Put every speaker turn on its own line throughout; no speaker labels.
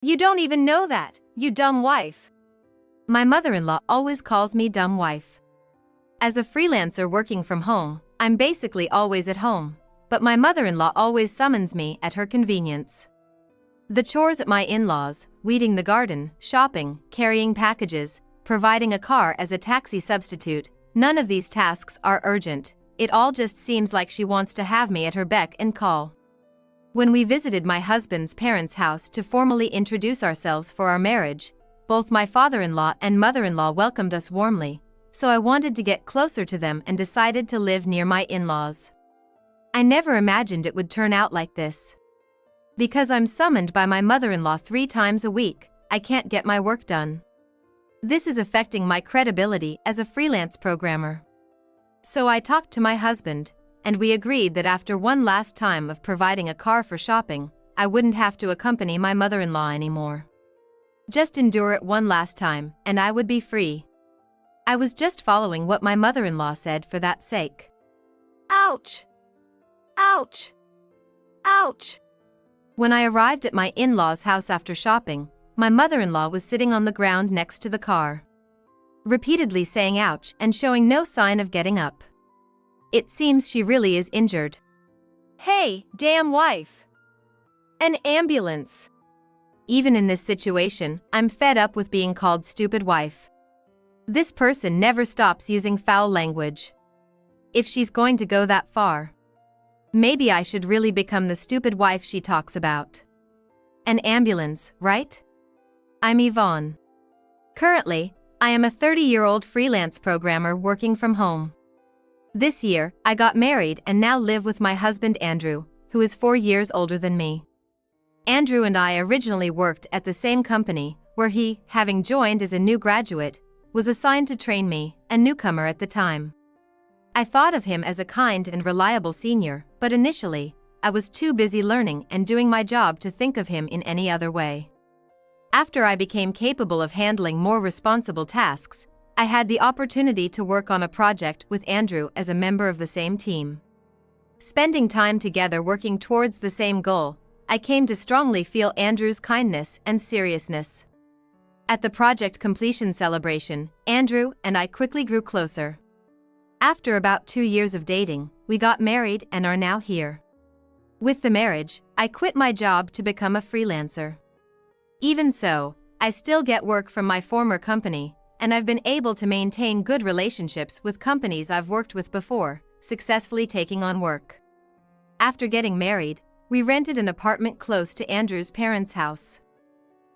You don't even know that, you dumb wife. My mother-in-law always calls me dumb wife. As a freelancer working from home, I'm basically always at home, but my mother-in-law always summons me at her convenience. The chores at my in-laws, weeding the garden, shopping, carrying packages, providing a car as a taxi substitute, none of these tasks are urgent. It all just seems like she wants to have me at her beck and call. When we visited my husband's parents' house to formally introduce ourselves for our marriage, both my father-in-law and mother-in-law welcomed us warmly, so I wanted to get closer to them and decided to live near my in-laws. I never imagined it would turn out like this. Because I'm summoned by my mother-in-law 3 times a week, I can't get my work done. This is affecting my credibility as a freelance programmer. So I talked to my husband, and we agreed that after one last time of providing a car for shopping, I wouldn't have to accompany my mother-in-law anymore. Just endure it one last time, and I would be free. I was just following what my mother-in-law said for that sake. Ouch! Ouch! Ouch! When I arrived at my in-laws' house after shopping, my mother-in-law was sitting on the ground next to the car, repeatedly saying ouch and showing no sign of getting up. It seems she really is injured. Hey, damn wife! An ambulance! Even in this situation, I'm fed up with being called stupid wife. This person never stops using foul language. If she's going to go that far, maybe I should really become the stupid wife she talks about. An ambulance, right? I'm Yvonne. Currently, I am a 30-year-old freelance programmer working from home. This year, I got married and now live with my husband Andrew, who is 4 years older than me. Andrew and I originally worked at the same company, where he, having joined as a new graduate, was assigned to train me, a newcomer at the time. I thought of him as a kind and reliable senior, but initially, I was too busy learning and doing my job to think of him in any other way. After I became capable of handling more responsible tasks, I had the opportunity to work on a project with Andrew as a member of the same team. Spending time together working towards the same goal, I came to strongly feel Andrew's kindness and seriousness. At the project completion celebration, Andrew and I quickly grew closer. After about 2 years of dating, we got married and are now here. With the marriage, I quit my job to become a freelancer. Even so, I still get work from my former company, and I've been able to maintain good relationships with companies I've worked with before, successfully taking on work. After getting married, we rented an apartment close to Andrew's parents' house.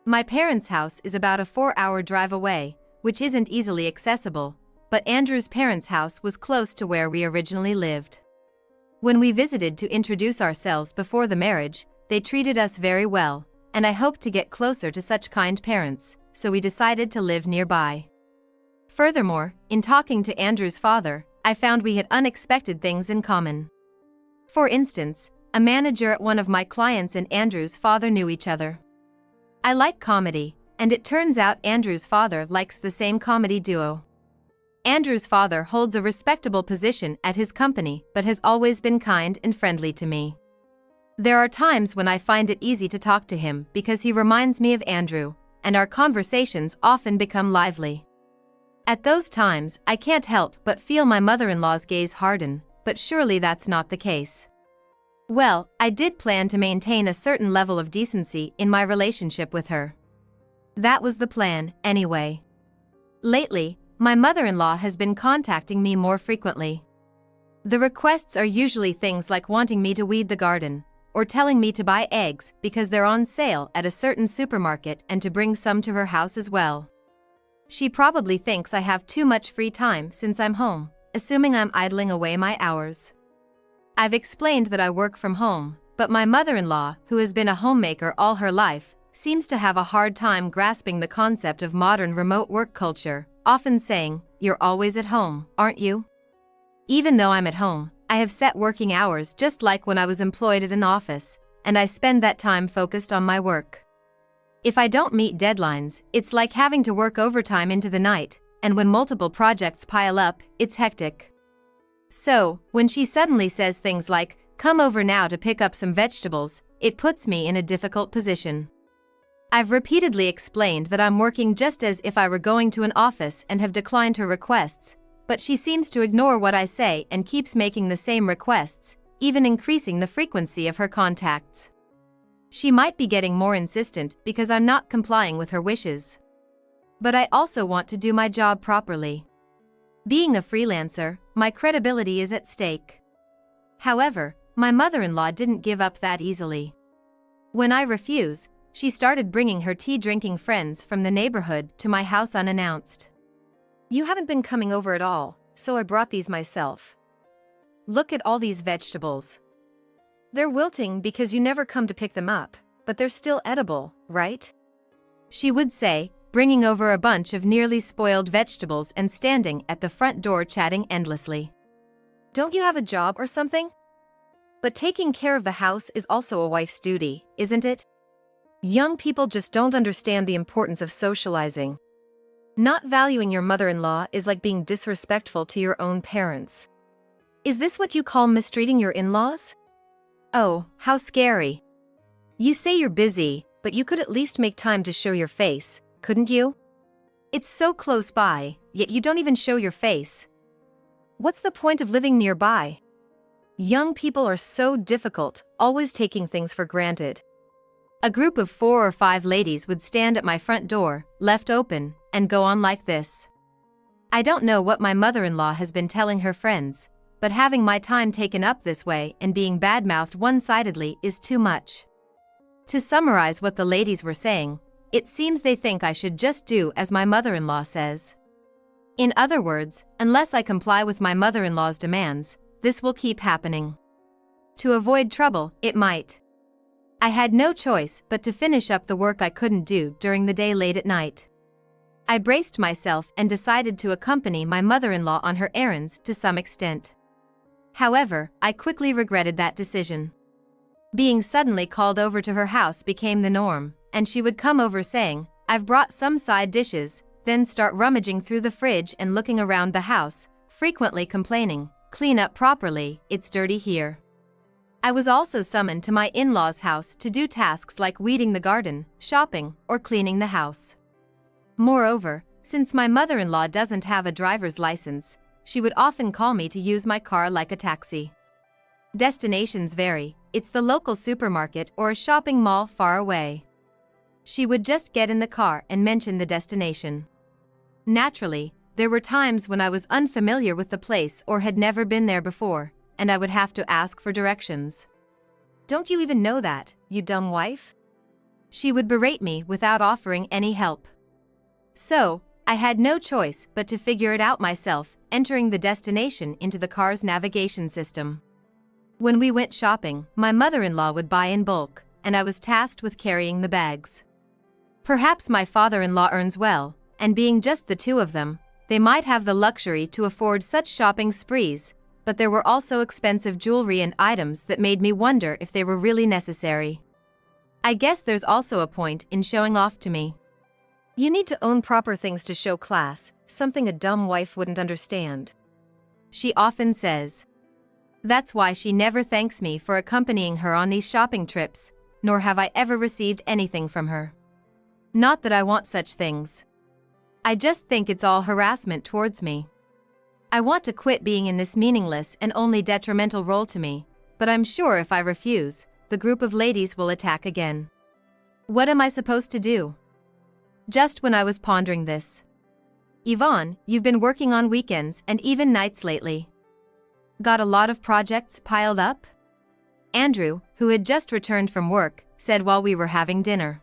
My parents' house is about a 4-hour drive away, which isn't easily accessible, but Andrew's parents' house was close to where we originally lived. When we visited to introduce ourselves before the marriage, they treated us very well, and I hoped to get closer to such kind parents, so we decided to live nearby. Furthermore, in talking to Andrew's father, I found we had unexpected things in common. For instance, a manager at one of my clients and Andrew's father knew each other. I like comedy, and it turns out Andrew's father likes the same comedy duo. Andrew's father holds a respectable position at his company but has always been kind and friendly to me. There are times when I find it easy to talk to him because he reminds me of Andrew, and our conversations often become lively. At those times, I can't help but feel my mother-in-law's gaze harden, but surely that's not the case. Well, I did plan to maintain a certain level of decency in my relationship with her. That was the plan, anyway. Lately, my mother-in-law has been contacting me more frequently. The requests are usually things like wanting me to weed the garden, or telling me to buy eggs because they're on sale at a certain supermarket and to bring some to her house as well. She probably thinks I have too much free time since I'm home, assuming I'm idling away my hours. I've explained that I work from home, but my mother-in-law, who has been a homemaker all her life, seems to have a hard time grasping the concept of modern remote work culture, often saying, "You're always at home, aren't you?" Even though I'm at home, I have set working hours just like when I was employed at an office, and I spend that time focused on my work. If I don't meet deadlines, it's like having to work overtime into the night, and when multiple projects pile up, it's hectic. So, when she suddenly says things like, "Come over now to pick up some vegetables," it puts me in a difficult position. I've repeatedly explained that I'm working just as if I were going to an office and have declined her requests, but she seems to ignore what I say and keeps making the same requests, even increasing the frequency of her contacts. She might be getting more insistent because I'm not complying with her wishes. But I also want to do my job properly. Being a freelancer, my credibility is at stake. However, my mother-in-law didn't give up that easily. When I refuse, she started bringing her tea-drinking friends from the neighborhood to my house unannounced. "You haven't been coming over at all, so I brought these myself. Look at all these vegetables. They're wilting because you never come to pick them up, but they're still edible, right?" she would say, bringing over a bunch of nearly spoiled vegetables and standing at the front door chatting endlessly. "Don't you have a job or something? But taking care of the house is also a wife's duty, isn't it? Young people just don't understand the importance of socializing. Not valuing your mother-in-law is like being disrespectful to your own parents. Is this what you call mistreating your in-laws? Oh, how scary. You say you're busy, but you could at least make time to show your face, couldn't you? It's so close by, yet you don't even show your face. What's the point of living nearby? Young people are so difficult, always taking things for granted." A group of 4 or 5 ladies would stand at my front door, left open, and go on like this. I don't know what my mother-in-law has been telling her friends, but having my time taken up this way and being badmouthed one-sidedly is too much. To summarize what the ladies were saying, it seems they think I should just do as my mother-in-law says. In other words, unless I comply with my mother-in-law's demands, this will keep happening. To avoid trouble, it might. I had no choice but to finish up the work I couldn't do during the day late at night. I braced myself and decided to accompany my mother-in-law on her errands to some extent. However, I quickly regretted that decision. Being suddenly called over to her house became the norm, and she would come over saying, "I've brought some side dishes," then start rummaging through the fridge and looking around the house, frequently complaining, "Clean up properly, it's dirty here." I was also summoned to my in-laws' house to do tasks like weeding the garden, shopping, or cleaning the house. Moreover, since my mother-in-law doesn't have a driver's license, she would often call me to use my car like a taxi. Destinations vary, it's the local supermarket or a shopping mall far away. She would just get in the car and mention the destination. Naturally, there were times when I was unfamiliar with the place or had never been there before, and I would have to ask for directions. "Don't you even know that, you dumb wife?" she would berate me without offering any help. So, I had no choice but to figure it out myself, entering the destination into the car's navigation system. When we went shopping, my mother-in-law would buy in bulk, and I was tasked with carrying the bags. Perhaps my father-in-law earns well, and being just the two of them, they might have the luxury to afford such shopping sprees, but there were also expensive jewelry and items that made me wonder if they were really necessary. I guess there's also a point in showing off to me. You need to own proper things to show class, something a dumb wife wouldn't understand, she often says. That's why she never thanks me for accompanying her on these shopping trips, nor have I ever received anything from her. Not that I want such things. I just think it's all harassment towards me. I want to quit being in this meaningless and only detrimental role to me, but I'm sure if I refuse, the group of ladies will attack again. What am I supposed to do? Just when I was pondering this. Yvonne, you've been working on weekends and even nights lately. Got a lot of projects piled up? Andrew, who had just returned from work, said while we were having dinner.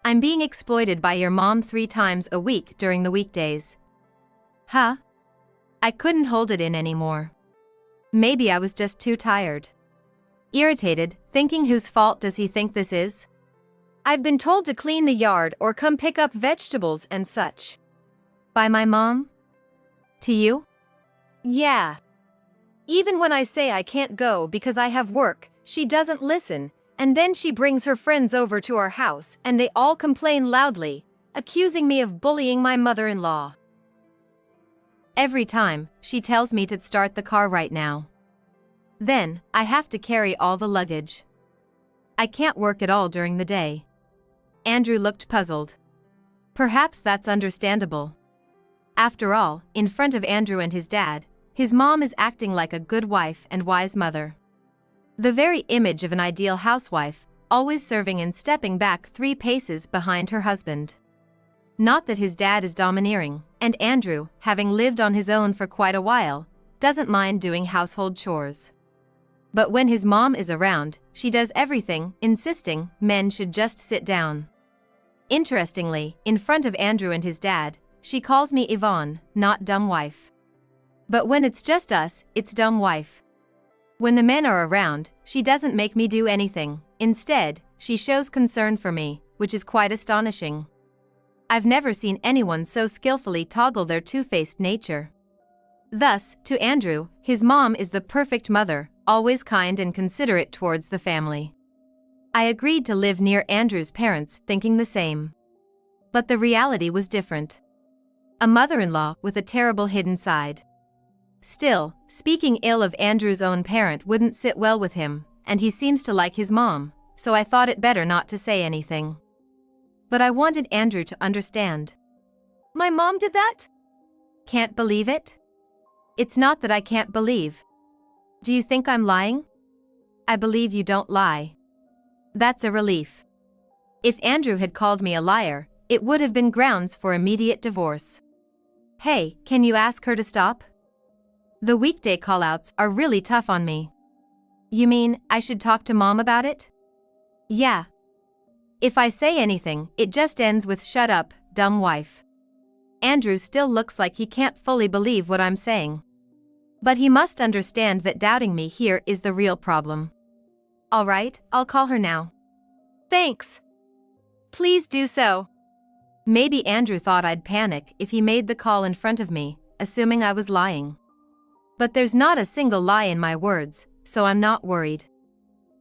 I'm being exploited by your mom 3 times a week during the weekdays. Huh? I couldn't hold it in anymore. Maybe I was just too tired. Irritated, thinking whose fault does he think this is? I've been told to clean the yard or come pick up vegetables and such. By my mom? To you? Yeah. Even when I say I can't go because I have work, she doesn't listen, and then she brings her friends over to our house and they all complain loudly, accusing me of bullying my mother-in-law. Every time, she tells me to start the car right now. Then, I have to carry all the luggage. I can't work at all during the day. Andrew looked puzzled. Perhaps that's understandable. After all, in front of Andrew and his dad, his mom is acting like a good wife and wise mother. The very image of an ideal housewife, always serving and stepping back 3 paces behind her husband. Not that his dad is domineering, and Andrew, having lived on his own for quite a while, doesn't mind doing household chores. But when his mom is around, she does everything, insisting men should just sit down. Interestingly, in front of Andrew and his dad, she calls me Yvonne, not dumb wife. But when it's just us, it's dumb wife. When the men are around, she doesn't make me do anything. Instead, she shows concern for me, which is quite astonishing. I've never seen anyone so skillfully toggle their two-faced nature. Thus, to Andrew, his mom is the perfect mother, always kind and considerate towards the family. I agreed to live near Andrew's parents, thinking the same. But the reality was different. A mother-in-law with a terrible hidden side. Still, speaking ill of Andrew's own parent wouldn't sit well with him, and he seems to like his mom, so I thought it better not to say anything. But I wanted Andrew to understand. My mom did that? Can't believe it? It's not that I can't believe. Do you think I'm lying? I believe you don't lie. That's a relief. If Andrew had called me a liar, it would have been grounds for immediate divorce. Hey, can you ask her to stop? The weekday callouts are really tough on me. You mean, I should talk to Mom about it? Yeah. If I say anything, it just ends with shut up, dumb wife. Andrew still looks like he can't fully believe what I'm saying. But he must understand that doubting me here is the real problem. All right, I'll call her now. Thanks. Please do so. Maybe Andrew thought I'd panic if he made the call in front of me, assuming I was lying. But there's not a single lie in my words, so I'm not worried.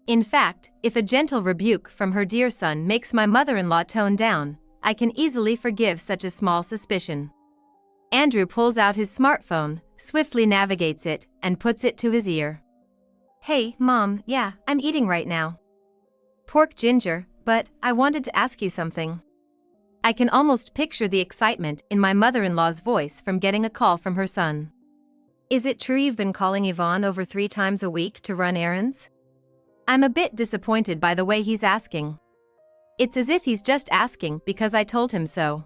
In fact, if a gentle rebuke from her dear son makes my mother-in-law tone down, I can easily forgive such a small suspicion. Andrew pulls out his smartphone, swiftly navigates it, and puts it to his ear. Hey, Mom, yeah, I'm eating right now. Pork ginger, but I wanted to ask you something. I can almost picture the excitement in my mother-in-law's voice from getting a call from her son. Is it true you've been calling Yvonne over 3 times a week to run errands? I'm a bit disappointed by the way he's asking. It's as if he's just asking because I told him so.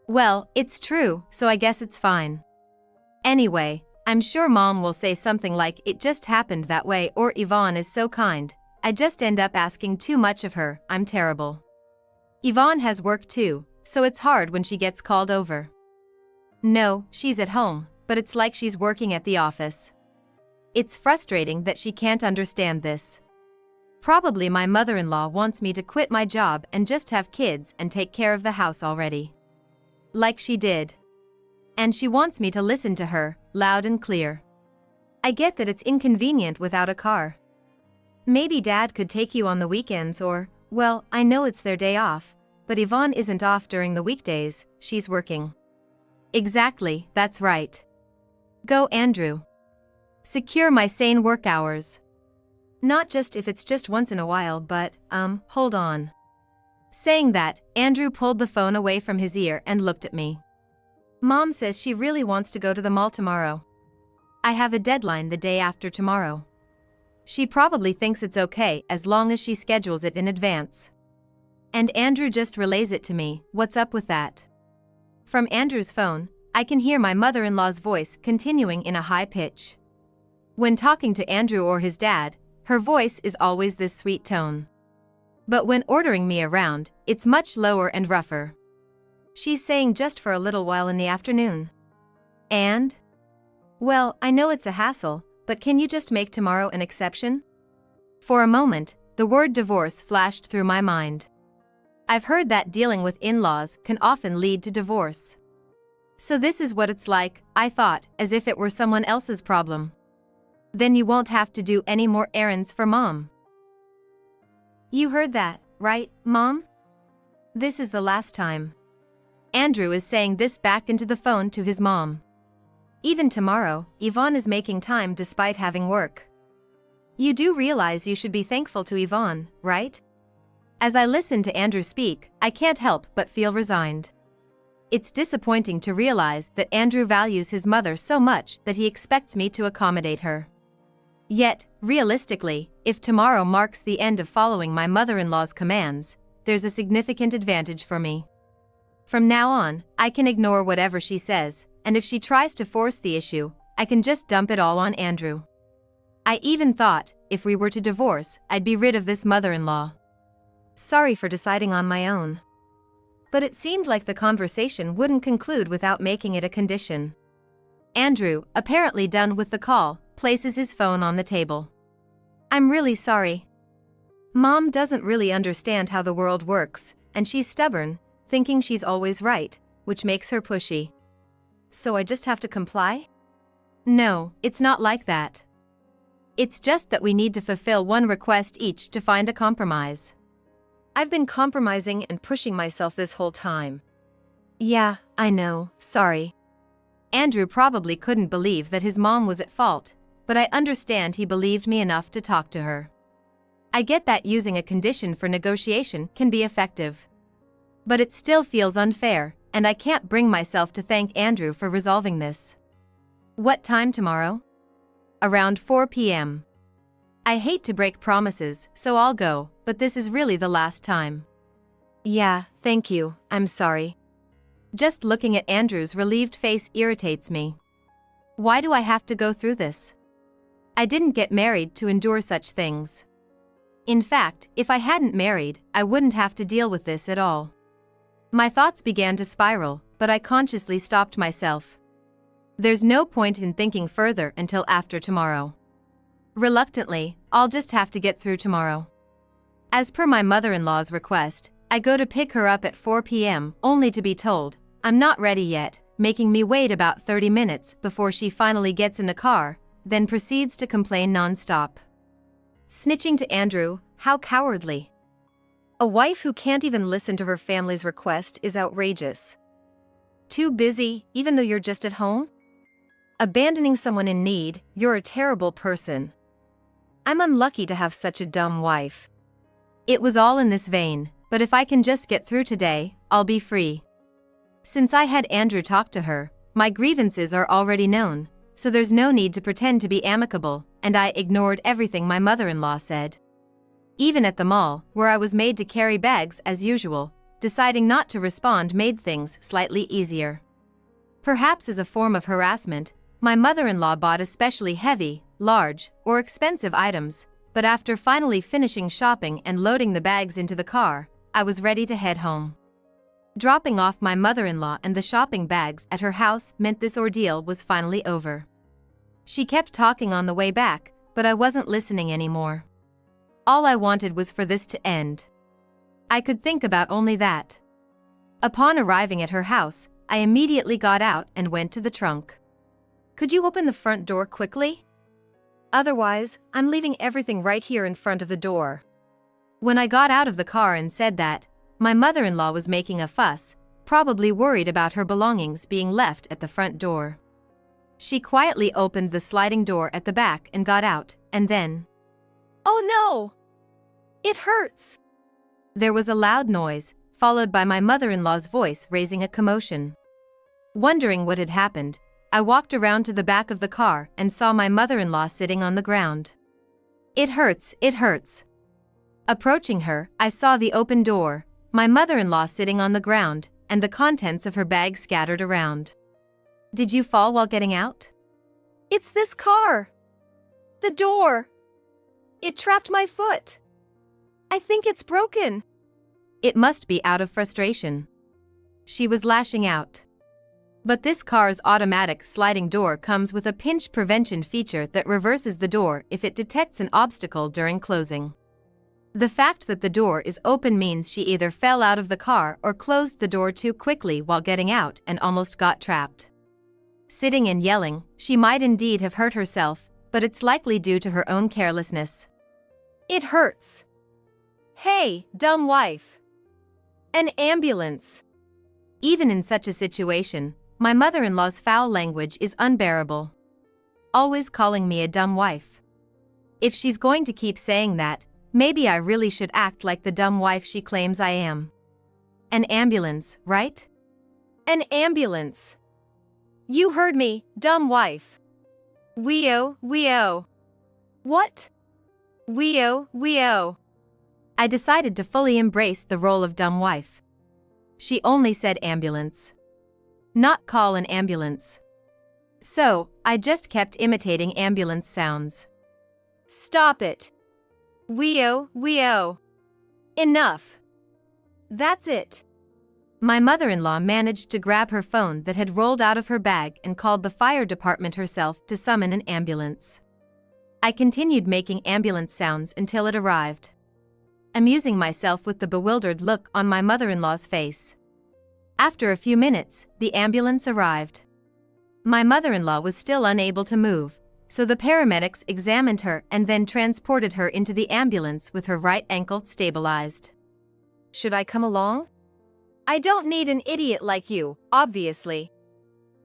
Well, it's true, so I guess it's fine. Anyway, I'm sure Mom will say something like it just happened that way or Yvonne is so kind. I just end up asking too much of her, I'm terrible. Yvonne has work too, so it's hard when she gets called over. No, she's at home, but it's like she's working at the office. It's frustrating that she can't understand this. Probably my mother-in-law wants me to quit my job and just have kids and take care of the house already. Like she did. And she wants me to listen to her, loud and clear. I get that it's inconvenient without a car. Maybe Dad could take you on the weekends or, well, I know it's their day off, but Yvonne isn't off during the weekdays, she's working. Exactly, that's right. Go, Andrew. Secure my sane work hours. Not just if it's just once in a while, but, hold on. Saying that, Andrew pulled the phone away from his ear and looked at me. Mom says she really wants to go to the mall tomorrow. I have a deadline the day after tomorrow. She probably thinks it's okay as long as she schedules it in advance. And Andrew just relays it to me, what's up with that? From Andrew's phone, I can hear my mother-in-law's voice continuing in a high pitch. When talking to Andrew or his dad, her voice is always this sweet tone. But when ordering me around, it's much lower and rougher. She's saying just for a little while in the afternoon. And? Well, I know it's a hassle, but can you just make tomorrow an exception? For a moment, the word divorce flashed through my mind. I've heard that dealing with in-laws can often lead to divorce. So this is what it's like, I thought, as if it were someone else's problem. Then you won't have to do any more errands for Mom. You heard that, right, Mom? This is the last time. Andrew is saying this back into the phone to his mom. Even tomorrow, Yvonne is making time despite having work. You do realize you should be thankful to Yvonne, right? As I listen to Andrew speak, I can't help but feel resigned. It's disappointing to realize that Andrew values his mother so much that he expects me to accommodate her. Yet, realistically, if tomorrow marks the end of following my mother-in-law's commands, there's a significant advantage for me. From now on, I can ignore whatever she says, and if she tries to force the issue, I can just dump it all on Andrew. I even thought, if we were to divorce, I'd be rid of this mother-in-law. Sorry for deciding on my own. But it seemed like the conversation wouldn't conclude without making it a condition. Andrew, apparently done with the call, places his phone on the table. I'm really sorry. Mom doesn't really understand how the world works, and she's stubborn, thinking she's always right, which makes her pushy. So I just have to comply? No, it's not like that. It's just that we need to fulfill one request each to find a compromise. I've been compromising and pushing myself this whole time. Yeah, I know, sorry. Andrew probably couldn't believe that his mom was at fault, but I understand he believed me enough to talk to her. I get that using a condition for negotiation can be effective. But it still feels unfair, and I can't bring myself to thank Andrew for resolving this. What time tomorrow? Around 4 p.m. I hate to break promises, so I'll go, but this is really the last time. Yeah, thank you, I'm sorry. Just looking at Andrew's relieved face irritates me. Why do I have to go through this? I didn't get married to endure such things. In fact, if I hadn't married, I wouldn't have to deal with this at all. My thoughts began to spiral, but I consciously stopped myself. There's no point in thinking further until after tomorrow. Reluctantly, I'll just have to get through tomorrow. As per my mother-in-law's request, I go to pick her up at 4 p.m. only to be told, I'm not ready yet, making me wait about 30 minutes before she finally gets in the car, then proceeds to complain non-stop. Snitching to Andrew, how cowardly. A wife who can't even listen to her family's request is outrageous. Too busy, even though you're just at home? Abandoning someone in need, you're a terrible person. I'm unlucky to have such a dumb wife. It was all in this vein, but if I can just get through today, I'll be free. Since I had Andrew talk to her, my grievances are already known, so there's no need to pretend to be amicable, and I ignored everything my mother-in-law said. Even at the mall, where I was made to carry bags as usual, deciding not to respond made things slightly easier. Perhaps as a form of harassment, my mother-in-law bought especially heavy, large, or expensive items, but after finally finishing shopping and loading the bags into the car, I was ready to head home. Dropping off my mother-in-law and the shopping bags at her house meant this ordeal was finally over. She kept talking on the way back, but I wasn't listening anymore. All I wanted was for this to end. I could think about only that. Upon arriving at her house, I immediately got out and went to the trunk. Could you open the front door quickly? Otherwise, I'm leaving everything right here in front of the door. When I got out of the car and said that, my mother-in-law was making a fuss, probably worried about her belongings being left at the front door. She quietly opened the sliding door at the back and got out, and then... Oh no! It hurts! There was a loud noise, followed by my mother-in-law's voice raising a commotion. Wondering what had happened, I walked around to the back of the car and saw my mother-in-law sitting on the ground. It hurts, it hurts. Approaching her, I saw the open door, my mother-in-law sitting on the ground, and the contents of her bag scattered around. Did you fall while getting out? It's this car! The door! It trapped my foot! I think it's broken! It must be out of frustration. She was lashing out. But this car's automatic sliding door comes with a pinch prevention feature that reverses the door if it detects an obstacle during closing. The fact that the door is open means she either fell out of the car or closed the door too quickly while getting out and almost got trapped. Sitting and yelling, she might indeed have hurt herself, but it's likely due to her own carelessness. It hurts. Hey, dumb wife. An ambulance. Even in such a situation, my mother-in-law's foul language is unbearable. Always calling me a dumb wife. If she's going to keep saying that, Maybe I really should act like the dumb wife she claims I am. An ambulance, right? An ambulance. You heard me, dumb wife. Wee-oh, wee-oh. What? Wee-oh, wee-oh. I decided to fully embrace the role of dumb wife. She only said ambulance. Not call an ambulance. So, I just kept imitating ambulance sounds. Stop it. Wee-oh, wee-oh. Enough. That's it. My mother-in-law managed to grab her phone that had rolled out of her bag and called the fire department herself to summon an ambulance. I continued making ambulance sounds until it arrived, amusing myself with the bewildered look on my mother-in-law's face. After a few minutes, the ambulance arrived. My mother-in-law was still unable to move, so the paramedics examined her and then transported her into the ambulance with her right ankle stabilized. Should I come along? I don't need an idiot like you, obviously.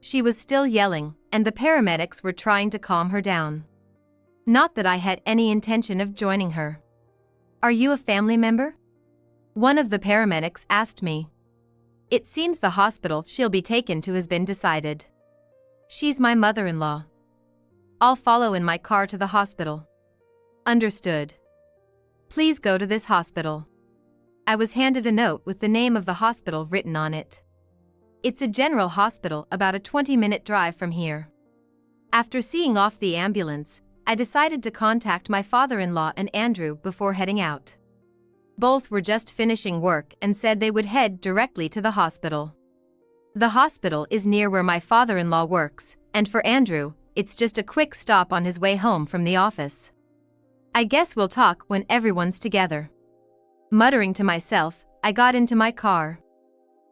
She was still yelling, and the paramedics were trying to calm her down. Not that I had any intention of joining her. Are you a family member? One of the paramedics asked me. It seems the hospital she'll be taken to has been decided. She's my mother-in-law. I'll follow in my car to the hospital. Understood. Please go to this hospital. I was handed a note with the name of the hospital written on it. It's a general hospital about a 20-minute drive from here. After seeing off the ambulance, I decided to contact my father-in-law and Andrew before heading out. Both were just finishing work and said they would head directly to the hospital. The hospital is near where my father-in-law works, and for Andrew, it's just a quick stop on his way home from the office. I guess we'll talk when everyone's together. Muttering to myself, I got into my car.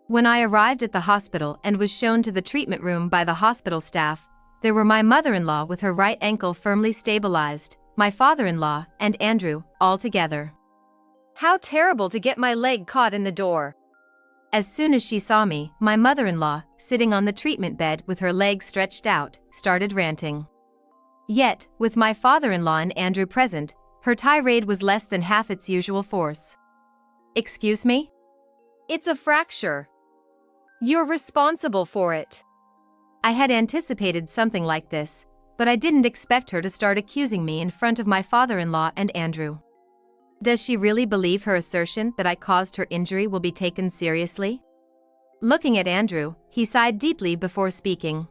When I arrived at the hospital and was shown to the treatment room by the hospital staff, there were my mother-in-law with her right ankle firmly stabilized, my father-in-law, and Andrew, all together. How terrible to get my leg caught in the door. As soon as she saw me, my mother-in-law, sitting on the treatment bed with her legs stretched out, started ranting. Yet, with my father-in-law and Andrew present, her tirade was less than half its usual force. Excuse me? It's a fracture. You're responsible for it. I had anticipated something like this, but I didn't expect her to start accusing me in front of my father-in-law and Andrew. Does she really believe her assertion that I caused her injury will be taken seriously? Looking at Andrew, he sighed deeply before speaking.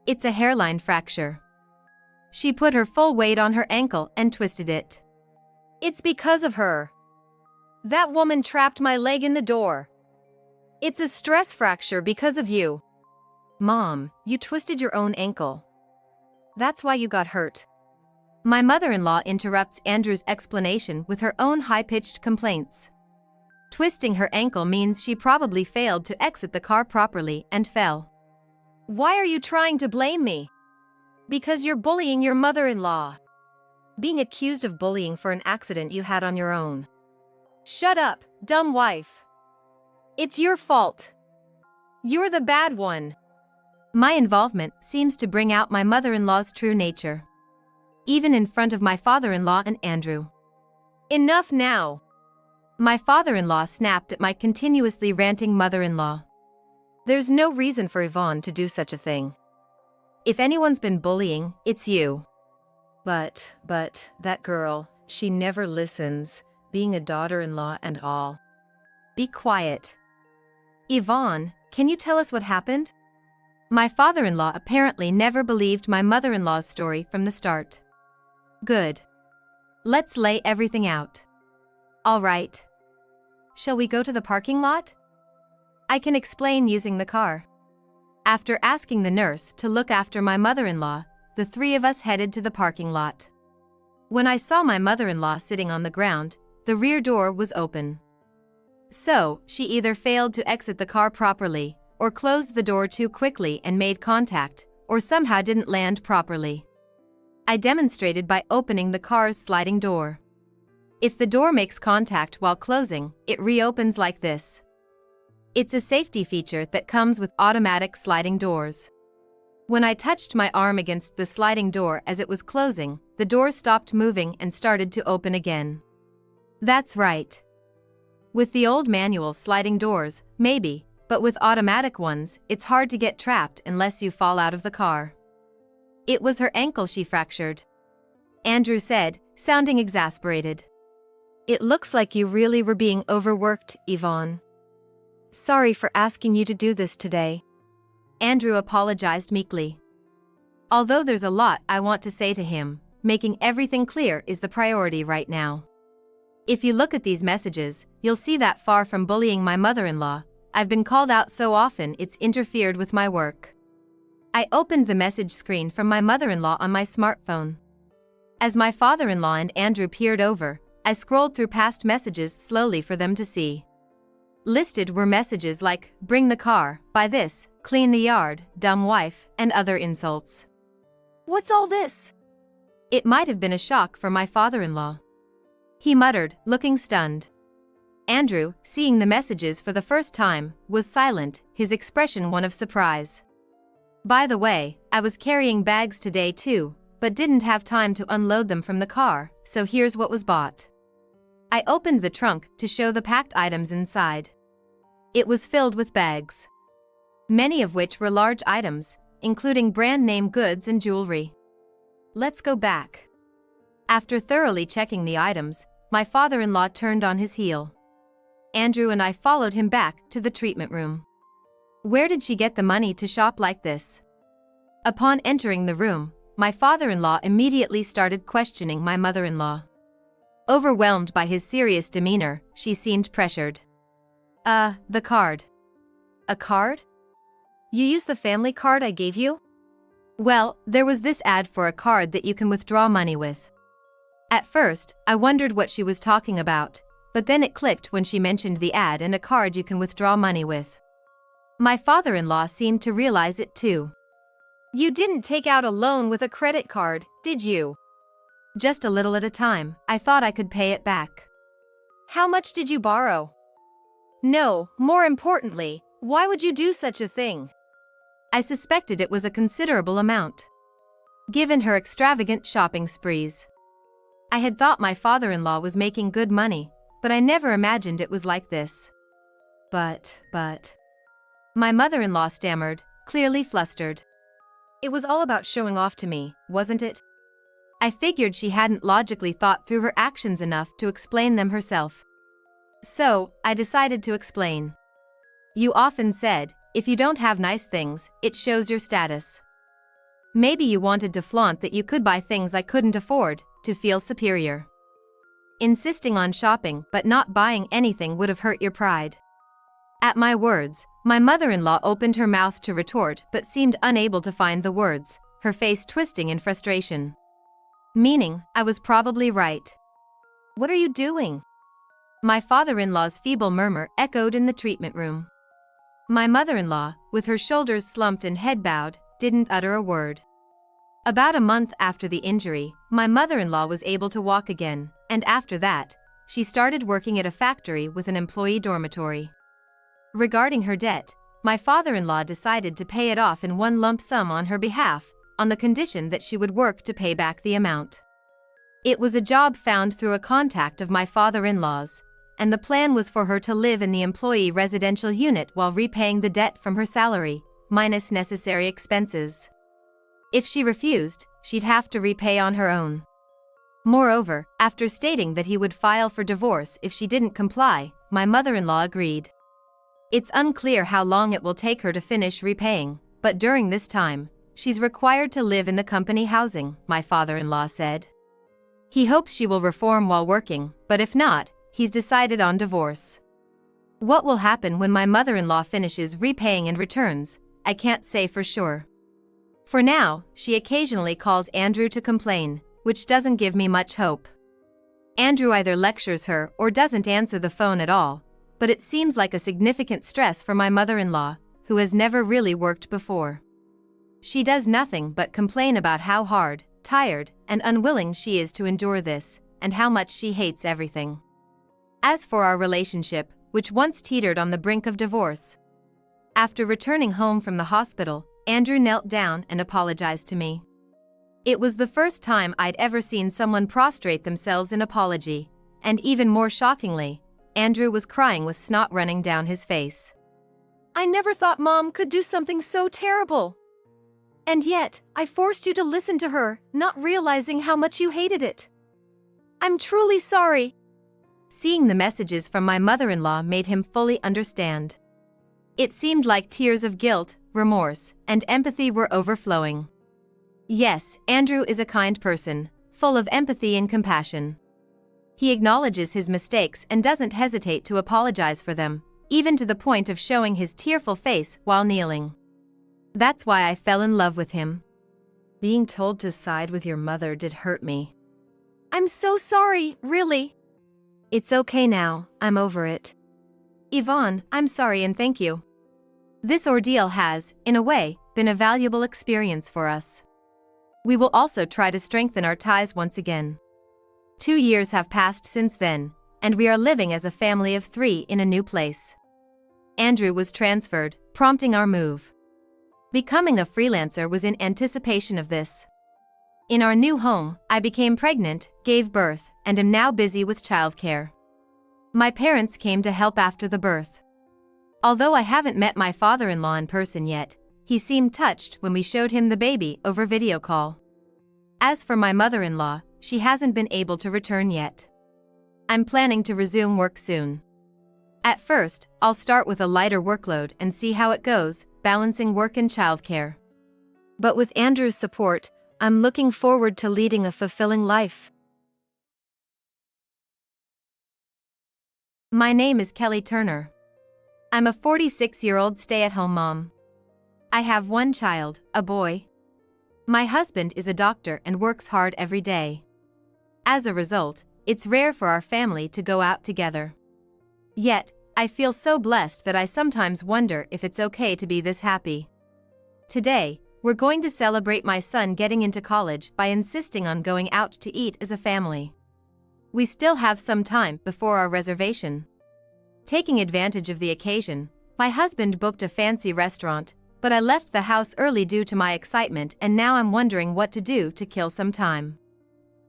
It's a hairline fracture. She put her full weight on her ankle and twisted it. It's because of her. That woman trapped my leg in the door. It's a stress fracture because of you. Mom, you twisted your own ankle. That's why you got hurt. My mother-in-law interrupts Andrew's explanation with her own high-pitched complaints. Twisting her ankle means she probably failed to exit the car properly and fell. Why are you trying to blame me? Because you're bullying your mother-in-law. Being accused of bullying for an accident you had on your own. Shut up, dumb wife. It's your fault. You're the bad one. My involvement seems to bring out my mother-in-law's true nature. Even in front of my father-in-law and Andrew. Enough now. My father-in-law snapped at my continuously ranting mother-in-law. There's no reason for Yvonne to do such a thing. If anyone's been bullying, it's you. But, that girl, she never listens, being a daughter-in-law and all. Be quiet. Yvonne, can you tell us what happened? My father-in-law apparently never believed my mother-in-law's story from the start. Good. Let's lay everything out. All right. Shall we go to the parking lot? I can explain using the car. After asking the nurse to look after my mother-in-law, the three of us headed to the parking lot. When I saw my mother-in-law sitting on the ground, the rear door was open. So, she either failed to exit the car properly, or closed the door too quickly and made contact, or somehow didn't land properly. I demonstrated by opening the car's sliding door. If the door makes contact while closing, it reopens like this. It's a safety feature that comes with automatic sliding doors. When I touched my arm against the sliding door as it was closing, the door stopped moving and started to open again. That's right. With the old manual sliding doors, maybe, but with automatic ones, it's hard to get trapped unless you fall out of the car. It was her ankle she fractured, Andrew said, sounding exasperated. It looks like you really were being overworked, Yvonne. Sorry for asking you to do this today. Andrew apologized meekly. Although there's a lot I want to say to him, making everything clear is the priority right now. If you look at these messages, you'll see that far from bullying my mother-in-law, I've been called out so often it's interfered with my work. I opened the message screen from my mother-in-law on my smartphone. As my father-in-law and Andrew peered over, I scrolled through past messages slowly for them to see. Listed were messages like, bring the car, buy this, clean the yard, dumb wife, and other insults. What's all this? It might have been a shock for my father-in-law. He muttered, looking stunned. Andrew, seeing the messages for the first time, was silent, his expression one of surprise. By the way, I was carrying bags today too, but didn't have time to unload them from the car, so here's what was bought. I opened the trunk to show the packed items inside. It was filled with bags, many of which were large items, including brand-name goods and jewelry. Let's go back. After thoroughly checking the items, my father-in-law turned on his heel. Andrew and I followed him back to the treatment room. Where did she get the money to shop like this? Upon entering the room, my father-in-law immediately started questioning my mother-in-law. Overwhelmed by his serious demeanor, she seemed pressured. The card. A card? You used the family card I gave you? Well, there was this ad for a card that you can withdraw money with. At first, I wondered what she was talking about, but then it clicked when she mentioned the ad and a card you can withdraw money with. My father-in-law seemed to realize it too. You didn't take out a loan with a credit card, did you? Just a little at a time, I thought I could pay it back. How much did you borrow? No, more importantly, why would you do such a thing? I suspected it was a considerable amount, given her extravagant shopping sprees. I had thought my father-in-law was making good money, but I never imagined it was like this. But. My mother-in-law stammered, clearly flustered. It was all about showing off to me, wasn't it? I figured she hadn't logically thought through her actions enough to explain them herself. So, I decided to explain. You often said, if you don't have nice things, it shows your status. Maybe you wanted to flaunt that you could buy things I couldn't afford, to feel superior. Insisting on shopping but not buying anything would have hurt your pride. At my words, my mother-in-law opened her mouth to retort but seemed unable to find the words, her face twisting in frustration. Meaning, I was probably right. What are you doing? My father-in-law's feeble murmur echoed in the treatment room. My mother-in-law, with her shoulders slumped and head bowed, didn't utter a word. About a month after the injury, my mother-in-law was able to walk again, and after that, she started working at a factory with an employee dormitory. Regarding her debt, my father-in-law decided to pay it off in one lump sum on her behalf, on the condition that she would work to pay back the amount. It was a job found through a contact of my father-in-law's, and the plan was for her to live in the employee residential unit while repaying the debt from her salary, minus necessary expenses. If she refused, she'd have to repay on her own. Moreover, after stating that he would file for divorce if she didn't comply, my mother-in-law agreed. It's unclear how long it will take her to finish repaying, but during this time, she's required to live in the company housing, my father-in-law said. He hopes she will reform while working, but if not, he's decided on divorce. What will happen when my mother-in-law finishes repaying and returns, I can't say for sure. For now, she occasionally calls Andrew to complain, which doesn't give me much hope. Andrew either lectures her or doesn't answer the phone at all, but it seems like a significant stress for my mother-in-law, who has never really worked before. She does nothing but complain about how hard, tired, and unwilling she is to endure this, and how much she hates everything. As for our relationship, which once teetered on the brink of divorce, after returning home from the hospital, Andrew knelt down and apologized to me. It was the first time I'd ever seen someone prostrate themselves in apology, and even more shockingly, Andrew was crying with snot running down his face. "I never thought Mom could do something so terrible. And yet, I forced you to listen to her, not realizing how much you hated it. I'm truly sorry." Seeing the messages from my mother-in-law made him fully understand. It seemed like tears of guilt, remorse, and empathy were overflowing. Yes, Andrew is a kind person, full of empathy and compassion. He acknowledges his mistakes and doesn't hesitate to apologize for them, even to the point of showing his tearful face while kneeling. That's why I fell in love with him. Being told to side with your mother did hurt me. "I'm so sorry, really." "It's okay now, I'm over it." "Yvonne, I'm sorry and thank you. This ordeal has, in a way, been a valuable experience for us. We will also try to strengthen our ties once again." 2 years have passed since then, and we are living as a family of 3 in a new place. Andrew was transferred, prompting our move. Becoming a freelancer was in anticipation of this. In our new home, I became pregnant, gave birth, and am now busy with childcare. My parents came to help after the birth. Although I haven't met my father-in-law in person yet, he seemed touched when we showed him the baby over video call. As for my mother-in-law, she hasn't been able to return yet. I'm planning to resume work soon. At first, I'll start with a lighter workload and see how it goes, balancing work and childcare. But with Andrew's support, I'm looking forward to leading a fulfilling life. My name is Kelly Turner. I'm a 46-year-old stay-at-home mom. I have 1 child, a boy. My husband is a doctor and works hard every day. As a result, it's rare for our family to go out together. Yet, I feel so blessed that I sometimes wonder if it's okay to be this happy. Today, we're going to celebrate my son getting into college by insisting on going out to eat as a family. We still have some time before our reservation. Taking advantage of the occasion, my husband booked a fancy restaurant, but I left the house early due to my excitement and now I'm wondering what to do to kill some time.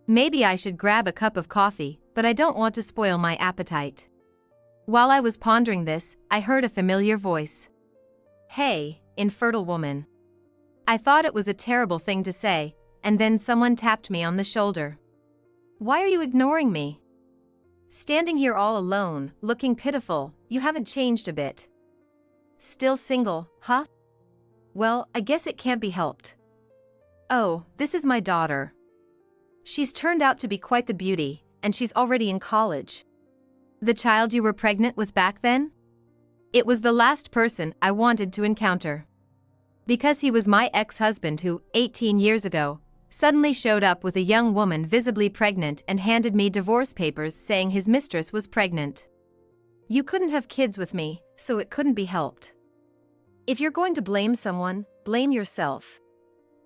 Maybe I should grab a cup of coffee, but I don't want to spoil my appetite. While I was pondering this, I heard a familiar voice. "Hey, infertile woman." I thought it was a terrible thing to say, and then someone tapped me on the shoulder. "Why are you ignoring me? Standing here all alone, looking pitiful, you haven't changed a bit. Still single, huh? Well, I guess it can't be helped. Oh, this is my daughter. She's turned out to be quite the beauty, and she's already in college." "The child you were pregnant with back then?" It was the last person I wanted to encounter. Because he was my ex-husband who, 18 years ago, suddenly showed up with a young woman visibly pregnant and handed me divorce papers saying his mistress was pregnant. "You couldn't have kids with me, so it couldn't be helped. If you're going to blame someone, blame yourself,"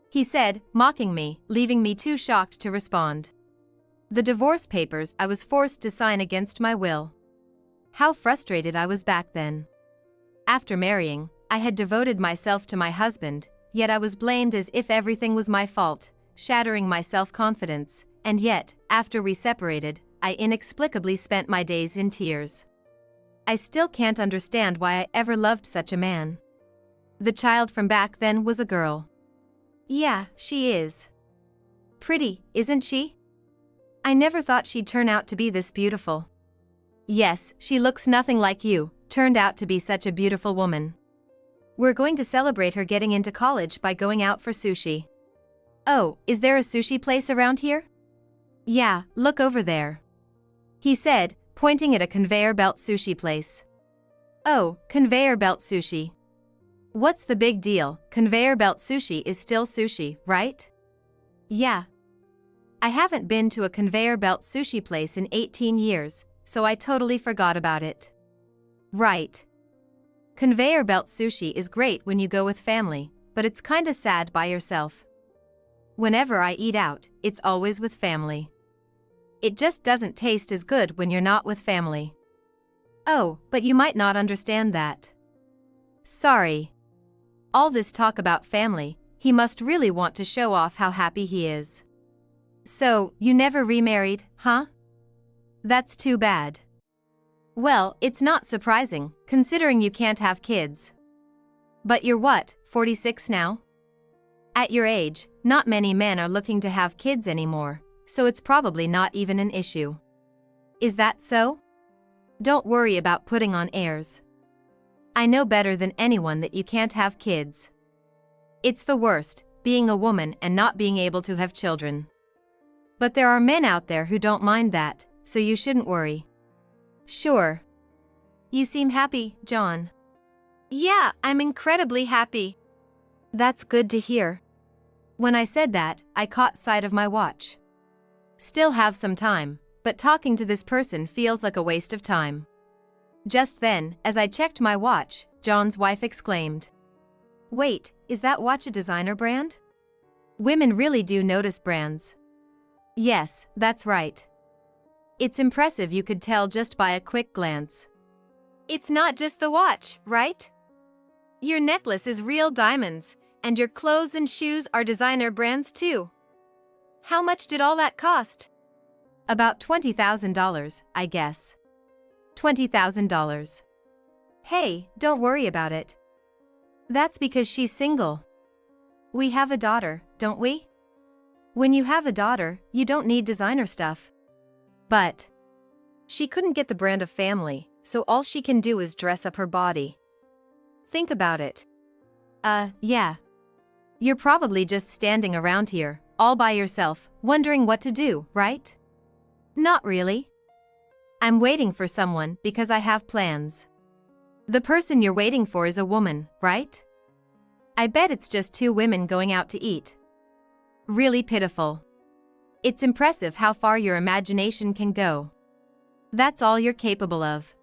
he said, mocking me, leaving me too shocked to respond. The divorce papers I was forced to sign against my will. How frustrated I was back then. After marrying, I had devoted myself to my husband, yet I was blamed as if everything was my fault, shattering my self-confidence, and yet, after we separated, I inexplicably spent my days in tears. I still can't understand why I ever loved such a man. The child from back then was a girl. Yeah, she is. Pretty, isn't she? I never thought she'd turn out to be this beautiful. Yes, she looks nothing like you, turned out to be such a beautiful woman. We're going to celebrate her getting into college by going out for sushi. Oh, is there a sushi place around here? Yeah, look over there. He said, pointing at a conveyor belt sushi place. Oh, conveyor belt sushi. What's the big deal? Conveyor belt sushi is still sushi, right? Yeah. I haven't been to a conveyor belt sushi place in 18 years, so I totally forgot about it. Right. Conveyor belt sushi is great when you go with family, but it's kinda sad by yourself. Whenever I eat out, it's always with family. It just doesn't taste as good when you're not with family. Oh, but you might not understand that. Sorry. All this talk about family, he must really want to show off how happy he is. So, you never remarried, huh? That's too bad. Well, it's not surprising, considering you can't have kids. But you're what, 46 now? At your age, not many men are looking to have kids anymore, so it's probably not even an issue. Is that so? Don't worry about putting on airs. I know better than anyone that you can't have kids. It's the worst, being a woman and not being able to have children. But there are men out there who don't mind that, so you shouldn't worry. Sure. You seem happy, John. Yeah, I'm incredibly happy. That's good to hear. When I said that, I caught sight of my watch. Still have some time, but talking to this person feels like a waste of time. Just then, as I checked my watch, John's wife exclaimed, "Wait, is that watch a designer brand?" Women really do notice brands. Yes, that's right. It's impressive, you could tell just by a quick glance. It's not just the watch, right? Your necklace is real diamonds, and your clothes and shoes are designer brands too. How much did all that cost? About $20,000, I guess. $20,000. Hey, don't worry about it. That's because she's single. We have a daughter, don't we? When you have a daughter, you don't need designer stuff. But she couldn't get the brand of family, so all she can do is dress up her body. Think about it. Yeah. You're probably just standing around here, all by yourself, wondering what to do, right? Not really. I'm waiting for someone because I have plans. The person you're waiting for is a woman, right? I bet it's just two women going out to eat. Really pitiful. It's impressive how far your imagination can go. That's all you're capable of.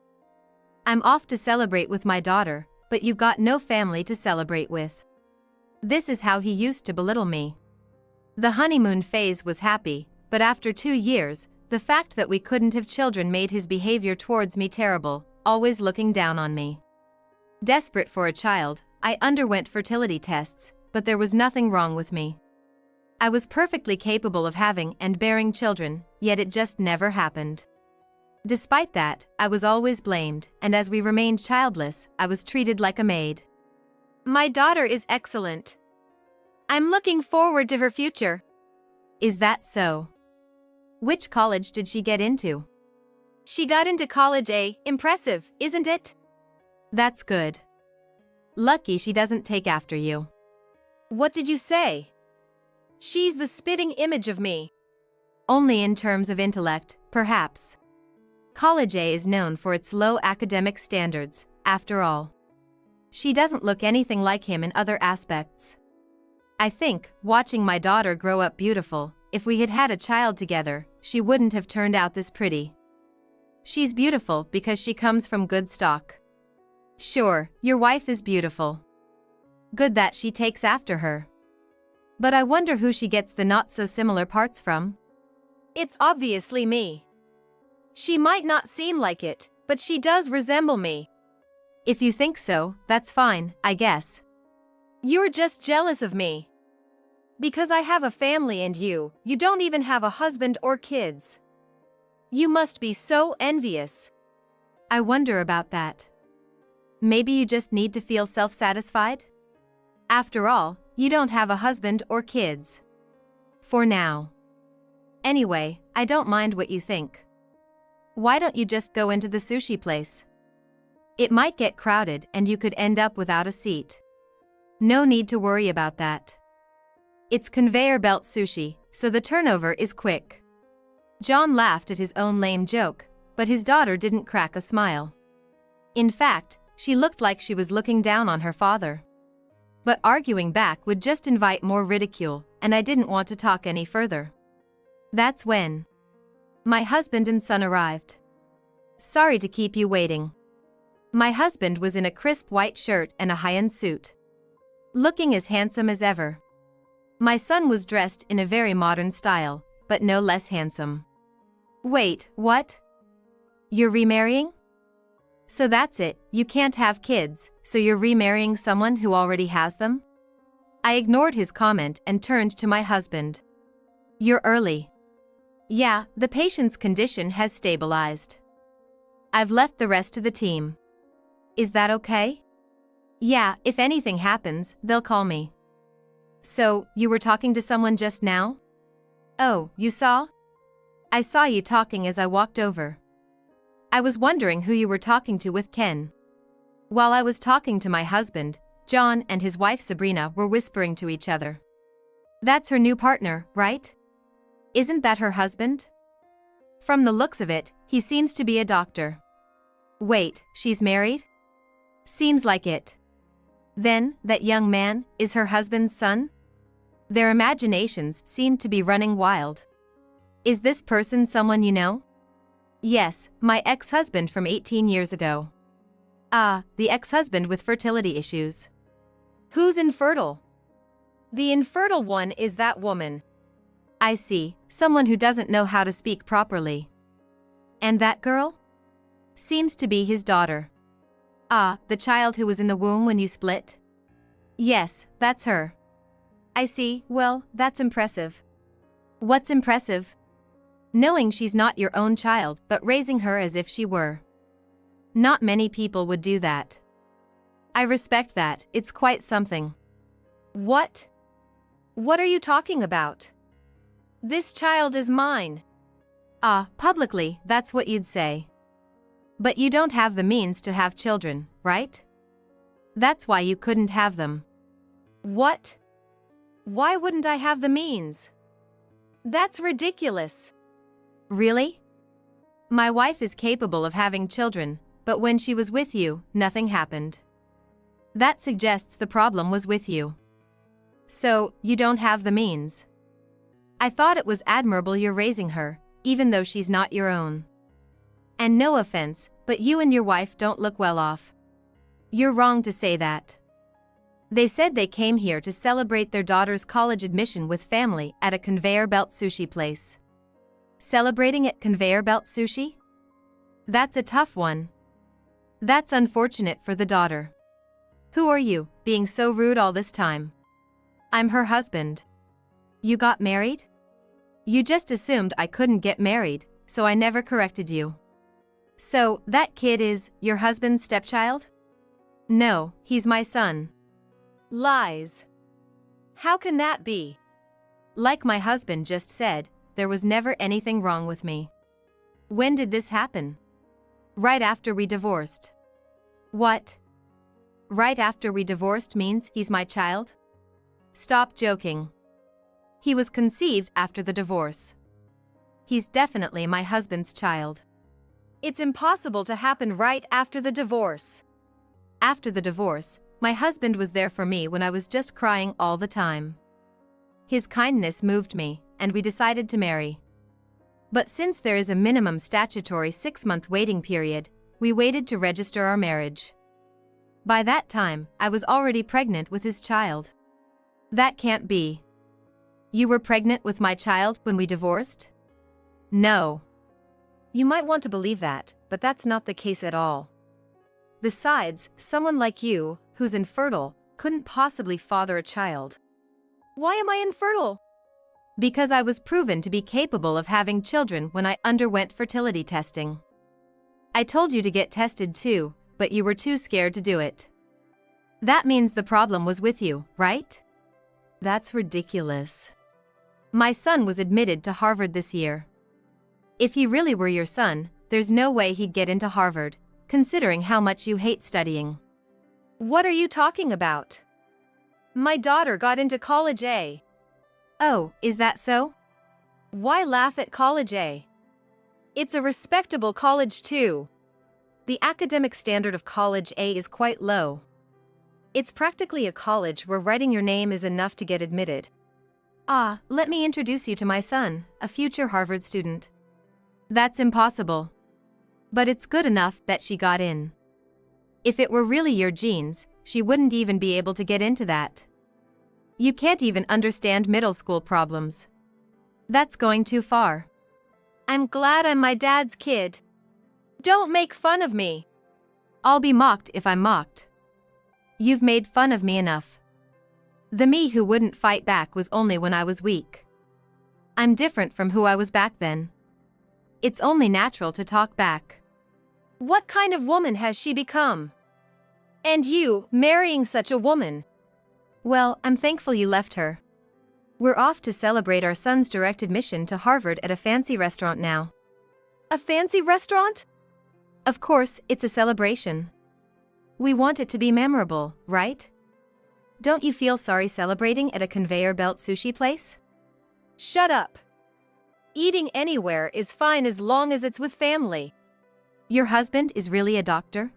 I'm off to celebrate with my daughter, but you've got no family to celebrate with. This is how he used to belittle me. The honeymoon phase was happy, but after 2 years, the fact that we couldn't have children made his behavior towards me terrible, always looking down on me. Desperate for a child, I underwent fertility tests, but there was nothing wrong with me. I was perfectly capable of having and bearing children, yet it just never happened. Despite that, I was always blamed, and as we remained childless, I was treated like a maid. My daughter is excellent. I'm looking forward to her future. Is that so? Which college did she get into? She got into college A. Impressive, isn't it? That's good. Lucky she doesn't take after you. What did you say? She's the spitting image of me. Only in terms of intellect, perhaps. College A is known for its low academic standards, after all. She doesn't look anything like him in other aspects. I think, watching my daughter grow up beautiful, if we had had a child together, she wouldn't have turned out this pretty. She's beautiful because she comes from good stock. Sure, your wife is beautiful. Good that she takes after her. But I wonder who she gets the not-so-similar parts from? It's obviously me. She might not seem like it, but she does resemble me. If you think so, that's fine, I guess. You're just jealous of me. Because I have a family and you don't even have a husband or kids. You must be so envious. I wonder about that. Maybe you just need to feel self-satisfied? After all, you don't have a husband or kids. For now. Anyway, I don't mind what you think. Why don't you just go into the sushi place? It might get crowded and you could end up without a seat. No need to worry about that. It's conveyor belt sushi, so the turnover is quick. John laughed at his own lame joke, but his daughter didn't crack a smile. In fact, she looked like she was looking down on her father. But arguing back would just invite more ridicule, and I didn't want to talk any further. That's when my husband and son arrived. Sorry to keep you waiting. My husband was in a crisp white shirt and a high-end suit, looking as handsome as ever. My son was dressed in a very modern style, but no less handsome. Wait, what? You're remarrying? So that's it, you can't have kids, so you're remarrying someone who already has them? I ignored his comment and turned to my husband. You're early. Yeah, the patient's condition has stabilized. I've left the rest to the team. Is that okay? Yeah, if anything happens, they'll call me. So, you were talking to someone just now? Oh, you saw? I saw you talking as I walked over. I was wondering who you were talking to with Ken. While I was talking to my husband, John and his wife Sabrina were whispering to each other. That's her new partner, right? Isn't that her husband? From the looks of it, he seems to be a doctor. Wait, she's married? Seems like it. Then, that young man is her husband's son? Their imaginations seem to be running wild. Is this person someone you know? Yes, my ex-husband from 18 years ago. Ah, the ex-husband with fertility issues. Who's infertile? The infertile one is that woman. I see, someone who doesn't know how to speak properly. And that girl? Seems to be his daughter. Ah, the child who was in the womb when you split? Yes, that's her. I see, well, that's impressive. What's impressive? Knowing she's not your own child but raising her as if she were. Not many people would do that. I respect that, it's quite something. What? What are you talking about? This child is mine. Ah, publicly, that's what you'd say. But you don't have the means to have children, right? That's why you couldn't have them. What? Why wouldn't I have the means? That's ridiculous. Really? My wife is capable of having children, but when she was with you, nothing happened. That suggests the problem was with you. So, you don't have the means. I thought it was admirable you're raising her, even though she's not your own. And no offense, but you and your wife don't look well off. You're wrong to say that. They said they came here to celebrate their daughter's college admission with family at a conveyor belt sushi place. Celebrating at conveyor belt sushi? That's a tough one. That's unfortunate for the daughter. Who are you, being so rude all this time? I'm her husband. You got married? You just assumed I couldn't get married, so I never corrected you. So, that kid is your husband's stepchild? No, he's my son. Lies. How can that be? Like my husband just said, there was never anything wrong with me. When did this happen? Right after we divorced. What? Right after we divorced means he's my child? Stop joking. He was conceived after the divorce. He's definitely my husband's child. It's impossible to happen right after the divorce. After the divorce, my husband was there for me when I was just crying all the time. His kindness moved me, and we decided to marry. But since there is a minimum statutory 6-month waiting period, we waited to register our marriage. By that time, I was already pregnant with his child. That can't be. You were pregnant with my child when we divorced? No. You might want to believe that, but that's not the case at all. Besides, someone like you, who's infertile, couldn't possibly father a child. Why am I infertile? Because I was proven to be capable of having children when I underwent fertility testing. I told you to get tested too, but you were too scared to do it. That means the problem was with you, right? That's ridiculous. My son was admitted to Harvard this year. If he really were your son, there's no way he'd get into Harvard, considering how much you hate studying. What are you talking about? My daughter got into college A. Oh, is that so? Why laugh at college A? It's a respectable college too. The academic standard of college A is quite low. It's practically a college where writing your name is enough to get admitted. Ah, let me introduce you to my son, a future Harvard student. That's impossible. But it's good enough that she got in. If it were really your genes, she wouldn't even be able to get into that. You can't even understand middle school problems. That's going too far. I'm glad I'm my dad's kid. Don't make fun of me. I'll be mocked if I'm mocked. You've made fun of me enough. The me who wouldn't fight back was only when I was weak. I'm different from who I was back then. It's only natural to talk back.
What kind of woman has she become? And you, marrying such a woman?
Well, I'm thankful you left her. We're off to celebrate our son's direct admission to Harvard at a fancy restaurant now.
A fancy restaurant?
Of course, it's a celebration. We want it to be memorable, right? Don't you feel sorry celebrating at a conveyor belt sushi place?
Shut up. Eating anywhere is fine as long as it's with family.
Your husband is really a doctor?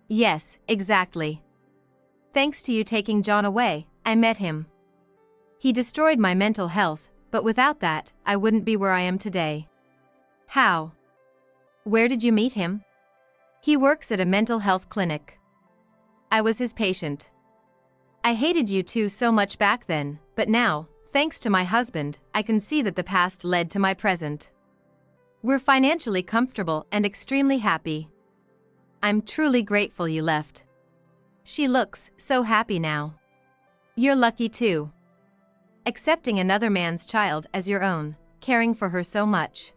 Yes, exactly. Thanks to you taking John away, I met him. He destroyed my mental health, but without that, I wouldn't be where I am today. How? Where did you meet him? He works at a mental health clinic. I was his patient. I hated you two so much back then, but now, thanks to my husband, I can see that the past led to my present. We're financially comfortable and extremely happy. I'm truly grateful you left. She looks so happy now. You're lucky too. Accepting another man's child as your own, caring for her so much.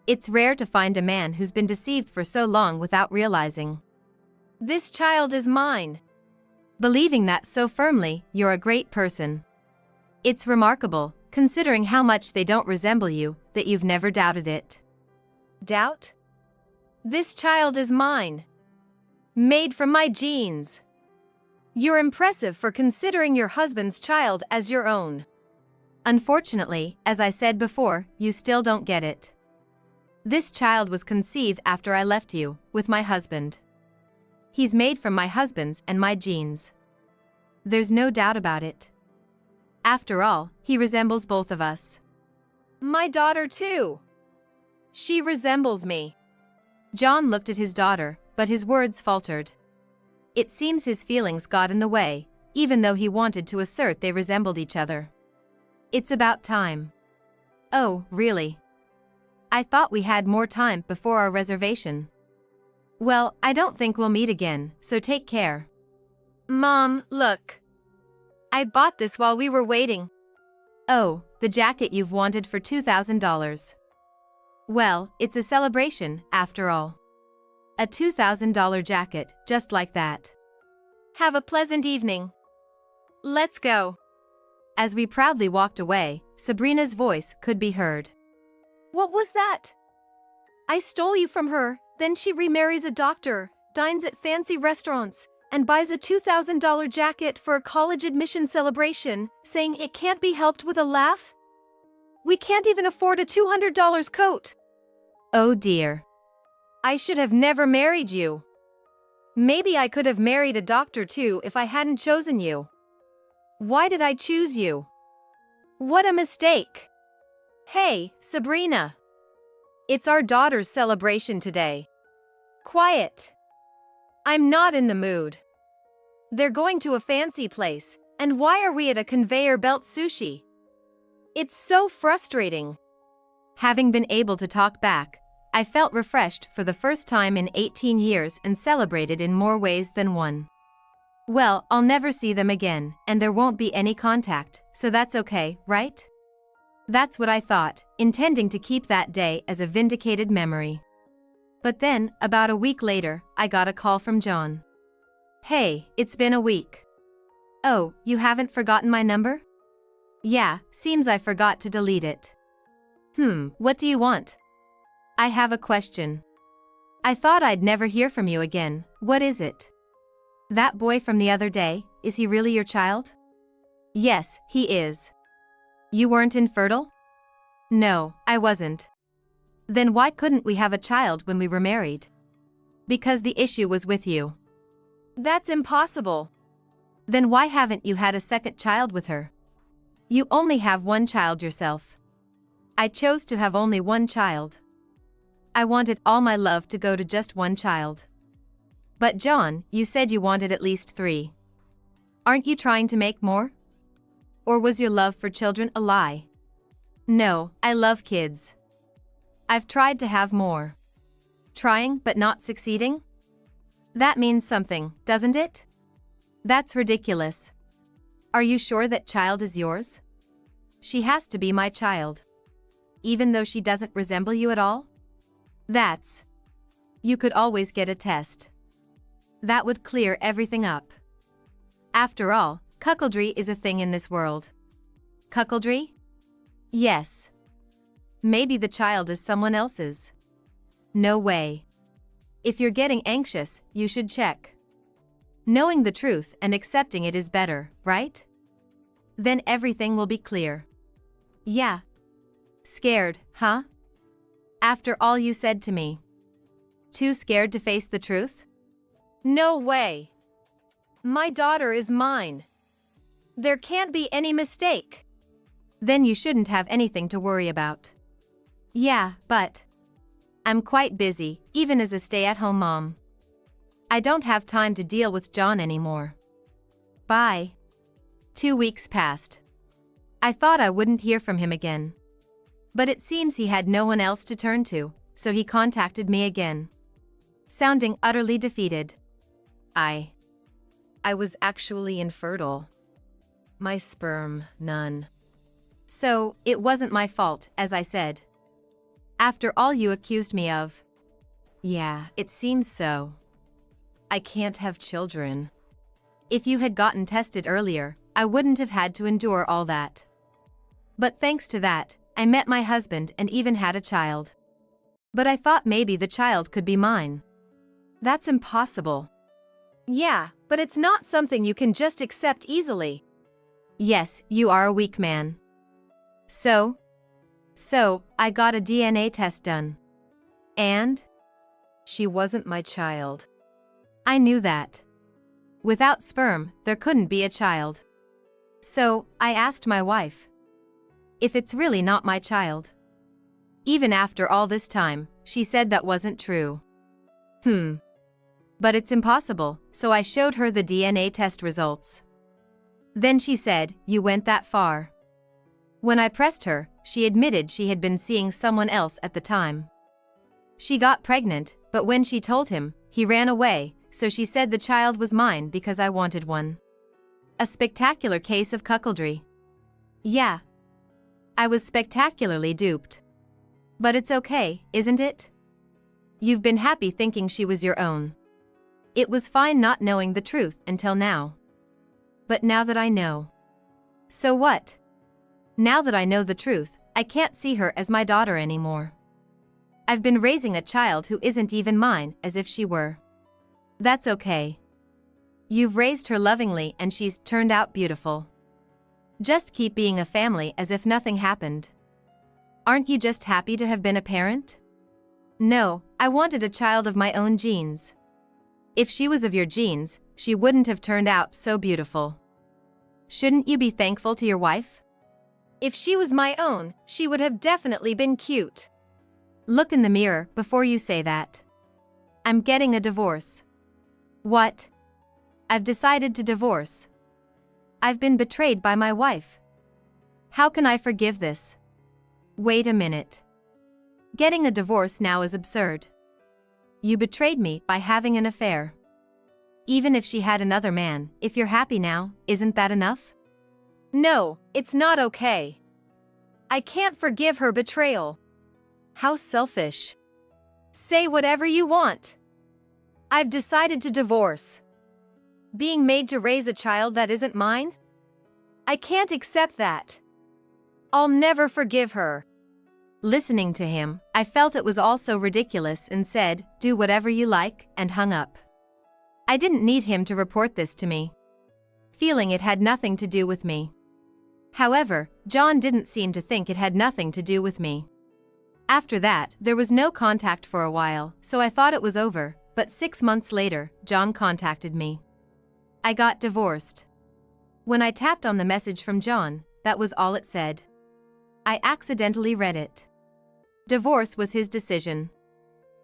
It's rare to find a man who's been deceived for so long without realizing.
This child is mine.
Believing that so firmly, you're a great person. It's remarkable, considering how much they don't resemble you, that you've never doubted it.
Doubt? This child is mine. Made from my genes. You're impressive for considering your husband's child as your own.
Unfortunately, as I said before, you still don't get it. This child was conceived after I left you, with my husband. He's made from my husband's and my genes. There's no doubt about it. After all, he resembles both of us.
My daughter too. She resembles me.
John looked at his daughter, but his words faltered. It seems his feelings got in the way, even though he wanted to assert they resembled each other. It's about time. Oh, really? I thought we had more time before our reservation. Well, I don't think we'll meet again, so take care.
Mom, look. I bought this while we were waiting.
Oh, the jacket you've wanted for $2,000. Well, it's a celebration, after all. A $2,000 jacket, just like that.
Have a pleasant evening. Let's go.
As we proudly walked away, Sabrina's voice could be heard.
What was that? I stole you from her, then she remarries a doctor, dines at fancy restaurants, and buys a $2,000 jacket for a college admission celebration, saying it can't be helped with a laugh? We can't even afford a $200 coat.
Oh dear.
I should have never married you. Maybe I could have married a doctor too if I hadn't chosen you. Why did I choose you? What a mistake. Hey, Sabrina. It's our daughter's celebration today. Quiet. I'm not in the mood. They're going to a fancy place, and why are we at a conveyor belt sushi? It's so frustrating.
Having been able to talk back, I felt refreshed for the first time in 18 years and celebrated in more ways than one. Well, I'll never see them again, and there won't be any contact, so that's okay, right? That's what I thought, intending to keep that day as a vindicated memory. But then, about a week later, I got a call from John. Hey, it's been a week. Oh, you haven't forgotten my number? Yeah, seems I forgot to delete it. What do you want? I have a question. I thought I'd never hear from you again, what is it? That boy from the other day, is he really your child? Yes, he is. You weren't infertile? No, I wasn't. Then why couldn't we have a child when we were married? Because the issue was with you.
That's impossible.
Then why haven't you had a second child with her? You only have one child yourself. I chose to have only one child. I wanted all my love to go to just one child. But John, you said you wanted at least 3. Aren't you trying to make more? Or was your love for children a lie? No, I love kids. I've tried to have more. Trying but not succeeding? That means something, doesn't it? That's ridiculous. Are you sure that child is yours? She has to be my child. Even though she doesn't resemble you at all? That's... You could always get a test. That would clear everything up. After all, cuckoldry is a thing in this world. Cuckoldry? Yes. Maybe the child is someone else's. No way. If you're getting anxious, you should check. Knowing the truth and accepting it is better, right? Then everything will be clear. Yeah. Scared, huh? After all you said to me. Too scared to face the truth?
No way. My daughter is mine. There can't be any mistake.
Then you shouldn't have anything to worry about. Yeah, but I'm quite busy, even as a stay-at-home mom. I don't have time to deal with John anymore. Bye. 2 weeks passed. I thought I wouldn't hear from him again. But it seems he had no one else to turn to, so he contacted me again. Sounding utterly defeated. I was actually infertile. My sperm, none. So, it wasn't my fault, as I said. After all you accused me of. Yeah, it seems so. I can't have children. If you had gotten tested earlier, I wouldn't have had to endure all that. But thanks to that, I met my husband and even had a child. But I thought maybe the child could be mine. That's impossible.
Yeah, but it's not something you can just accept easily.
Yes, you are a weak man. So, I got a DNA test done. And? She wasn't my child. I knew that. Without sperm, there couldn't be a child. So, I asked my wife if it's really not my child. Even after all this time, she said that wasn't true. But it's impossible, so I showed her the DNA test results. Then she said, "You went that far." When I pressed her, she admitted she had been seeing someone else at the time. She got pregnant, but when she told him, he ran away, so she said the child was mine because I wanted one. A spectacular case of cuckoldry. Yeah. I was spectacularly duped. But it's okay, isn't it? You've been happy thinking she was your own. It was fine not knowing the truth until now. But now that I know. So what? Now that I know the truth, I can't see her as my daughter anymore. I've been raising a child who isn't even mine as if she were. That's okay. You've raised her lovingly and she's turned out beautiful. Just keep being a family as if nothing happened. Aren't you just happy to have been a parent? No, I wanted a child of my own genes. If she was of your genes, she wouldn't have turned out so beautiful. Shouldn't you be thankful to your wife?
If she was my own, she would have definitely been cute.
Look in the mirror before you say that. I'm getting a divorce. What? I've decided to divorce. I've been betrayed by my wife. How can I forgive this? Wait a minute. Getting a divorce now is absurd. You betrayed me by having an affair. Even if she had another man, if you're happy now, isn't that enough?
No, it's not okay. I can't forgive her betrayal. How selfish. Say whatever you want. I've decided to divorce. Being made to raise a child that isn't mine? I can't accept that. I'll never forgive her.
Listening to him, I felt it was all so ridiculous and said, "Do whatever you like," and hung up. I didn't need him to report this to me. Feeling it had nothing to do with me. However, John didn't seem to think it had nothing to do with me. After that, there was no contact for a while, so I thought it was over, but 6 months later, John contacted me. I got divorced. When I tapped on the message from John, that was all it said. I accidentally read it. Divorce was his decision.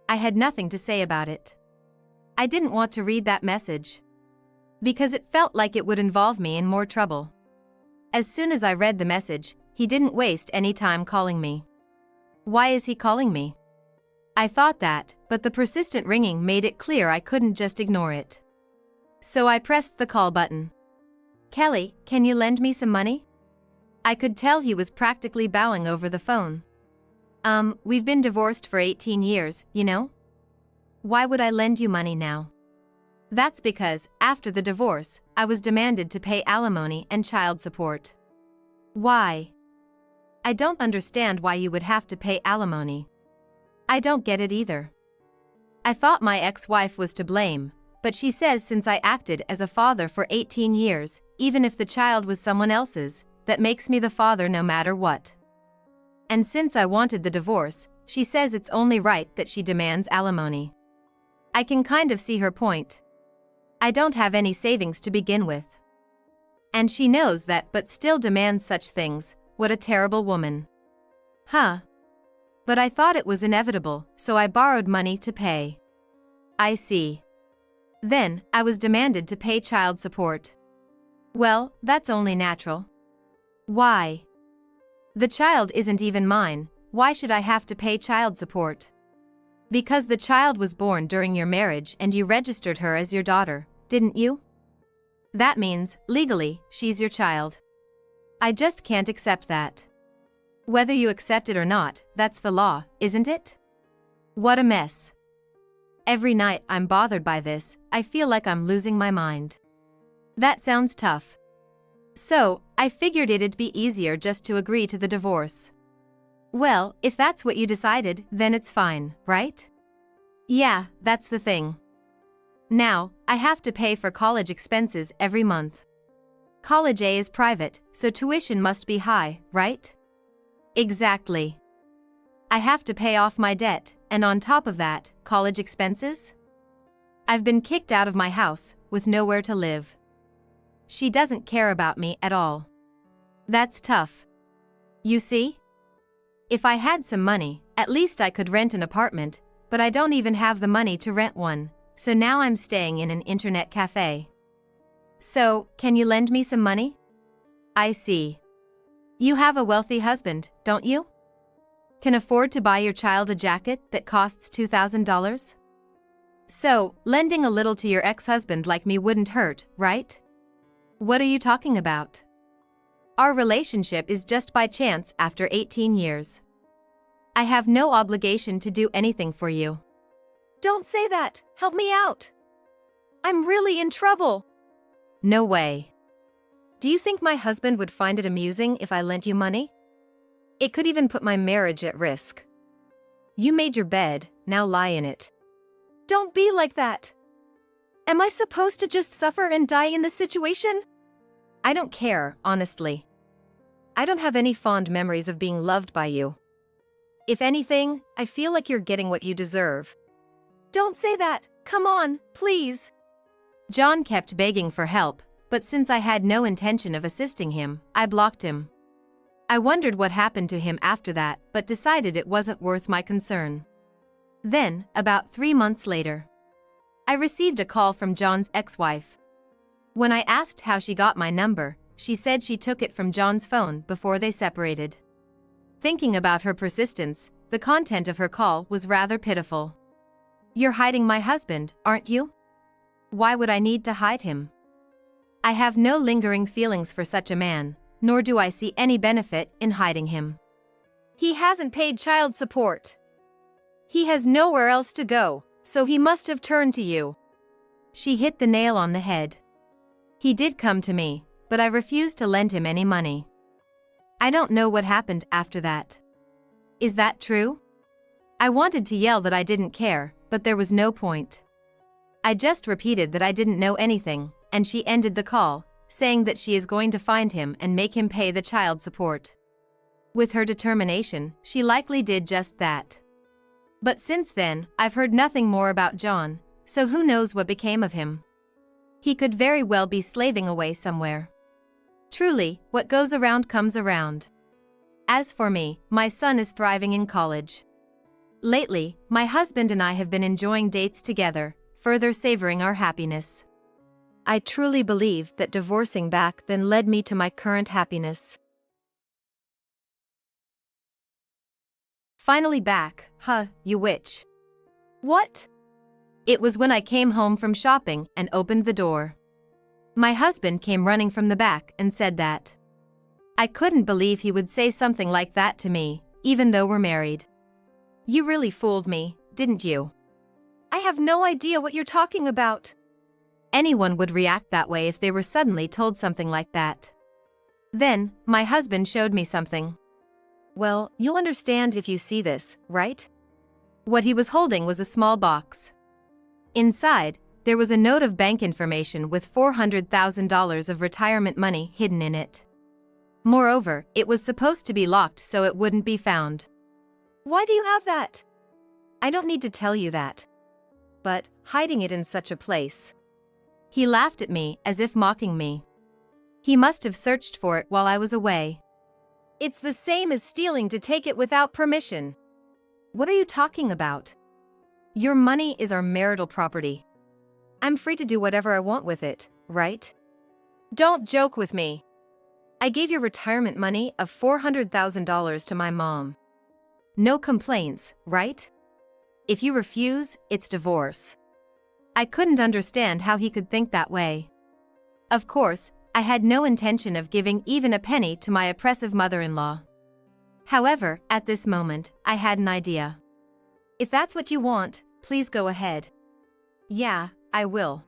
I had nothing to say about it. I didn't want to read that message. Because it felt like it would involve me in more trouble. As soon as I read the message, he didn't waste any time calling me. Why is he calling me? I thought that, but the persistent ringing made it clear I couldn't just ignore it. So I pressed the call button. "Kelly, can you lend me some money?" I could tell he was practically bowing over the phone. We've been divorced for 18 years, you know? Why would I lend you money now? That's because, after the divorce, I was demanded to pay alimony and child support. Why? I don't understand why you would have to pay alimony. I don't get it either. I thought my ex-wife was to blame, but she says since I acted as a father for 18 years, even if the child was someone else's, that makes me the father no matter what. And since I wanted the divorce, she says it's only right that she demands alimony. I can kind of see her point. I don't have any savings to begin with. And she knows that but still demands such things. What a terrible woman. Huh. But I thought it was inevitable, so I borrowed money to pay. I see. Then, I was demanded to pay child support. Well, that's only natural. Why? The child isn't even mine, why should I have to pay child support? Because the child was born during your marriage and you registered her as your daughter, didn't you? That means, legally, she's your child. I just can't accept that. Whether you accept it or not, that's the law, isn't it? What a mess. Every night I'm bothered by this, I feel like I'm losing my mind. That sounds tough. So, I figured it'd be easier just to agree to the divorce. Well, if that's what you decided, then it's fine, right? Yeah, that's the thing. Now, I have to pay for college expenses every month. College A is private, so tuition must be high, right? Exactly. I have to pay off my debt, and on top of that, college expenses? I've been kicked out of my house, with nowhere to live. She doesn't care about me at all. That's tough. You see? If I had some money, at least I could rent an apartment, but I don't even have the money to rent one, so now I'm staying in an internet cafe. So, can you lend me some money? I see. You have a wealthy husband, don't you? Can afford to buy your child a jacket that costs $2,000? So, lending a little to your ex-husband like me wouldn't hurt, right? What are you talking about? Our relationship is just by chance after 18 years. I have no obligation to do anything for you.
Don't say that, help me out. I'm really in trouble.
No way.
Do you think my husband would find it amusing if I lent you money? It could even put my marriage at risk. You made your bed, now lie in it. Don't be like that. Am I supposed to just suffer and die in this situation? I don't care, honestly. I don't have any fond memories of being loved by you. If anything, I feel like you're getting what you deserve. Don't say that, come on, please.
John kept begging for help, but since I had no intention of assisting him, I blocked him. I wondered what happened to him after that, but decided it wasn't worth my concern. Then, about 3 months later, I received a call from John's ex-wife. When I asked how she got my number, she said she took it from John's phone before they separated. Thinking about her persistence, the content of her call was rather pitiful. You're hiding my husband, aren't you? Why would I need to hide him? I have no lingering feelings for such a man, nor do I see any benefit in hiding him.
He hasn't paid child support. He has nowhere else to go, so he must have turned to you.
She hit the nail on the head. He did come to me, but I refused to lend him any money. I don't know what happened after that. Is that true? I wanted to yell that I didn't care, but there was no point. I just repeated that I didn't know anything, and she ended the call, saying that she is going to find him and make him pay the child support. With her determination, she likely did just that. But since then, I've heard nothing more about John, so who knows what became of him. He could very well be slaving away somewhere. Truly, what goes around comes around. As for me, my son is thriving in college. Lately, my husband and I have been enjoying dates together, further savoring our happiness. I truly believe that divorcing back then led me to my current happiness. Finally back, huh, you witch.
What?
It was when I came home from shopping and opened the door. My husband came running from the back and said that I couldn't believe he would say something like that to me, even though we're married.
You really fooled me, didn't you? I have no idea what you're talking about.
Anyone would react that way if they were suddenly told something like that. Then, my husband showed me something.
Well, you'll understand if you see this, right?
What he was holding was a small box. Inside, there was a note of bank information with $400,000 of retirement money hidden in it. Moreover, it was supposed to be locked so it wouldn't be found.
Why do you have that? I don't need to tell you that. But, hiding it in such a place.
He laughed at me as if mocking me. He must have searched for it while I was away.
It's the same as stealing to take it without permission.
What are you talking about? Your money is our marital property.
I'm free to do whatever I want with it, right? Don't joke with me. I gave your retirement money of $400,000 to my mom.
No complaints, right? If you refuse, it's divorce. I couldn't understand how he could think that way. Of course, I had no intention of giving even a penny to my oppressive mother-in-law. However, at this moment, I had an idea.
If that's what you want, please go ahead.
Yeah, I will.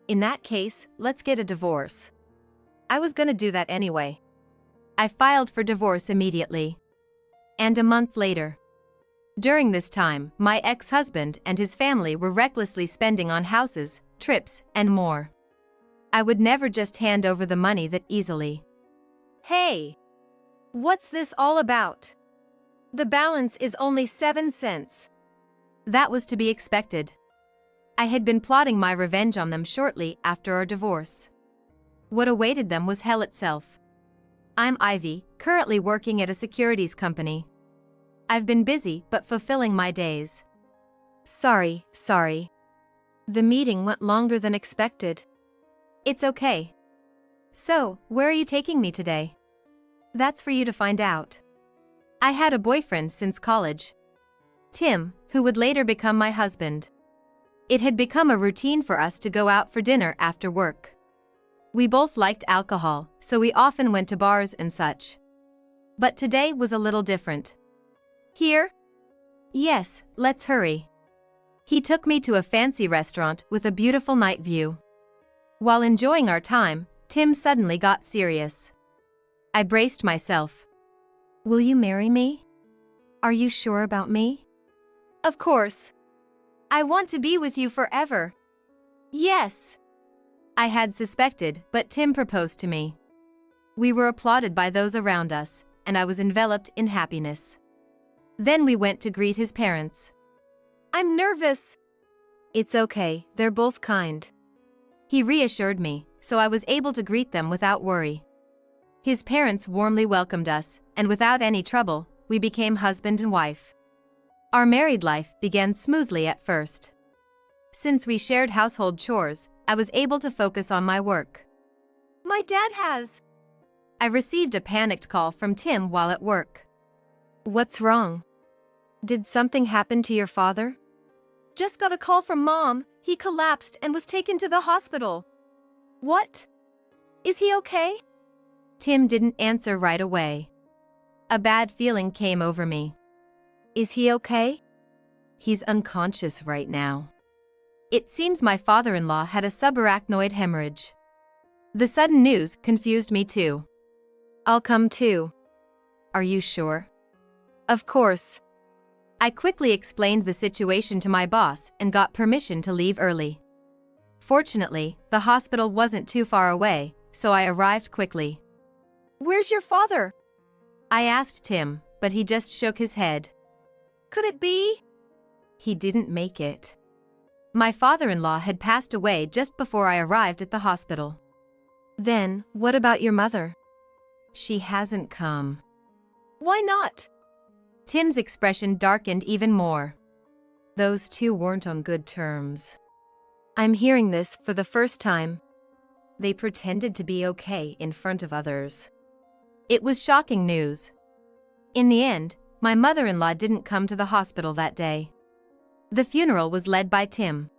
In that case, let's get a divorce. I was gonna do that anyway.
I filed for divorce immediately. And a month later. During this time, my ex-husband and his family were recklessly spending on houses, trips, and more. I would never just hand over the money that easily.
Hey! What's this all about? The balance is only 7 cents.
That was to be expected. I had been plotting my revenge on them shortly after our divorce. What awaited them was hell itself. I'm Ivy, currently working at a securities company. I've been busy but fulfilling my days.
Sorry. The meeting went longer than expected.
It's okay. So, where are you taking me today? That's for you to find out. I had a boyfriend since college. Tim, who would later become my husband. It had become a routine for us to go out for dinner after work. We both liked alcohol, so we often went to bars and such. But today was a little different.
Here?
Yes, let's hurry. He took me to a fancy restaurant with a beautiful night view. While enjoying our time, Tim suddenly got serious. I braced myself.
Will you marry me?
Are you sure about me?
Of course. I want to be with you forever. Yes.
I had suspected, but Tim proposed to me. We were applauded by those around us, and I was enveloped in happiness. Then we went to greet his parents.
I'm nervous.
It's okay, they're both kind. He reassured me, so I was able to greet them without worry. His parents warmly welcomed us, and without any trouble, we became husband and wife. Our married life began smoothly at first. Since we shared household chores, I was able to focus on my work.
My dad has.
I received a panicked call from Tim while at work.
What's wrong? Did something happen to your father? Just got a call from Mom. He collapsed and was taken to the hospital. What? Is he okay?
Tim didn't answer right away. A bad feeling came over me.
Is he okay?
He's unconscious right now. It seems my father-in-law had a subarachnoid hemorrhage. The sudden news confused me too.
I'll come too.
Are you sure?
Of course.
I quickly explained the situation to my boss and got permission to leave early. Fortunately, the hospital wasn't too far away, so I arrived quickly.
Where's your father?
I asked Tim, but he just shook his head.
Could it be?
He didn't make it. My father-in-law had passed away just before I arrived at the hospital.
Then, what about your mother?
She hasn't come.
Why not?
Tim's expression darkened even more. Those two weren't on good terms.
I'm hearing this for the first time.
They pretended to be okay in front of others. It was shocking news. In the end, my mother-in-law didn't come to the hospital that day. The funeral was led by Tim.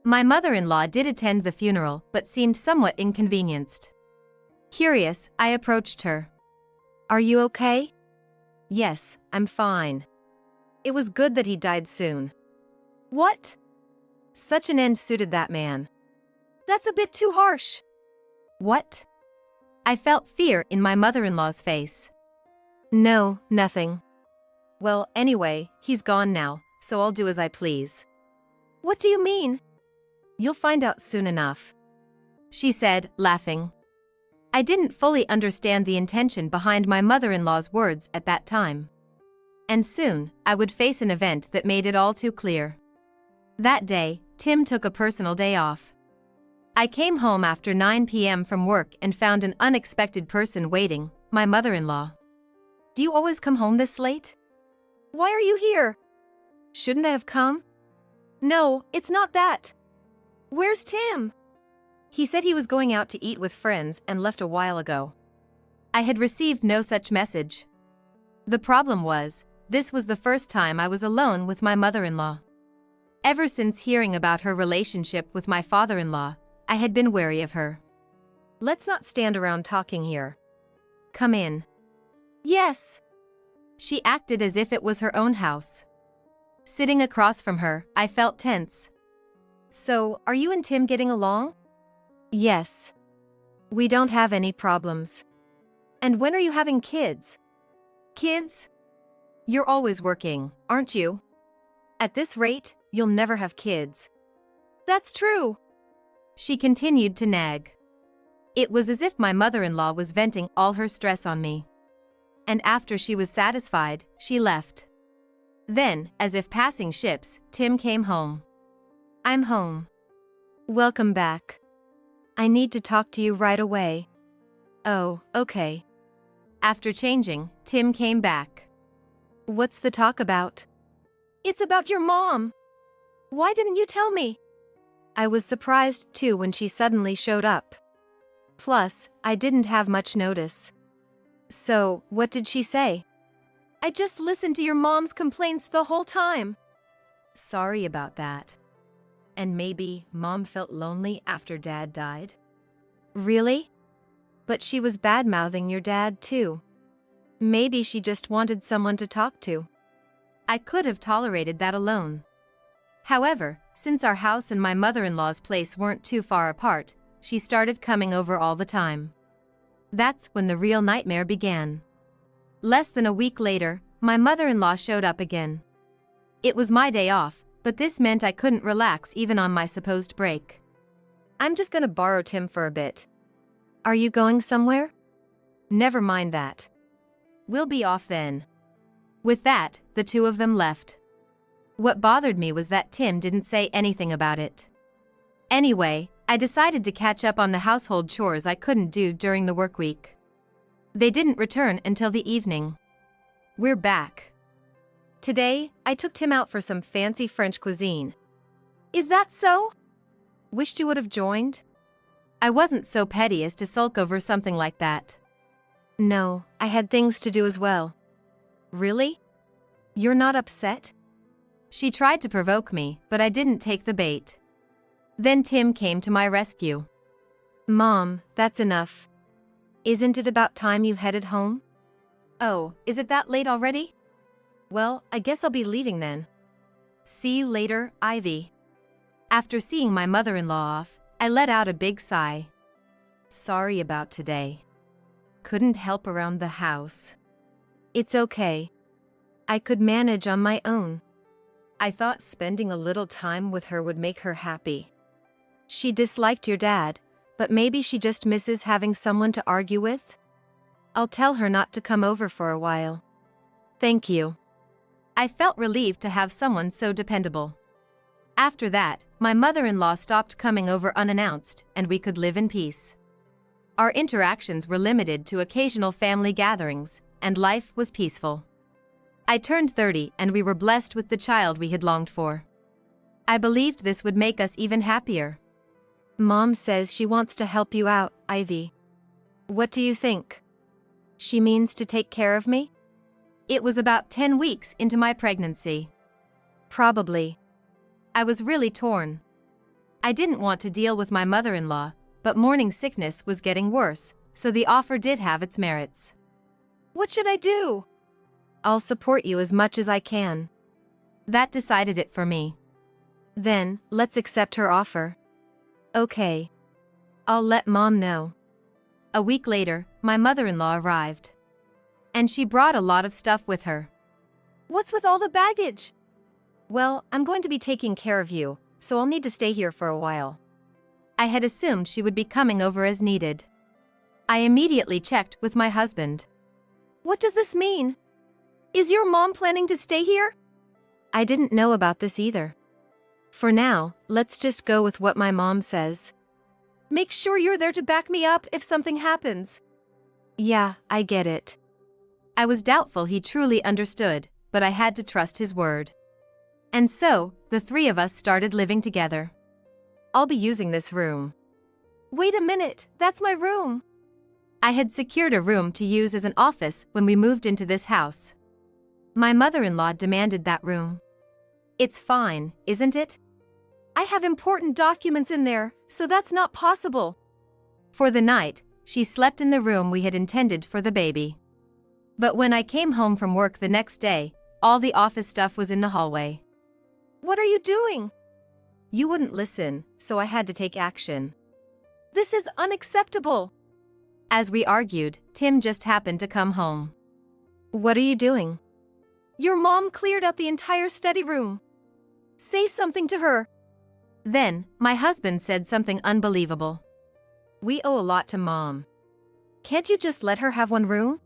My mother-in-law did attend the funeral but seemed somewhat inconvenienced. Curious, I approached her.
Are you okay? Yes, I'm fine. It was good that he died soon. What? Such an end suited that man. That's a bit too harsh.
What? I felt fear in my mother-in-law's face.
No, nothing. Well, anyway, he's gone now, so I'll do as I please. What do you mean? You'll find out soon enough,
she said, laughing. I didn't fully understand the intention behind my mother-in-law's words at that time. And soon, I would face an event that made it all too clear. That day, Tim took a personal day off. I came home after 9 p.m. from work and found an unexpected person waiting, my mother-in-law.
Do you always come home this late? Why are you here? Shouldn't I have come? No, it's not that. Where's Tim? He said he was going out to eat with friends and left a while ago.
I had received no such message. The problem was, this was the first time I was alone with my mother-in-law. Ever since hearing about her relationship with my father-in-law, I had been wary of her.
Let's not stand around talking here.
Come in.
Yes.
She acted as if it was her own house. Sitting across from her, I felt tense.
So, are you and Tim getting along? Yes. We don't have any problems. And when are you having kids?
Kids? You're always working, aren't you?
At this rate, you'll never have kids. That's true.
She continued to nag. It was as if my mother-in-law was venting all her stress on me. And after she was satisfied, she left. Then, as if passing ships, Tim came home.
I'm home. Welcome back. I need to talk to you right away. Oh, okay.
After changing, Tim came back.
What's the talk about? It's about your mom. Why didn't you tell me? I was surprised too when she suddenly showed up. Plus, I didn't have much notice. So, what did she say? I just listened to your mom's complaints the whole time.
Sorry about that.
And maybe Mom felt lonely after Dad died? Really? But she was bad-mouthing your dad too. Maybe she just wanted someone to talk to.
I could have tolerated that alone. However, since our house and my mother-in-law's place weren't too far apart, she started coming over all the time. That's when the real nightmare began. Less than a week later, my mother-in-law showed up again. It was my day off, but this meant I couldn't relax even on my supposed break.
I'm just gonna borrow Tim for a bit. Are you going somewhere?
Never mind that. We'll be off then. With that, the two of them left. What bothered me was that Tim didn't say anything about it. Anyway, I decided to catch up on the household chores I couldn't do during the work week. They didn't return until the evening. We're back.
Today, I took Tim out for some fancy French cuisine. Is that so? Wished you would have joined?
I wasn't so petty as to sulk over something like that.
No, I had things to do as well. Really? You're not upset?
She tried to provoke me, but I didn't take the bait. Then Tim came to my rescue.
Mom, that's enough. Isn't it about time you headed home?
Oh, is it that late already?
Well, I guess I'll be leaving then.
See you later, Ivy. After seeing my mother-in-law off, I let out a big sigh. Sorry about today. Couldn't help around the house.
It's okay. I could manage on my own.
I thought spending a little time with her would make her happy.
She disliked your dad, but maybe she just misses having someone to argue with? I'll tell her not to come over for a while. Thank you.
I felt relieved to have someone so dependable. After that, my mother-in-law stopped coming over unannounced, and we could live in peace. Our interactions were limited to occasional family gatherings, and life was peaceful. I turned 30 and we were blessed with the child we had longed for. I believed this would make us even happier.
Mom says she wants to help you out, Ivy. What do you think? She means to take care of me?
It was about 10 weeks into my pregnancy.
Probably.
I was really torn. I didn't want to deal with my mother-in-law, but morning sickness was getting worse, so the offer did have its merits.
What should I do? I'll support you as much as I can.
That decided it for me.
Then, let's accept her offer. Okay. I'll let Mom know.
A week later, my mother-in-law arrived. And she brought a lot of stuff with her.
What's with all the baggage? Well, I'm going to be taking care of you, so I'll need to stay here for a while.
I had assumed she would be coming over as needed. I immediately checked with my husband.
What does this mean? Is your mom planning to stay here? I didn't know about this either. For now, let's just go with what my mom says. Make sure you're there to back me up if something happens. Yeah, I get it.
I was doubtful he truly understood, but I had to trust his word. And so, the three of us started living together.
I'll be using this room. Wait a minute, that's my room.
I had secured a room to use as an office when we moved into this house. My mother-in-law demanded that room. It's fine, isn't it?
I have important documents in there, so that's not possible.
For the night, she slept in the room we had intended for the baby. But when I came home from work the next day, all the office stuff was in the hallway.
What are you doing?
You wouldn't listen, so I had to take action.
This is unacceptable.
As we argued, Tim just happened to come home.
What are you doing? Your mom cleared out the entire study room. Say something to her.
Then, my husband said something unbelievable.
We owe a lot to Mom. Can't you just let her have one room?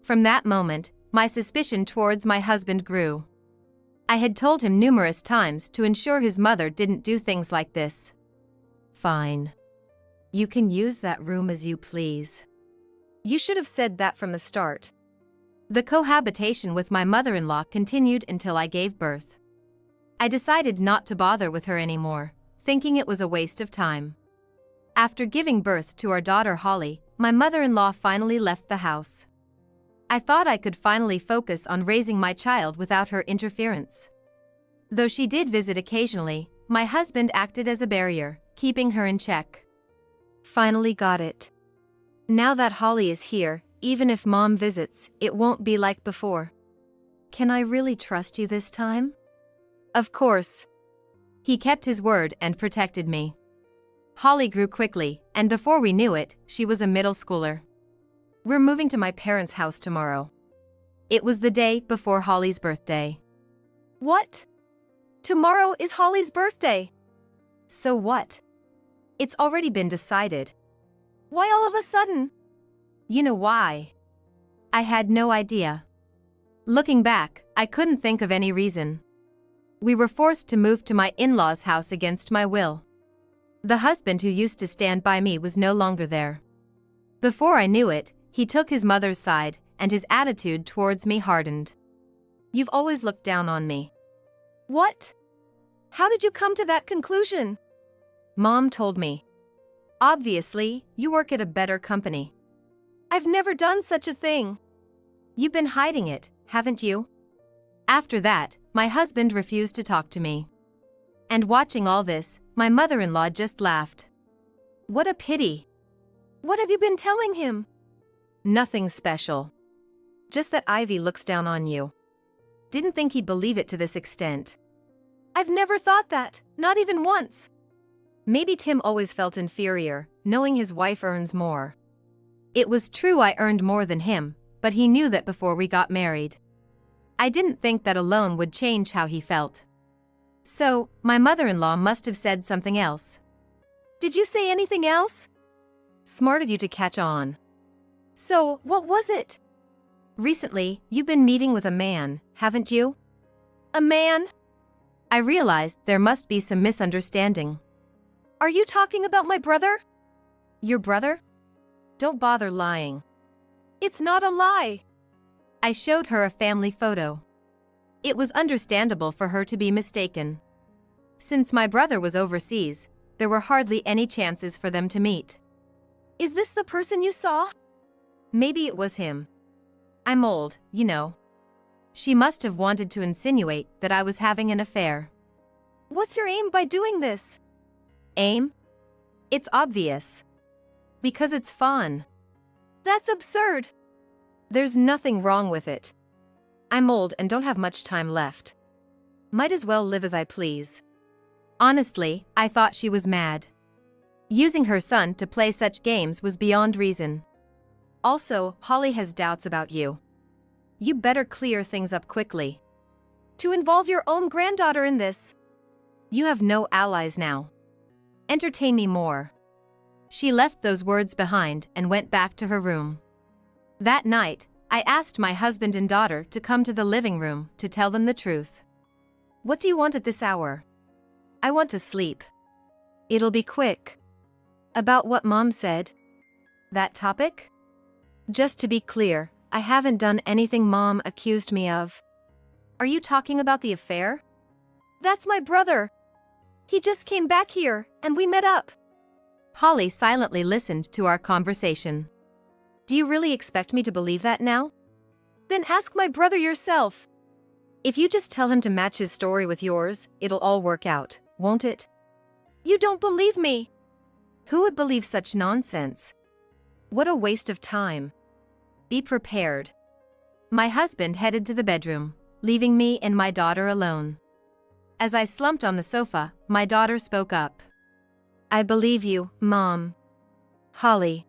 From that moment, my suspicion towards my husband grew. I had told him numerous times to ensure his mother didn't do things like this.
Fine. You can use that room as you please. You should have said that from the start.
The cohabitation with my mother-in-law continued until I gave birth. I decided not to bother with her anymore, thinking it was a waste of time. After giving birth to our daughter Holly, my mother-in-law finally left the house. I thought I could finally focus on raising my child without her interference. Though she did visit occasionally, my husband acted as a barrier, keeping her in check.
Finally got it. Now that Holly is here, even if Mom visits, it won't be like before. Can I really trust you this time?
Of course. He kept his word and protected me. Holly grew quickly, and before we knew it, she was a middle schooler.
We're moving to my parents' house tomorrow.
It was the day before Holly's birthday.
What? Tomorrow is Holly's birthday.
So what? It's already been decided.
Why all of a sudden?
You know why? I had no idea. Looking back, I couldn't think of any reason. We were forced to move to my in-laws' house against my will. The husband who used to stand by me was no longer there. Before I knew it, he took his mother's side, and his attitude towards me hardened.
You've always looked down on me. What? How did you come to that conclusion?
Mom told me. Obviously, you work at a better company.
I've never done such a thing.
You've been hiding it, haven't you? After that, my husband refused to talk to me. And watching all this, my mother-in-law just laughed.
What a pity. What have you been telling him?
Nothing special. Just that Ivy looks down on you. Didn't think he'd believe it to this extent.
I've never thought that, not even once.
Maybe Tim always felt inferior, knowing his wife earns more. It was true I earned more than him, but he knew that before we got married. I didn't think that alone would change how he felt. So, my mother-in-law must have said something else.
Did you say anything else?
Smart of you to catch on.
So, what was it?
Recently, you've been meeting with a man, haven't you?
A man?
I realized there must be some misunderstanding.
Are you talking about my brother?
Your brother? Don't bother lying.
It's not a lie.
I showed her a family photo. It was understandable for her to be mistaken. Since my brother was overseas, there were hardly any chances for them to meet.
Is this the person you saw?
Maybe it was him. I'm old, you know. She must have wanted to insinuate that I was having an affair.
What's your aim by doing this?
Aim? It's obvious. Because it's fun.
That's absurd. There's nothing wrong with it. I'm old and don't have much time left. Might as well live as I please.
Honestly, I thought she was mad. Using her son to play such games was beyond reason.
Also, Holly has doubts about you. You better clear things up quickly. To involve your own granddaughter in this. You have no allies now. Entertain me more.
She left those words behind and went back to her room. That night, I asked my husband and daughter to come to the living room to tell them the truth.
What do you want at this hour? I want to sleep. It'll be quick. About what Mom said? That topic? Just to be clear, I haven't done anything Mom accused me of. Are you talking about the affair? That's my brother. He just came back here, and we met up.
Holly silently listened to our conversation.
Do you really expect me to believe that now? Then ask my brother yourself. If you just tell him to match his story with yours, it'll all work out, won't it? You don't believe me. Who would believe such nonsense? What a waste of time. Be prepared.
My husband headed to the bedroom, leaving me and my daughter alone. As I slumped on the sofa, my daughter spoke up.
I believe you, Mom. Holly.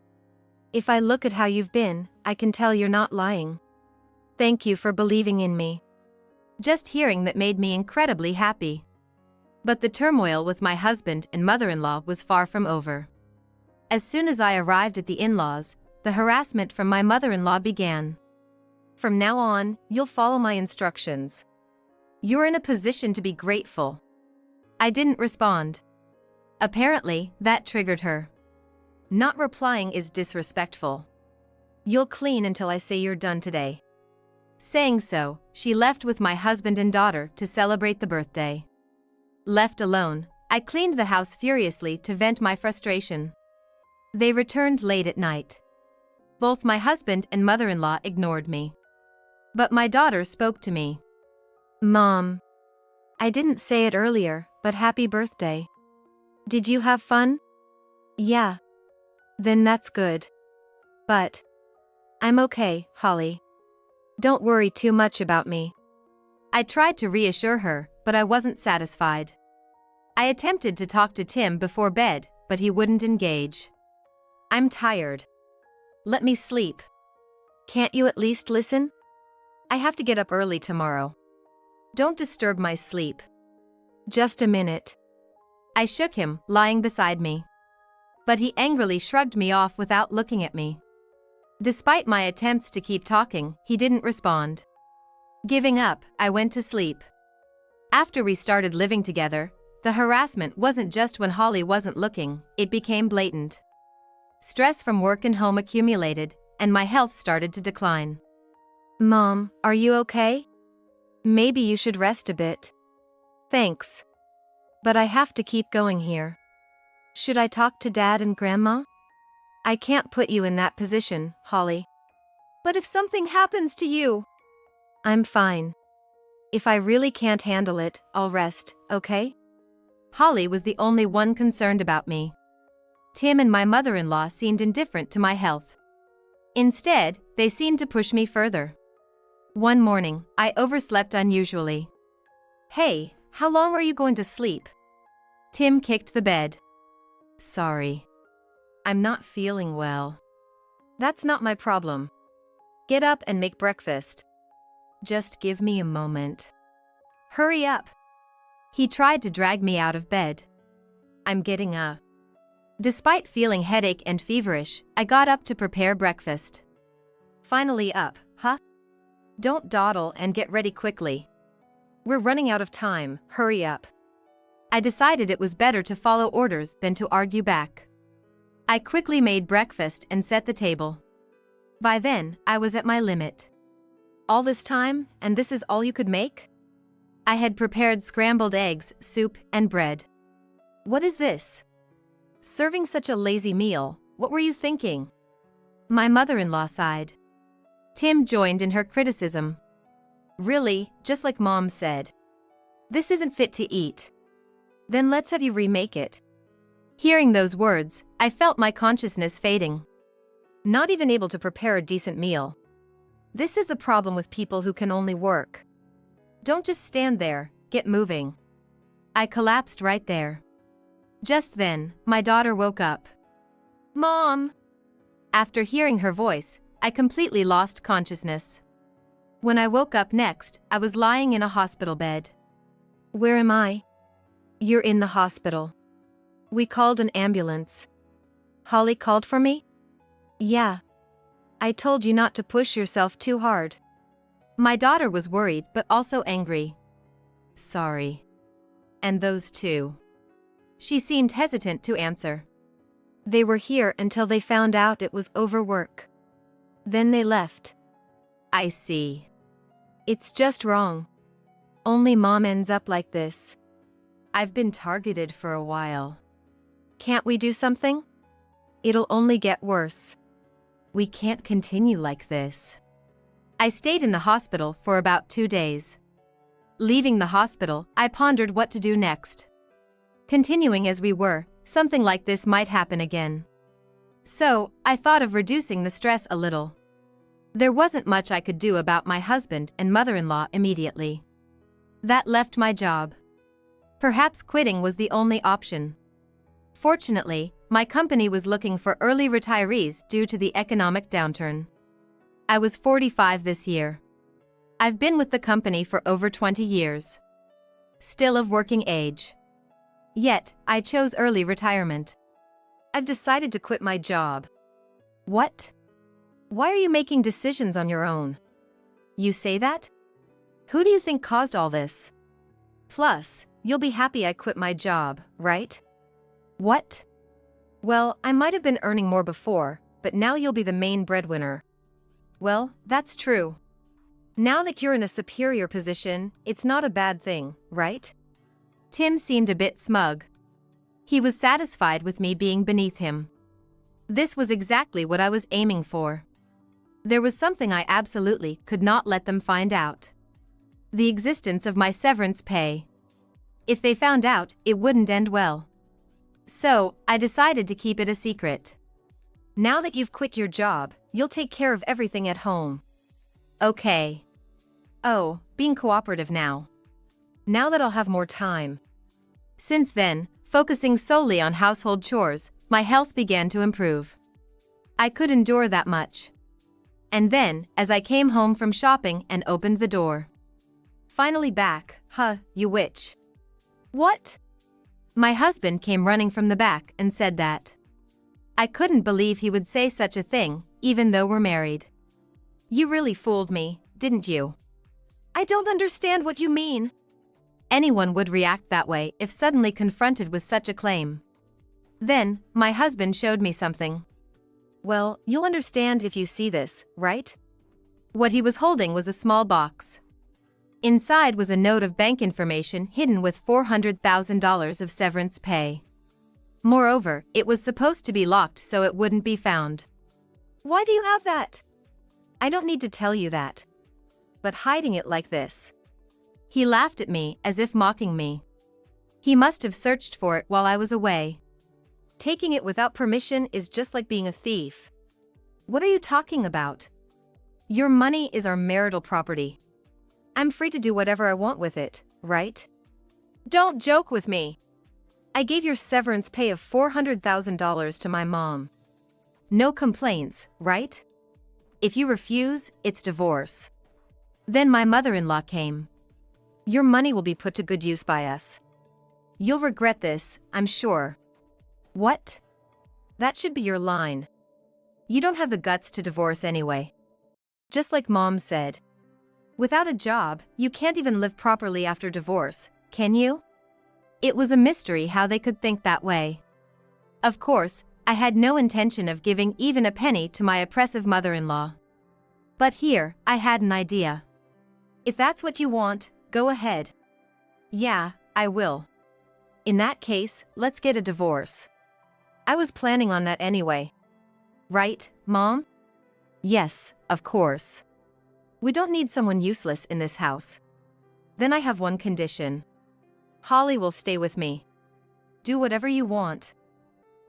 If I look at how you've been, I can tell you're not lying. Thank you for believing in me.
Just hearing that made me incredibly happy. But the turmoil with my husband and mother-in-law was far from over. As soon as I arrived at the in-laws, the harassment from my mother-in-law began.
From now on, you'll follow my instructions. You're in a position to be grateful.
I didn't respond. Apparently, that triggered her.
Not replying is disrespectful. You'll clean until I say you're done today.
Saying so, she left with my husband and daughter to celebrate the birthday. Left alone, I cleaned the house furiously to vent my frustration. They returned late at night. Both my husband and mother-in-law ignored me. But my daughter spoke to me.
Mom. I didn't say it earlier, but happy birthday. Did you have fun? Yeah. Then that's good. But I'm okay, Holly. Don't worry too much about me.
I tried to reassure her, but I wasn't satisfied. I attempted to talk to Tim before bed, but he wouldn't engage.
I'm tired. Let me sleep. Can't you at least listen? I have to get up early tomorrow. Don't disturb my sleep. Just a minute.
I shook him, lying beside me. But he angrily shrugged me off without looking at me. Despite my attempts to keep talking, he didn't respond. Giving up, I went to sleep. After we started living together, the harassment wasn't just when Holly wasn't looking, it became blatant. Stress from work and home accumulated, and my health started to decline.
Mom, are you okay? Maybe you should rest a bit. Thanks. But I have to keep going here. Should I talk to Dad and Grandma? I can't put you in that position, Holly. But if something happens to you... I'm fine. If I really can't handle it, I'll rest, okay?
Holly was the only one concerned about me. Tim and my mother-in-law seemed indifferent to my health. Instead, they seemed to push me further. One morning, I overslept unusually.
Hey, how long are you going to sleep?
Tim kicked the bed.
Sorry. I'm not feeling well. That's not my problem. Get up and make breakfast. Just give me a moment. Hurry up.
He tried to drag me out of bed.
I'm getting up.
Despite feeling headache and feverish, I got up to prepare breakfast.
Finally up, huh? Don't dawdle and get ready quickly. We're running out of time, hurry up.
I decided it was better to follow orders than to argue back. I quickly made breakfast and set the table. By then, I was at my limit.
All this time, and this is all you could make?
I had prepared scrambled eggs, soup, and bread.
What is this? Serving such a lazy meal, what were you thinking?
My mother-in-law sighed. Tim joined in her criticism.
Really, just like Mom said. This isn't fit to eat. Then let's have you remake it.
Hearing those words, I felt my consciousness fading.
Not even able to prepare a decent meal. This is the problem with people who can only work. Don't just stand there, get moving.
I collapsed right there. Just then, my daughter woke up.
Mom!
After hearing her voice, I completely lost consciousness. When I woke up next, I was lying in a hospital bed.
Where am I? You're in the hospital. We called an ambulance. Holly called for me? Yeah. I told you not to push yourself too hard.
My daughter was worried but also angry. Sorry. And those two? She seemed hesitant to answer.
They were here until they found out it was overwork. Then they left.
I see.
It's just wrong. Only Mom ends up like this.
I've been targeted for a while.
Can't we do something? It'll only get worse.
We can't continue like this. I stayed in the hospital for about 2 days. Leaving the hospital, I pondered what to do next. Continuing as we were, something like this might happen again. So, I thought of reducing the stress a little. There wasn't much I could do about my husband and mother-in-law immediately. That left my job. Perhaps quitting was the only option. Fortunately, my company was looking for early retirees due to the economic downturn. I was 45 this year. I've been with the company for over 20 years. Still of working age. Yet, I chose early retirement.
I've decided to quit my job.
What?
Why are you making decisions on your own?
You say that? Who do you think caused all this?
Plus, you'll be happy I quit my job, right?
What?
Well, I might have been earning more before, but now you'll be the main breadwinner.
Well, that's true.
Now that you're in a superior position, it's not a bad thing, right?
Tim seemed a bit smug. He was satisfied with me being beneath him. This was exactly what I was aiming for. There was something I absolutely could not let them find out. The existence of my severance pay. If they found out, it wouldn't end well. So, I decided to keep it a secret.
Now that you've quit your job, you'll take care of everything at home.
Okay. Oh, being cooperative now.
Now that I'll have more time.
Since then, focusing solely on household chores, my health began to improve. I could endure that much. And then, as I came home from shopping and opened the door.
Finally back, huh, you witch.
What? My husband came running from the back and said that. I couldn't believe he would say such a thing, even though we're married.
You really fooled me, didn't you? I don't understand what you mean.
Anyone would react that way if suddenly confronted with such a claim. Then, my husband showed me something.
Well, you'll understand if you see this, right?
What he was holding was a small box. Inside was a note of bank information hidden with $400,000 of severance pay. Moreover, it was supposed to be locked so it wouldn't be found.
Why do you have that? I don't need to tell you that. But hiding it like this.
He laughed at me as if mocking me. He must have searched for it while I was away.
Taking it without permission is just like being a thief. What are you talking about? Your money is our marital property. I'm free to do whatever I want with it, right? Don't joke with me. I gave your severance pay of $400,000 to my mom.
No complaints, right? If you refuse, it's divorce. Then my mother-in-law came.
Your money will be put to good use by us. You'll regret this, I'm sure.
What?
That should be your line. You don't have the guts to divorce anyway. Just like Mom said. Without a job, you can't even live properly after divorce, can you?
It was a mystery how they could think that way. Of course, I had no intention of giving even a penny to my oppressive mother-in-law. But here, I had an idea.
If that's what you want, go ahead.
Yeah, I will.
In that case, let's get a divorce. I was planning on that anyway. Right, Mom?
Yes, of course.
We don't need someone useless in this house. Then I have one condition. Holly will stay with me. Do whatever you want.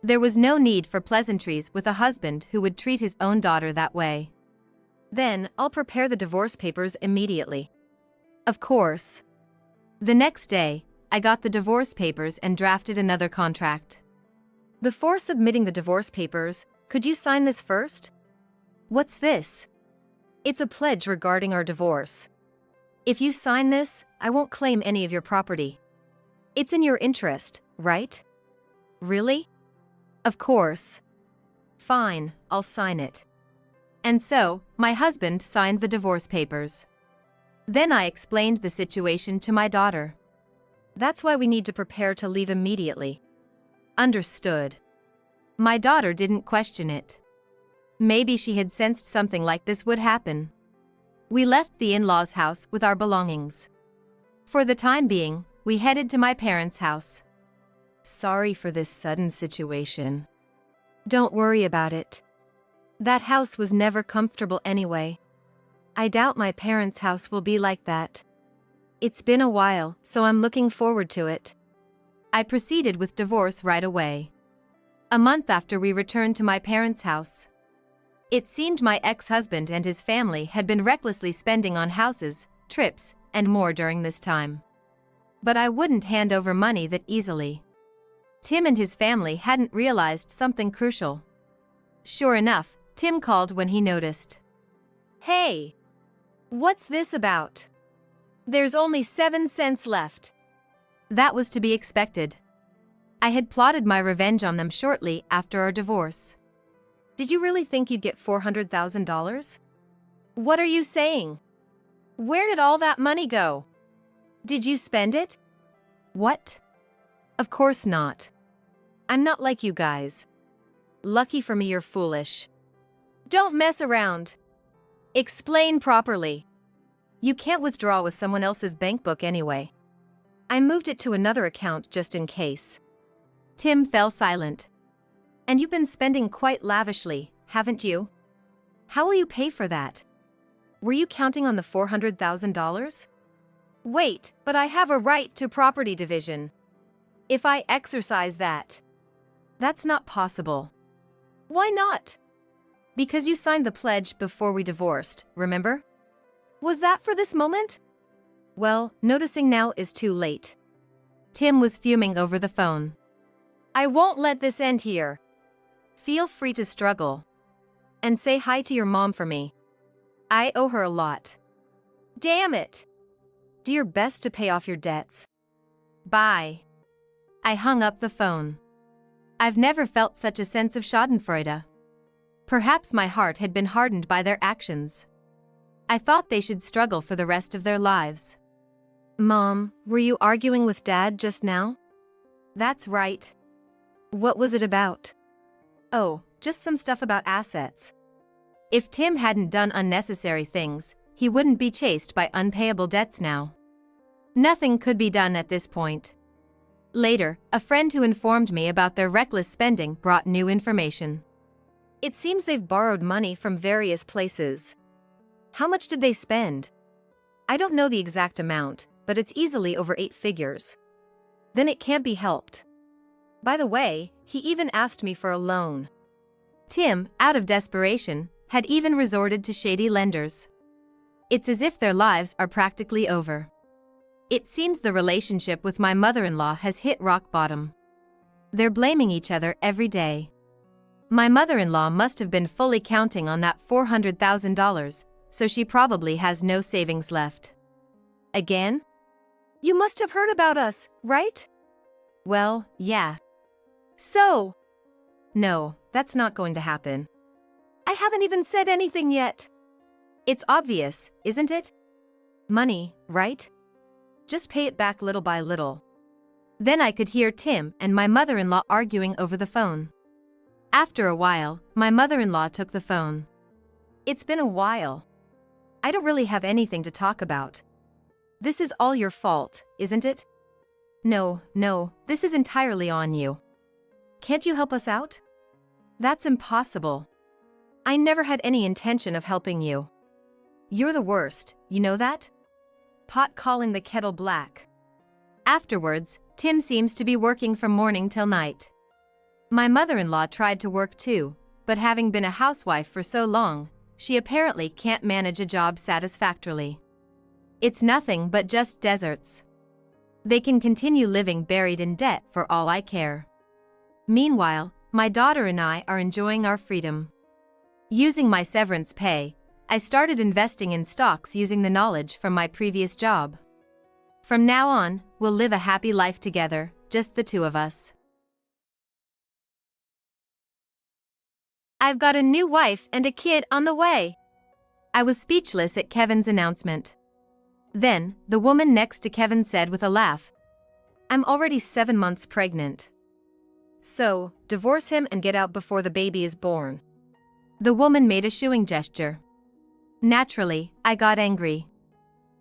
There was no need for pleasantries with a husband who would treat his own daughter that way.
Then, I'll prepare the divorce papers immediately. Of course.
The next day, I got the divorce papers and drafted another contract.
Before submitting the divorce papers, could you sign this first?
What's this?
It's a pledge regarding our divorce. If you sign this, I won't claim any of your property. It's in your interest, right?
Really?
Of course.
Fine, I'll sign it. And so, my husband signed the divorce papers. Then I explained the situation to my daughter.
That's why we need to prepare to leave immediately.
Understood. My daughter didn't question it. Maybe she had sensed something like this would happen. We left the in-laws' house with our belongings. For the time being, we headed to my parents' house.
Sorry for this sudden situation. Don't worry about it. That house was never comfortable anyway. I doubt my parents' house will be like that. It's been a while, so I'm looking forward to it.
I proceeded with divorce right away. A month after we returned to my parents' house. It seemed my ex-husband and his family had been recklessly spending on houses, trips, and more during this time. But I wouldn't hand over money that easily. Tim and his family hadn't realized something crucial. Sure enough, Tim called when he noticed.
Hey! What's this about? There's only 7 cents left.
That was to be expected. I had plotted my revenge on them shortly after our divorce.
Did you really think you'd get $400,000? What are you saying? Where did all that money go? Did you spend it?
What? Of course not.
I'm not like you guys. Lucky for me you're foolish. Don't mess around. Explain properly. You can't withdraw with someone else's bank book anyway. I moved it to another account just in case.
Tim fell silent.
And you've been spending quite lavishly, haven't you? How will you pay for that? Were you counting on the $400,000? Wait, but I have a right to property division. If I exercise that.
That's not possible.
Why not?
Because you signed the pledge before we divorced, remember?
Was that for this moment?
Well, noticing now is too late. Tim was fuming over the phone.
I won't let this end here.
Feel free to struggle.
And say hi to your mom for me. I owe her a lot. Damn it! Do your best to pay off your debts.
Bye. I hung up the phone. I've never felt such a sense of schadenfreude. Perhaps my heart had been hardened by their actions. I thought they should struggle for the rest of their lives.
Mom, were you arguing with Dad just now?
That's right.
What was it about?
Oh, just some stuff about assets. If Tim hadn't done unnecessary things, he wouldn't be chased by unpayable debts now. Nothing could be done at this point. Later, a friend who informed me about their reckless spending brought new information.
It seems they've borrowed money from various places. How much did they spend? I don't know the exact amount, but it's easily over 8 figures. Then it can't be helped. By the way, he even asked me for a loan.
Tim, out of desperation, had even resorted to shady lenders. It's as if their lives are practically over. It seems the relationship with my mother-in-law has hit rock bottom. They're blaming each other every day. My mother-in-law must have been fully counting on that $400,000, so she probably has no savings left.
Again? You must have heard about us, right?
Well, yeah.
So?
No, that's not going to happen.
I haven't even said anything yet.
It's obvious, isn't it?
Money, right?
Just pay it back little by little. Then I could hear Tim and my mother-in-law arguing over the phone. After a while, my mother-in-law took the phone.
It's been a while. I don't really have anything to talk about. This is all your fault, isn't it?
No, this is entirely on you.
Can't you help us out?
That's impossible.
I never had any intention of helping you. You're the worst, you know that? Pot calling the kettle black.
Afterwards, Tim seems to be working from morning till night. My mother-in-law tried to work too, but having been a housewife for so long, she apparently can't manage a job satisfactorily. It's nothing but just deserts. They can continue living buried in debt for all I care. Meanwhile, my daughter and I are enjoying our freedom. Using my severance pay, I started investing in stocks using the knowledge from my previous job. From now on, we'll live a happy life together, just the two of us.
I've got a new wife and a kid on the way.
I was speechless at Kevin's announcement. Then, the woman next to Kevin said with a laugh, "I'm already 7 months pregnant."
So, divorce him and get out before the baby is born.
The woman made a shooing gesture. Naturally, I got angry.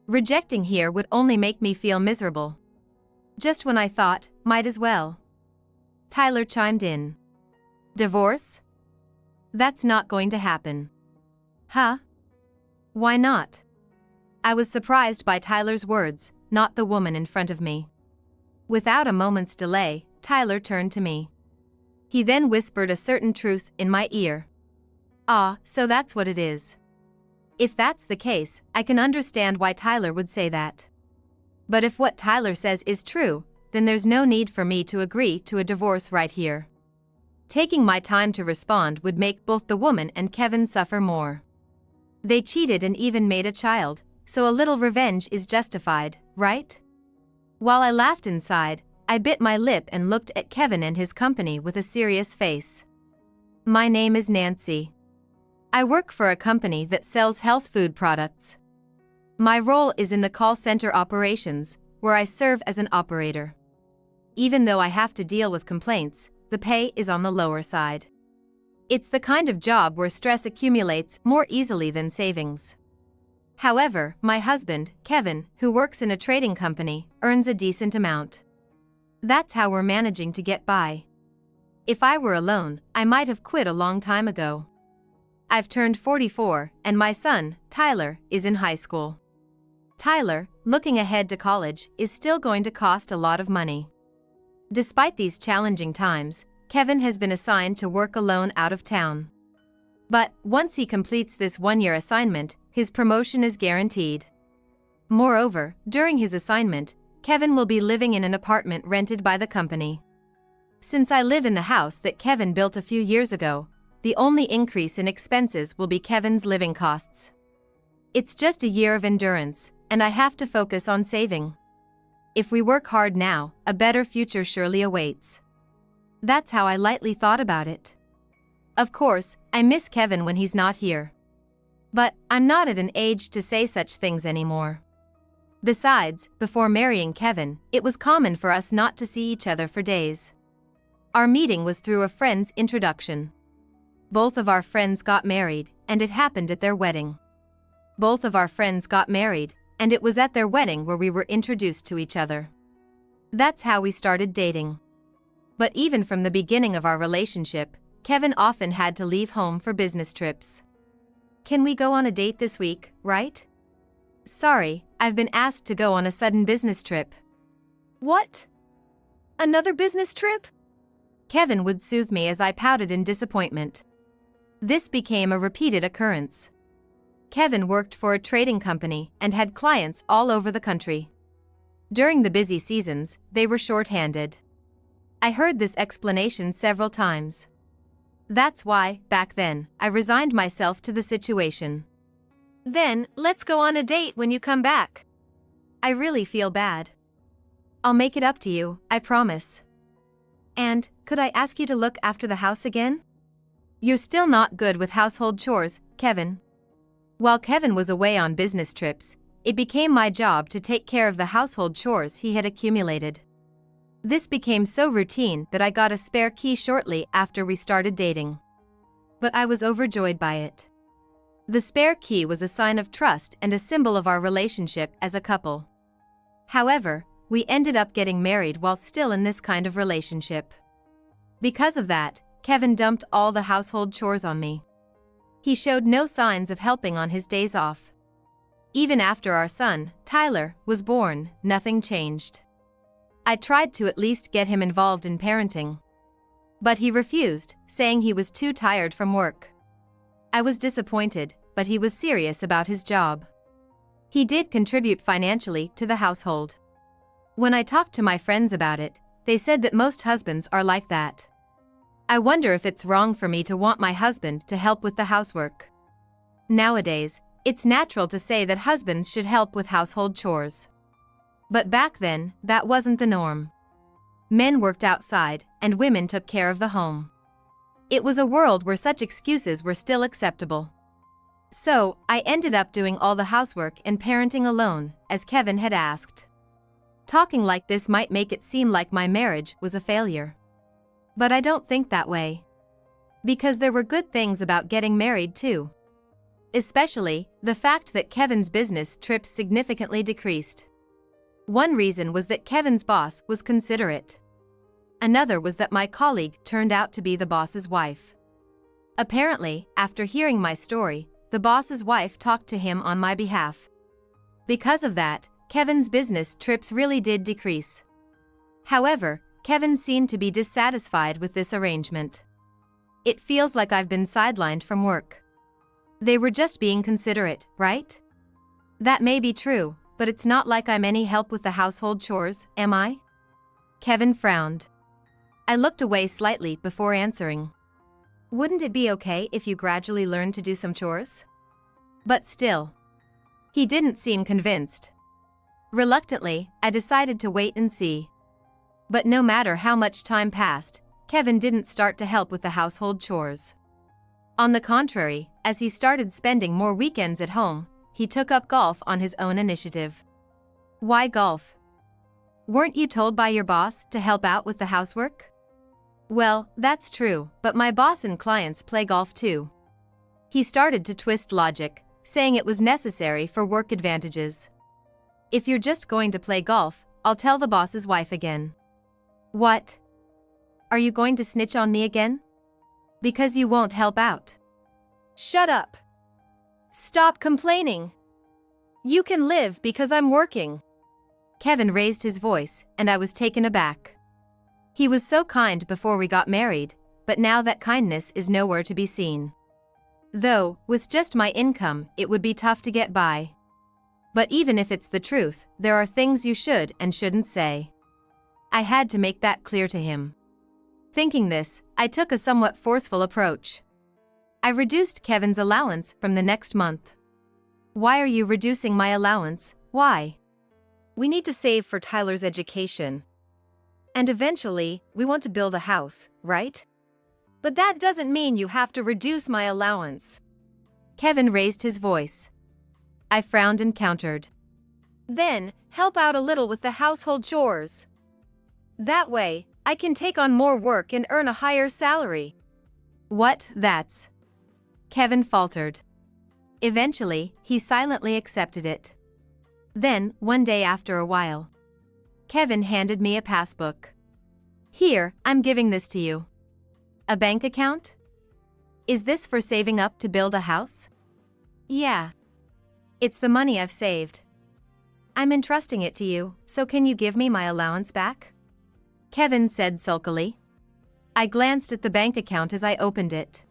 Rejecting here would only make me feel miserable. Just when I thought, might as well. Tyler chimed in. "Divorce? That's not going to happen." "Huh? Why not?" I was surprised by Tyler's words, not the woman in front of me. Without a moment's delay, Tyler turned to me. He then whispered a certain truth in my ear. "Ah, so that's what it is." If that's the case, I can understand why Tyler would say that. But if what Tyler says is true, then there's no need for me to agree to a divorce right here. Taking my time to respond would make both the woman and Kevin suffer more. They cheated and even made a child, so a little revenge is justified, right? While I laughed inside, I bit my lip and looked at Kevin and his company with a serious face. "My name is Nancy. I work for a company that sells health food products. My role is in the call center operations, where I serve as an operator. Even though I have to deal with complaints, the pay is on the lower side. It's the kind of job where stress accumulates more easily than savings. However, my husband, Kevin, who works in a trading company, earns a decent amount. That's how we're managing to get by. If I were alone, I might have quit a long time ago. I've turned 44, and my son, Tyler, is in high school. Tyler, looking ahead to college, is still going to cost a lot of money. Despite these challenging times, Kevin has been assigned to work alone out of town. But, once he completes this one-year assignment, his promotion is guaranteed. Moreover, during his assignment, Kevin will be living in an apartment rented by the company. Since I live in the house that Kevin built a few years ago, the only increase in expenses will be Kevin's living costs. It's just a year of endurance, and I have to focus on saving. If we work hard now, a better future surely awaits. That's how I lightly thought about it. Of course, I miss Kevin when he's not here. But I'm not at an age to say such things anymore. Besides, before marrying Kevin, it was common for us not to see each other for days. Our meeting was through a friend's introduction. Both of our friends got married, and it happened at their wedding. Both of our friends got married, and it was at their wedding where we were introduced to each other. That's how we started dating. But even from the beginning of our relationship, Kevin often had to leave home for business trips. "Can we go on a date this week, right?" "Sorry, I've been asked to go on a sudden business trip."
"What? Another business trip?"
Kevin would soothe me as I pouted in disappointment. This became a repeated occurrence. Kevin worked for a trading company and had clients all over the country. During the busy seasons, they were short-handed. I heard this explanation several times. That's why, back then, I resigned myself to the situation.
"Then, let's go on a date when you come back."
I really feel bad. "I'll make it up to you, I promise." "And, could I ask you to look after the house again?" "You're still not good with household chores, Kevin." While Kevin was away on business trips, it became my job to take care of the household chores he had accumulated. This became so routine that I got a spare key shortly after we started dating. But I was overjoyed by it. The spare key was a sign of trust and a symbol of our relationship as a couple. However, we ended up getting married while still in this kind of relationship. Because of that, Kevin dumped all the household chores on me. He showed no signs of helping on his days off. Even after our son, Tyler, was born, nothing changed. I tried to at least get him involved in parenting. But he refused, saying he was too tired from work. I was disappointed, but he was serious about his job. He did contribute financially to the household. When I talked to my friends about it, they said that most husbands are like that. I wonder if it's wrong for me to want my husband to help with the housework. Nowadays, it's natural to say that husbands should help with household chores. But back then, that wasn't the norm. Men worked outside, and women took care of the home. It was a world where such excuses were still acceptable. So, I ended up doing all the housework and parenting alone, as Kevin had asked. Talking like this might make it seem like my marriage was a failure. But I don't think that way. Because there were good things about getting married too. Especially, the fact that Kevin's business trips significantly decreased. One reason was that Kevin's boss was considerate. Another was that my colleague turned out to be the boss's wife. Apparently, after hearing my story, the boss's wife talked to him on my behalf. Because of that, Kevin's business trips really did decrease. However, Kevin seemed to be dissatisfied with this arrangement. It feels like I've been sidelined from work. They were just being considerate, right? That may be true, but it's not like I'm any help with the household chores, am I? Kevin frowned. I looked away slightly before answering. Wouldn't it be okay if you gradually learned to do some chores? But still. He didn't seem convinced. Reluctantly, I decided to wait and see. But no matter how much time passed, Kevin didn't start to help with the household chores. On the contrary, as he started spending more weekends at home, he took up golf on his own initiative. Why golf? Weren't you told by your boss to help out with the housework? Well, that's true, but my boss and clients play golf too. He started to twist logic, saying it was necessary for work advantages. If you're just going to play golf, I'll tell the boss's wife again. What? Are you going to snitch on me again? Because you won't help out.
Shut up. Stop complaining. You can live because I'm working.
Kevin raised his voice, and I was taken aback. He was so kind before we got married, but now that kindness is nowhere to be seen. Though, with just my income, it would be tough to get by. But even if it's the truth, there are things you should and shouldn't say. I had to make that clear to him. Thinking this, I took a somewhat forceful approach. I reduced Kevin's allowance from the next month. Why are you reducing my allowance? Why?
We need to save for Tyler's education. And eventually, we want to build a house, right? But that doesn't mean you have to reduce my allowance.
Kevin raised his voice. I frowned and countered.
Then, help out a little with the household chores. That way, I can take on more work and earn a higher salary.
What, that's? Kevin faltered. Eventually, he silently accepted it. Then, one day after a while, Kevin handed me a passbook. Here, I'm giving this to you. A bank account? Is this for saving up to build a house? Yeah. It's the money I've saved. I'm entrusting it to you, so can you give me my allowance back? Kevin said sulkily. I glanced at the bank account as I opened it.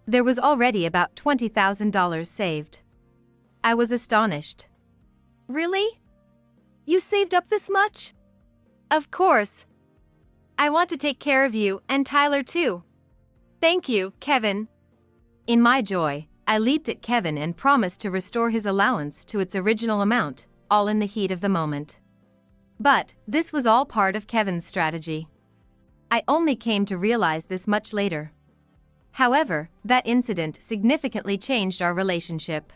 There was already about $20,000 saved. I was astonished.
Really? You saved up this much? Of course. I want to take care of you and Tyler too. Thank you, Kevin.
In my joy, I leaped at Kevin and promised to restore his allowance to its original amount, all in the heat of the moment. But this was all part of Kevin's strategy. I only came to realize this much later. However, that incident significantly changed our relationship.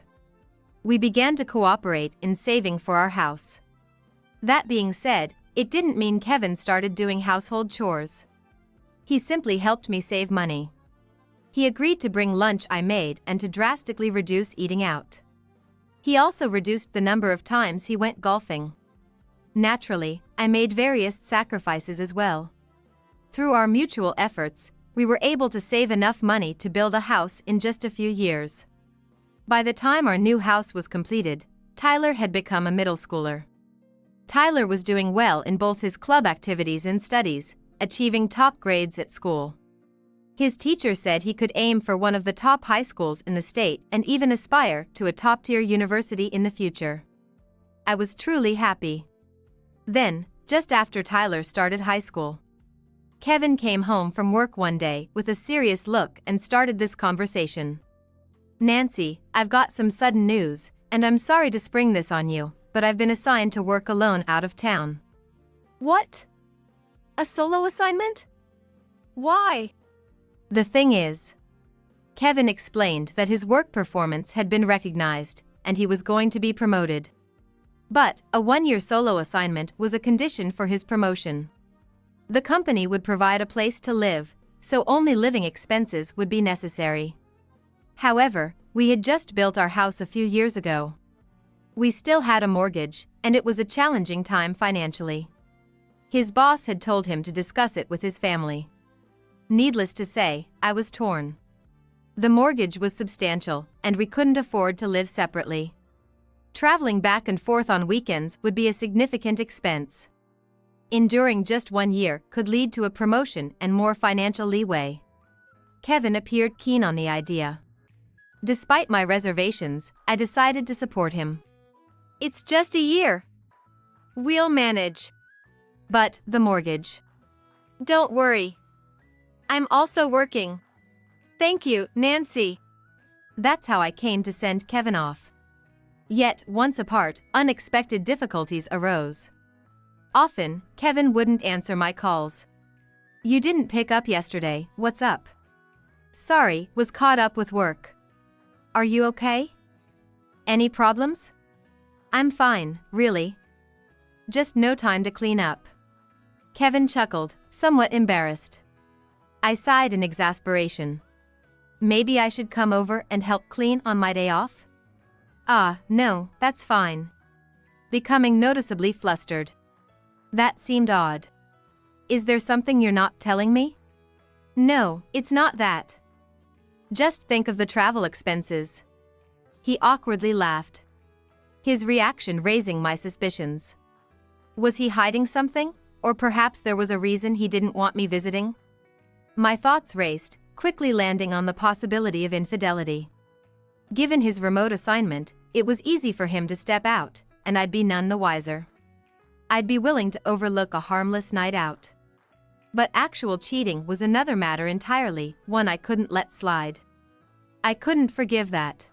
We began to cooperate in saving for our house. That being said, it didn't mean Kevin started doing household chores. He simply helped me save money. He agreed to bring lunch I made and to drastically reduce eating out. He also reduced the number of times he went golfing. Naturally, I made various sacrifices as well. Through our mutual efforts, we were able to save enough money to build a house in just a few years. By the time our new house was completed, Tyler had become a middle schooler. Tyler was doing well in both his club activities and studies, achieving top grades at school. His teacher said he could aim for one of the top high schools in the state and even aspire to a top-tier university in the future. I was truly happy. Then, just after Tyler started high school, Kevin came home from work one day with a serious look and started this conversation. "Nancy, I've got some sudden news, and I'm sorry to spring this on you, but I've been assigned to work alone out of town."
What? A solo assignment? Why?
The thing is, Kevin explained that his work performance had been recognized, and he was going to be promoted. But a one-year solo assignment was a condition for his promotion. The company would provide a place to live, so only living expenses would be necessary. However, we had just built our house a few years ago. We still had a mortgage, and it was a challenging time financially. His boss had told him to discuss it with his family. Needless to say, I was torn. The mortgage was substantial, and we couldn't afford to live separately. Traveling back and forth on weekends would be a significant expense. Enduring just 1 year could lead to a promotion and more financial leeway. Kevin appeared keen on the idea. Despite my reservations, I decided to support him.
"It's just a year. We'll manage."
But the mortgage.
"Don't worry. I'm also working." "Thank you, Nancy."
That's how I came to send Kevin off. Yet, once apart, unexpected difficulties arose. Often, Kevin wouldn't answer my calls. "You didn't pick up yesterday, what's up?" "Sorry, was caught up with work." "Are you okay? Any problems?" "I'm fine, really. Just no time to clean up." Kevin chuckled, somewhat embarrassed. I sighed in exasperation. "Maybe I should come over and help clean on my day off?" "Ah, no, that's fine." Becoming noticeably flustered. That seemed odd. "Is there something you're not telling me?" "No, it's not that. Just think of the travel expenses." He awkwardly laughed, his reaction raising my suspicions. Was he hiding something, or perhaps there was a reason he didn't want me visiting? My thoughts raced, quickly landing on the possibility of infidelity. Given his remote assignment, it was easy for him to step out, and I'd be none the wiser. I'd be willing to overlook a harmless night out. But actual cheating was another matter entirely, one I couldn't let slide. I couldn't forgive that.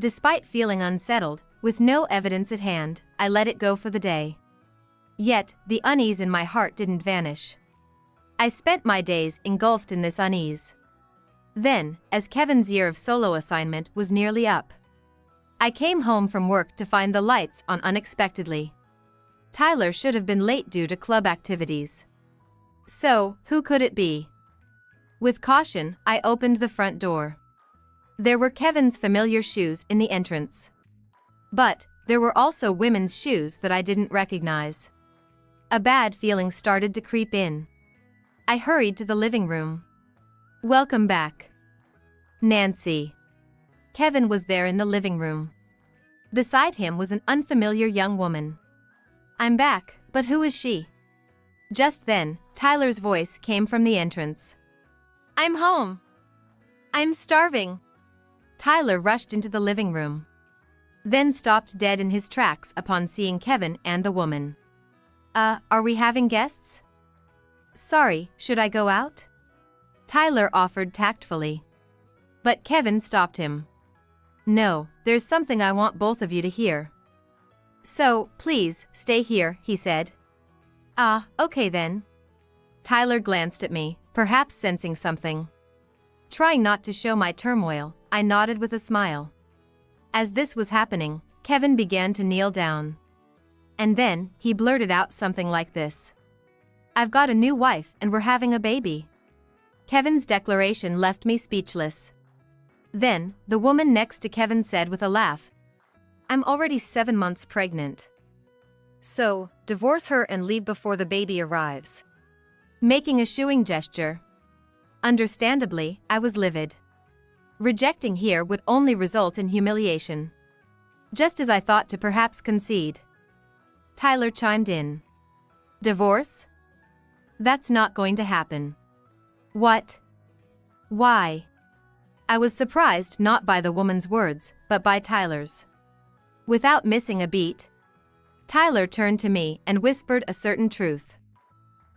Despite feeling unsettled, with no evidence at hand, I let it go for the day. Yet, the unease in my heart didn't vanish. I spent my days engulfed in this unease. Then, as Kevin's year of solo assignment was nearly up, I came home from work to find the lights on unexpectedly. Tyler should have been late due to club activities. So, who could it be? With caution, I opened the front door. There were Kevin's familiar shoes in the entrance. But, there were also women's shoes that I didn't recognize. A bad feeling started to creep in. I hurried to the living room. "Welcome back, Nancy." Kevin was there in the living room. Beside him was an unfamiliar young woman. "I'm back, but who is she?" Just then, Tyler's voice came from the entrance.
"I'm home. I'm starving."
Tyler rushed into the living room, then stopped dead in his tracks upon seeing Kevin and the woman. Are we having guests?" "Sorry, should I go out?" Tyler offered tactfully. But Kevin stopped him. "No, there's something I want both of you to hear. So, please, stay here," he said. "Ah, okay then." Tyler glanced at me, perhaps sensing something. Trying not to show my turmoil, I nodded with a smile. As this was happening, Kevin began to kneel down. And then, he blurted out something like this. "I've got a new wife and we're having a baby." Kevin's declaration left me speechless. Then, the woman next to Kevin said with a laugh, "I'm already 7 months pregnant. So, divorce her and leave before the baby arrives." Making a shooing gesture. Understandably, I was livid. Rejecting here would only result in humiliation. Just as I thought to perhaps concede, Tyler chimed in. "Divorce? That's not going to happen." "What?" Why? I was surprised not by the woman's words, but by Tyler's. Without missing a beat, Tyler turned to me and whispered a certain truth.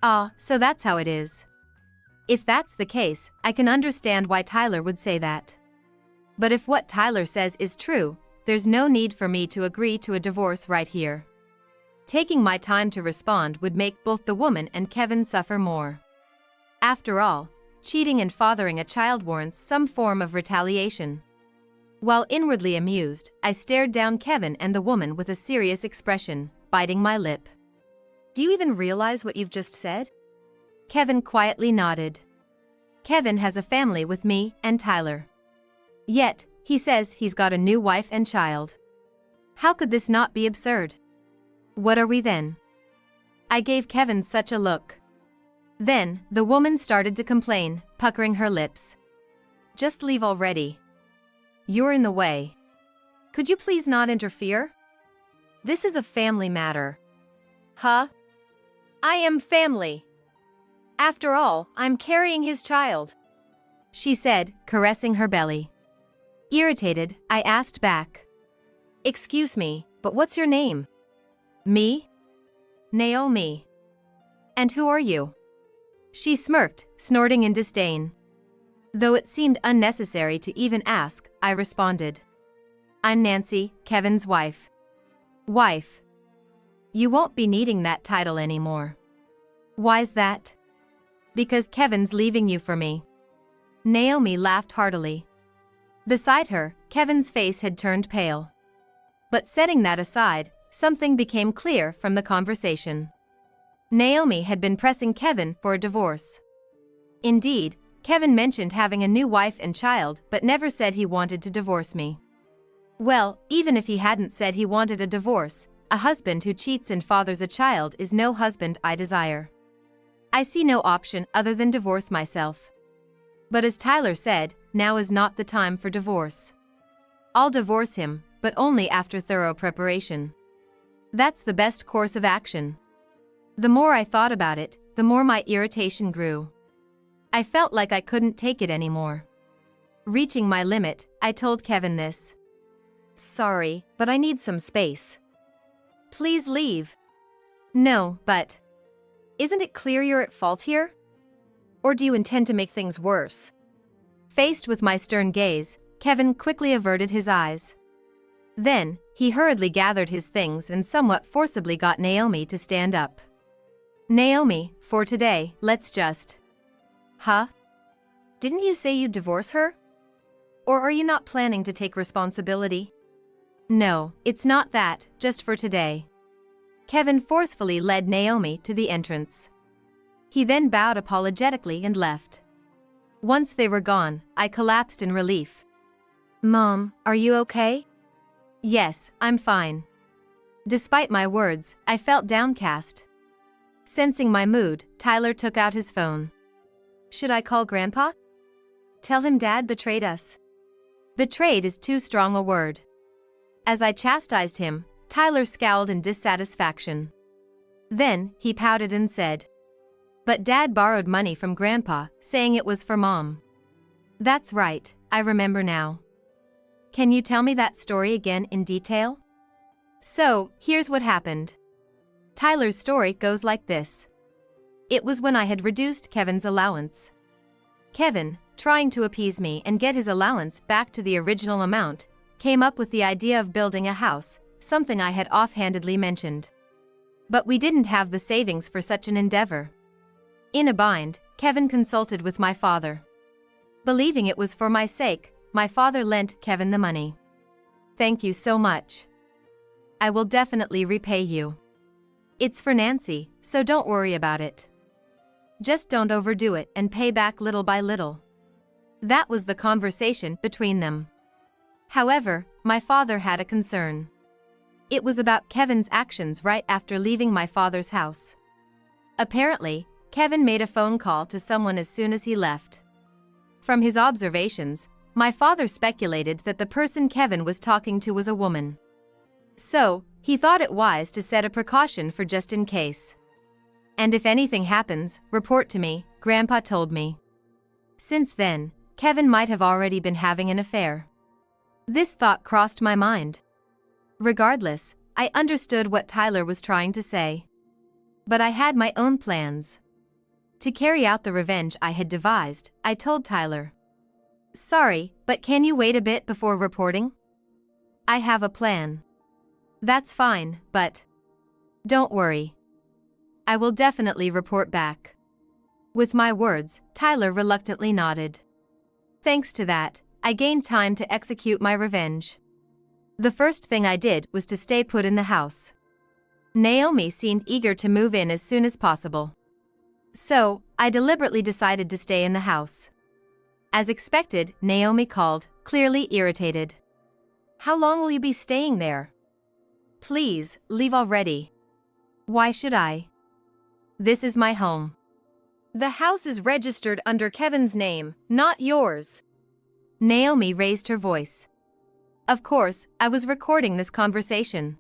Ah, so that's how it is. If that's the case, I can understand why Tyler would say that. But if what Tyler says is true, there's no need for me to agree to a divorce right here. Taking my time to respond would make both the woman and Kevin suffer more. After all, cheating and fathering a child warrants some form of retaliation. While inwardly amused, I stared down Kevin and the woman with a serious expression, biting my lip.
Do you even realize what you've just said?
Kevin quietly nodded. Kevin has a family with me and Tyler. Yet, he says he's got a new wife and child. How could this not be absurd? What are we then? I gave Kevin such a look. Then, the woman started to complain, puckering her lips.
Just leave already.
You're in the way.
Could you please not interfere? This is a family matter.
Huh?
I am family. After all, I'm carrying his child,
she said, caressing her belly. Irritated, I asked back.
Excuse me, but what's your name?
Me?
Naomi.
And who are you? She smirked, snorting in disdain. Though it seemed unnecessary to even ask, I responded. I'm Nancy, Kevin's wife. Wife. You won't be needing that title anymore. Why's that? Because Kevin's leaving you for me. Naomi laughed heartily. Beside her, Kevin's face had turned pale. But setting that aside, something became clear from the conversation. Naomi had been pressing Kevin for a divorce. Indeed, Kevin mentioned having a new wife and child but never said he wanted to divorce me. Well, even if he hadn't said he wanted a divorce, a husband who cheats and fathers a child is no husband I desire. I see no option other than divorce myself. But as Tyler said, now is not the time for divorce. I'll divorce him, but only after thorough preparation. That's the best course of action. The more I thought about it, the more my irritation grew. I felt like I couldn't take it anymore. Reaching my limit, I told Kevin this.
Sorry, but I need some space.
Please leave. No, but...
Isn't it clear you're at fault here? Or do you intend to make things worse?
Faced with my stern gaze, Kevin quickly averted his eyes. Then, he hurriedly gathered his things and somewhat forcibly got Naomi to stand up. Naomi, for today, let's just...
Huh? Didn't you say you'd divorce her? Or are you not planning to take responsibility?
No, it's not that, just for today. Kevin forcefully led Naomi to the entrance. He then bowed apologetically and left. Once they were gone, I collapsed in relief.
Mom, are you okay?
Yes, I'm fine. Despite my words, I felt downcast. Sensing my mood, Tyler took out his phone.
Should I call Grandpa? Tell him Dad betrayed us.
Betrayed is too strong a word. As I chastised him, Tyler scowled in dissatisfaction. Then, he pouted and said, "But Dad borrowed money from Grandpa, saying it was for Mom." That's right, I remember now. Can you tell me that story again in detail? So, here's what happened. Tyler's story goes like this. It was when I had reduced Kevin's allowance. Kevin, trying to appease me and get his allowance back to the original amount, came up with the idea of building a house, something I had offhandedly mentioned. But we didn't have the savings for such an endeavor. In a bind, Kevin consulted with my father. Believing it was for my sake, my father lent Kevin the money. Thank you so much. I will definitely repay you. It's for Nancy, so don't worry about it. Just don't overdo it and pay back little by little. That was the conversation between them. However, my father had a concern. It was about Kevin's actions right after leaving my father's house. Apparently, Kevin made a phone call to someone as soon as he left. From his observations, my father speculated that the person Kevin was talking to was a woman. So, he thought it wise to set a precaution for just in case. And if anything happens, report to me, Grandpa told me. Since then, Kevin might have already been having an affair. This thought crossed my mind. Regardless, I understood what Tyler was trying to say. But I had my own plans. To carry out the revenge I had devised, I told Tyler. Sorry, but can you wait a bit before reporting? I have a plan. That's fine, but don't worry. I will definitely report back. With my words, Tyler reluctantly nodded. Thanks to that, I gained time to execute my revenge. The first thing I did was to stay put in the house. Naomi seemed eager to move in as soon as possible. So, I deliberately decided to stay in the house. As expected, Naomi called, clearly irritated. How long will you be staying there? Please, leave already. Why should I? This is my home.
The house is registered under Kevin's name, not yours.
Naomi raised her voice. Of course, I was recording this conversation,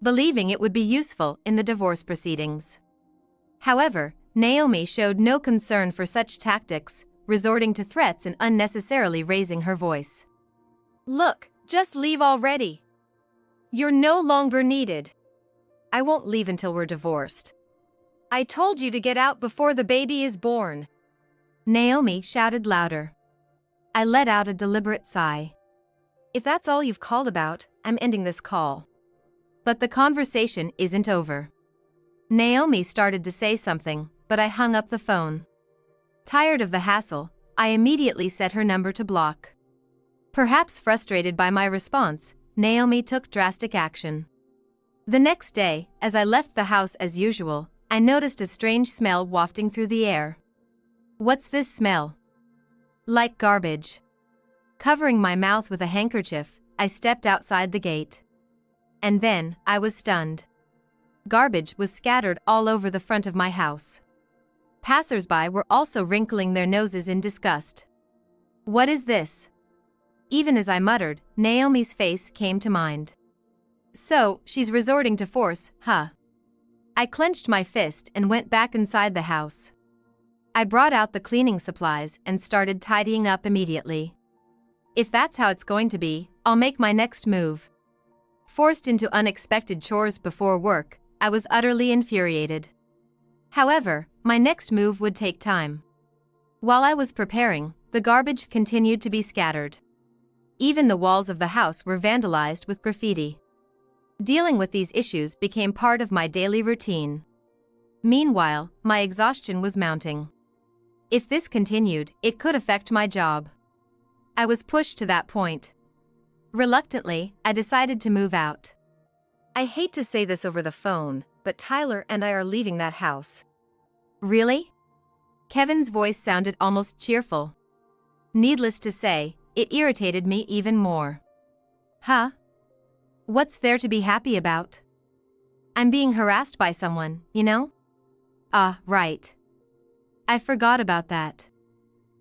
believing it would be useful in the divorce proceedings. However, Naomi showed no concern for such tactics, resorting to threats and unnecessarily raising her voice.
Look, just leave already. You're no longer needed. I won't leave until we're divorced. I told you to get out before the baby is born.
Naomi shouted louder. I let out a deliberate sigh.
If that's all you've called about, I'm ending this call.
But the conversation isn't over. Naomi started to say something, but I hung up the phone. Tired of the hassle, I immediately set her number to block. Perhaps frustrated by my response, Naomi took drastic action. The next day, as I left the house as usual, I noticed a strange smell wafting through the air. What's this smell? Like garbage. Covering my mouth with a handkerchief, I stepped outside the gate. And then, I was stunned. Garbage was scattered all over the front of my house. Passers-by were also wrinkling their noses in disgust. What is this? Even as I muttered, Naomi's face came to mind. So, she's resorting to force, huh? I clenched my fist and went back inside the house. I brought out the cleaning supplies and started tidying up immediately. If that's how it's going to be, I'll make my next move. Forced into unexpected chores before work, I was utterly infuriated. However, my next move would take time. While I was preparing, the garbage continued to be scattered. Even the walls of the house were vandalized with graffiti. Dealing with these issues became part of my daily routine. Meanwhile, my exhaustion was mounting. If this continued, it could affect my job. I was pushed to that point. Reluctantly, I decided to move out.
I hate to say this over the phone, but Tyler and I are leaving that house.
Really? Kevin's voice sounded almost cheerful. Needless to say, it irritated me even more. Huh? What's there to be happy about? I'm being harassed by someone, you know? Ah, right. I forgot about that.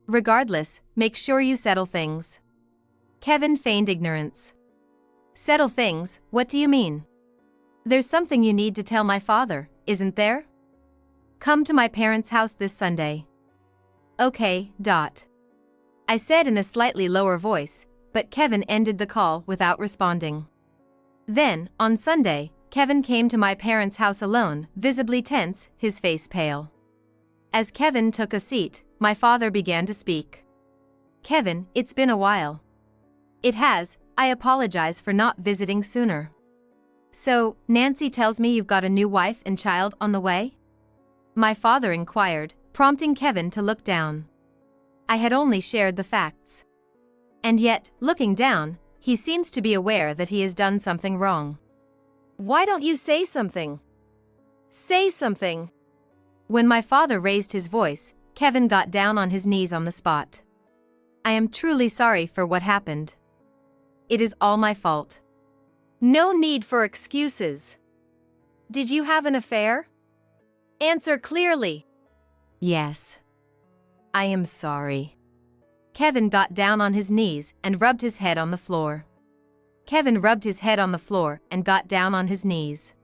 Regardless, make sure you settle things. Kevin feigned ignorance. Settle things, what do you mean? There's something you need to tell my father, isn't there? Come to my parents' house this Sunday. Okay. I said in a slightly lower voice, but Kevin ended the call without responding. Then, on Sunday, Kevin came to my parents' house alone, visibly tense, his face pale. As Kevin took a seat, my father began to speak. Kevin, it's been a while. It has. I apologize for not visiting sooner. So, Nancy tells me you've got a new wife and child on the way? My father inquired, prompting Kevin to look down. I had only shared the facts. And yet, looking down, he seems to be aware that he has done something wrong.
Why don't you say something? Say something.
When my father raised his voice, Kevin got down on his knees on the spot. I am truly sorry for what happened. It is all my fault.
No need for excuses. Did you have an affair? Answer clearly.
Yes. I am sorry. Kevin got down on his knees and rubbed his head on the floor. Kevin rubbed his head on the floor and got down on his knees.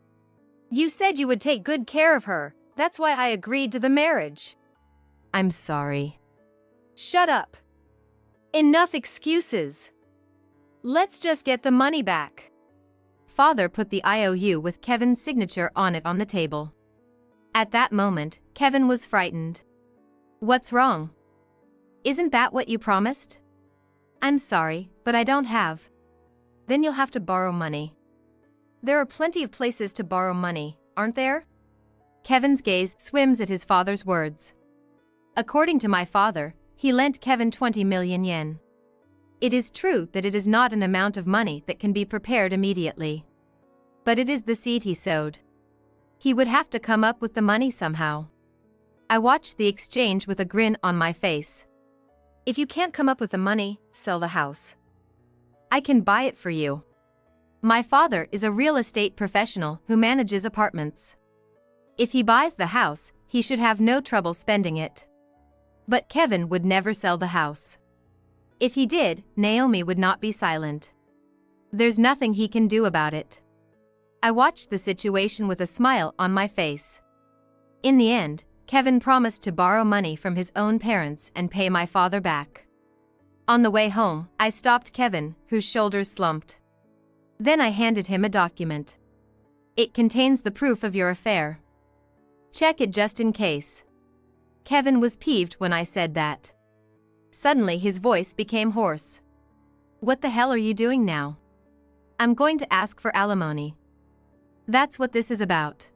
You said you would take good care of her. That's why I agreed to the marriage.
I'm sorry.
Shut up. Enough excuses. Let's just get the money back.
Father put the IOU with Kevin's signature on it on the table. At that moment, Kevin was frightened. What's wrong? Isn't that what you promised? I'm sorry, but I don't have. Then you'll have to borrow money. There are plenty of places to borrow money, aren't there? Kevin's gaze swims at his father's words. According to my father, he lent Kevin 20 million yen. It is true that it is not an amount of money that can be prepared immediately. But it is the seed he sowed. He would have to come up with the money somehow. I watched the exchange with a grin on my face. If you can't come up with the money, sell the house. I can buy it for you. My father is a real estate professional who manages apartments. If he buys the house, he should have no trouble spending it. But Kevin would never sell the house. If he did, Naomi would not be silent. There's nothing he can do about it. I watched the situation with a smile on my face. In the end, Kevin promised to borrow money from his own parents and pay my father back. On the way home, I stopped Kevin, whose shoulders slumped. Then I handed him a document. It contains the proof of your affair. Check it just in case. Kevin was peeved when I said that. Suddenly his voice became hoarse. What the hell are you doing now? I'm going to ask for alimony. That's what this is about.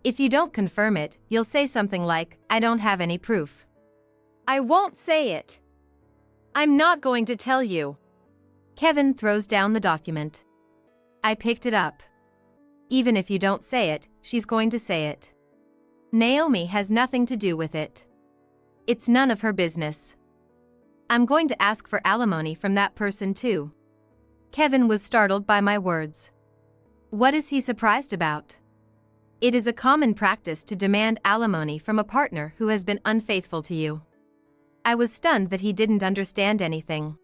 If you don't confirm it, you'll say something like, I don't have any proof.
I won't say it. I'm not going to tell you.
Kevin throws down the document. I picked it up. Even if you don't say it, she's going to say it. Naomi has nothing to do with it. It's none of her business. I'm going to ask for alimony from that person too. Kevin was startled by my words. What is he surprised about? It is a common practice to demand alimony from a partner who has been unfaithful to you. I was stunned that he didn't understand anything.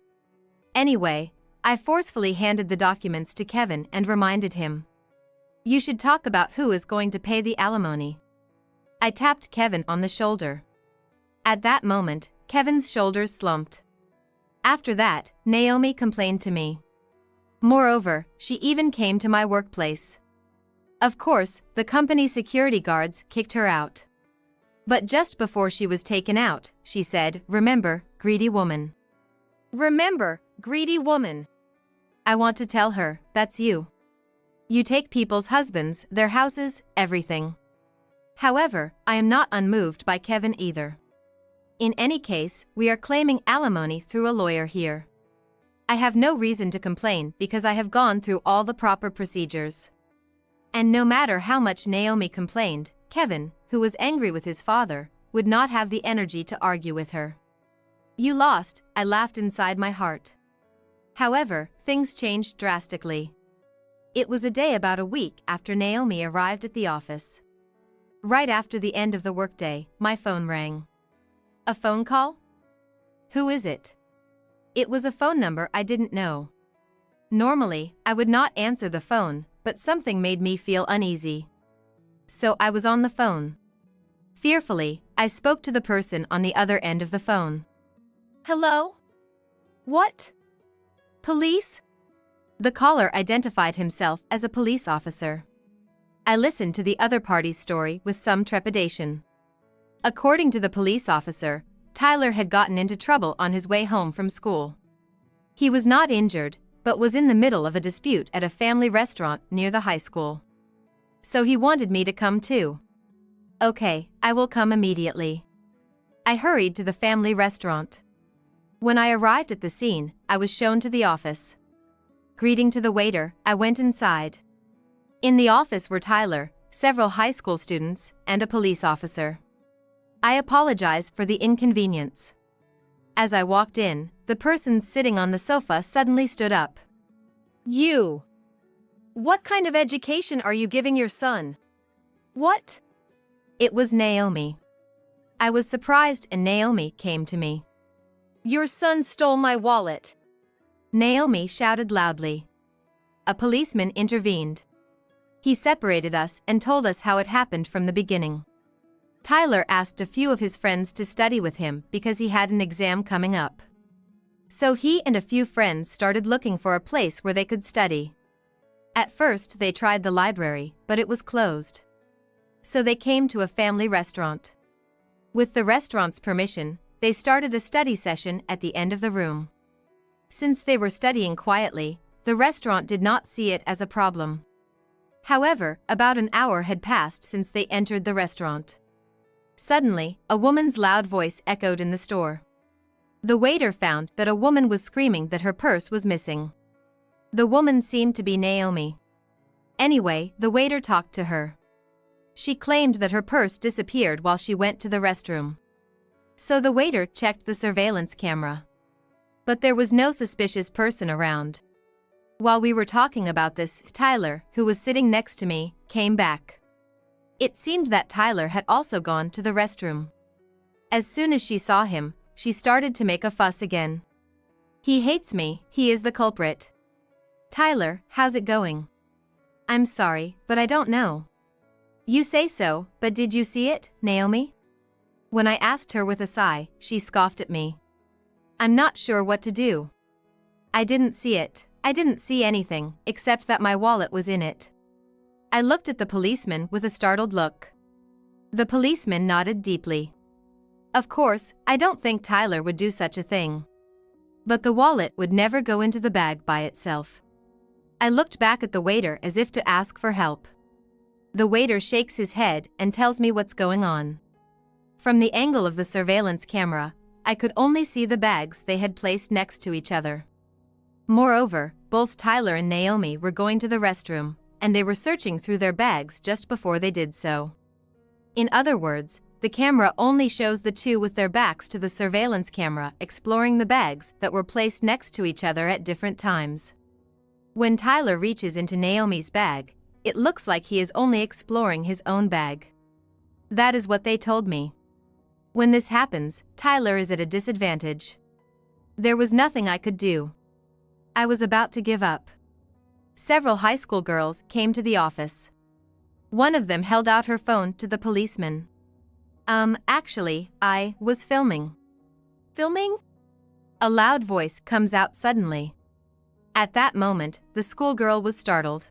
Anyway, I forcefully handed the documents to Kevin and reminded him. You should talk about who is going to pay the alimony. I tapped Kevin on the shoulder. At that moment, Kevin's shoulders slumped. After that, Naomi complained to me. Moreover, she even came to my workplace. Of course, the company security guards kicked her out. But just before she was taken out, she said, "Remember, greedy woman."
Remember, greedy woman.
I want to tell her, that's you. You take people's husbands, their houses, everything. However, I am not unmoved by Kevin either. In any case, we are claiming alimony through a lawyer here. I have no reason to complain because I have gone through all the proper procedures. And no matter how much Naomi complained, Kevin, who was angry with his father, would not have the energy to argue with her. You lost, I laughed inside my heart. However, things changed drastically. It was a day about a week after Naomi arrived at the office. Right after the end of the workday, my phone rang. A phone call? Who is it? It was a phone number I didn't know. Normally, I would not answer the phone, but something made me feel uneasy. So I was on the phone. Fearfully, I spoke to the person on the other end of the phone.
Hello? What?
Police? The caller identified himself as a police officer. I listened to the other party's story with some trepidation. According to the police officer, Tyler had gotten into trouble on his way home from school. He was not injured, but was in the middle of a dispute at a family restaurant near the high school. So he wanted me to come too. Okay, I will come immediately. I hurried to the family restaurant. When I arrived at the scene, I was shown to the office. Greeting to the waiter, I went inside. In the office were Tyler, several high school students, and a police officer. I apologized for the inconvenience. As I walked in, the person sitting on the sofa suddenly stood up.
You! What kind of education are you giving your son? What?
It was Naomi. I was surprised and Naomi came to me.
Your son stole my wallet.
Naomi shouted loudly. A policeman intervened. He separated us and told us how it happened from the beginning. Tyler asked a few of his friends to study with him because he had an exam coming up. So he and a few friends started looking for a place where they could study. At first they tried the library, but it was closed. So they came to a family restaurant. With the restaurant's permission, they started a study session at the end of the room. Since they were studying quietly, the restaurant did not see it as a problem. However, about an hour had passed since they entered the restaurant. Suddenly, a woman's loud voice echoed in the store. The waiter found that a woman was screaming that her purse was missing. The woman seemed to be Naomi. Anyway, the waiter talked to her. She claimed that her purse disappeared while she went to the restroom. So the waiter checked the surveillance camera. But there was no suspicious person around. While we were talking about this, Tyler, who was sitting next to me, came back. It seemed that Tyler had also gone to the restroom. As soon as she saw him, she started to make a fuss again. He hates me, he is the culprit. Tyler, how's it going? I'm sorry, but I don't know. You say so, but did you see it, Naomi? When I asked her with a sigh, she scoffed at me. I'm not sure what to do. I didn't see it. I didn't see anything, except that my wallet was in it. I looked at the policeman with a startled look. The policeman nodded deeply. Of course, I don't think Tyler would do such a thing. But the wallet would never go into the bag by itself. I looked back at the waiter as if to ask for help. The waiter shakes his head and tells me what's going on. From the angle of the surveillance camera, I could only see the bags they had placed next to each other. Moreover, both Tyler and Naomi were going to the restroom, and they were searching through their bags just before they did so. In other words, the camera only shows the two with their backs to the surveillance camera exploring the bags that were placed next to each other at different times. When Tyler reaches into Naomi's bag, it looks like he is only exploring his own bag. That is what they told me. When this happens, Tyler is at a disadvantage. There was nothing I could do. I was about to give up. Several high school girls came to the office. One of them held out her phone to the policeman. Actually, I was filming. Filming? A loud voice comes out suddenly. At that moment, the schoolgirl was startled.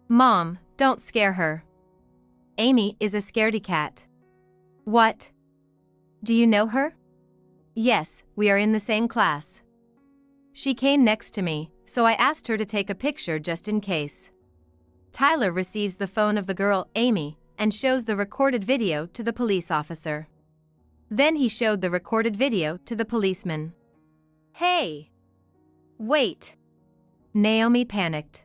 Mom, don't scare her. Amy is a scaredy cat. What? Do you know her? Yes, we are in the same class. She came next to me, so I asked her to take a picture just in case. Tyler receives the phone of the girl, Amy, and shows the recorded video to the police officer. Then he showed the recorded video to the policeman. Hey! Wait! Naomi panicked.